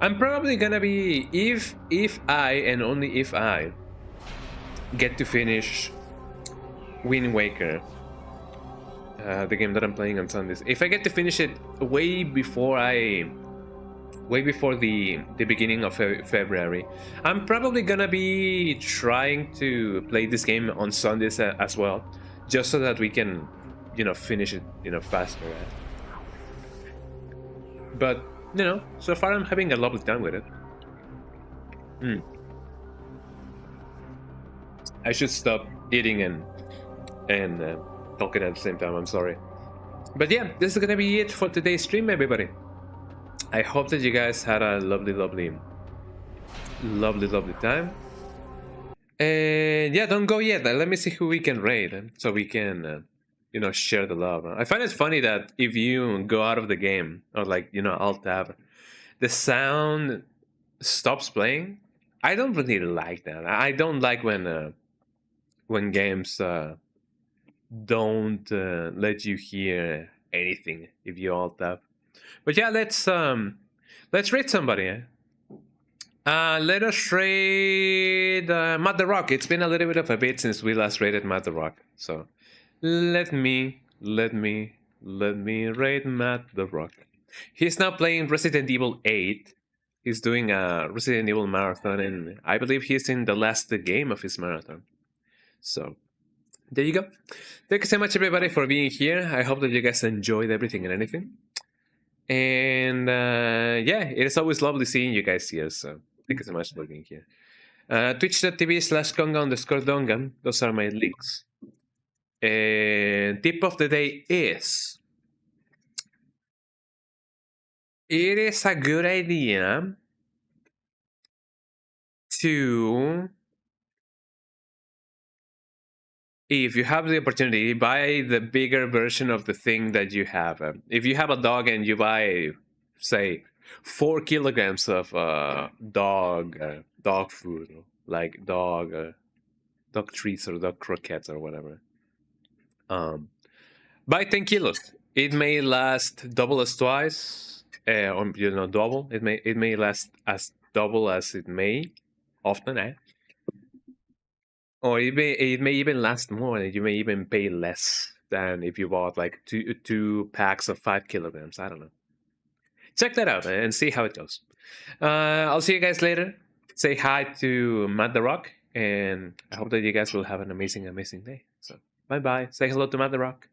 I'm probably gonna be, if I and only if I get to finish Wind Waker, the game that I'm playing on Sundays. If I get to finish it way before the beginning of February, I'm probably gonna be trying to play this game on Sundays as well, just so that we can, you know, finish it, you know, faster. But you know, so far I'm having a lovely time with it. I should stop eating and talking at the same time. I'm sorry. But yeah, this is gonna be it for today's stream, everybody. I hope that you guys had a lovely time. And yeah, don't go yet. Let me see who we can raid, so we can, you know, share the love. I find it funny that if you go out of the game or, like, you know, alt tab, the sound stops playing. I don't really like that. I don't like when games don't let you hear anything if you alt tab. But yeah, let's raid somebody. Let us raid Matt the Rock. It's been a little bit of a bit since we last raided Matt the Rock, so let me raid Matt the Rock. He's now playing Resident Evil 8. He's doing a Resident Evil marathon, and I believe he's in the last game of his marathon. So there you go. Thank you so much, everybody, for being here. I hope that you guys enjoyed everything and anything. And yeah, it is always lovely seeing you guys here. So thank you so much for being here. Twitch.tv/Konga_Dongan. Those are my links. And tip of the day is, it is a good idea to, if you have the opportunity, buy the bigger version of the thing that you have. If you have a dog and you buy, say, 4 kilograms of dog food, like dog treats or dog croquettes or whatever, buy 10 kilos. It may last double as twice, or, you know, double. It may last as double as it may often, or it may even last more, and you may even pay less than if you bought like two packs of 5 kilograms. I don't know. Check that out and see how it goes. I'll see you guys later. Say hi to Matt the Rock, and I hope that you guys will have an amazing day. So bye bye. Say hello to Matt the Rock.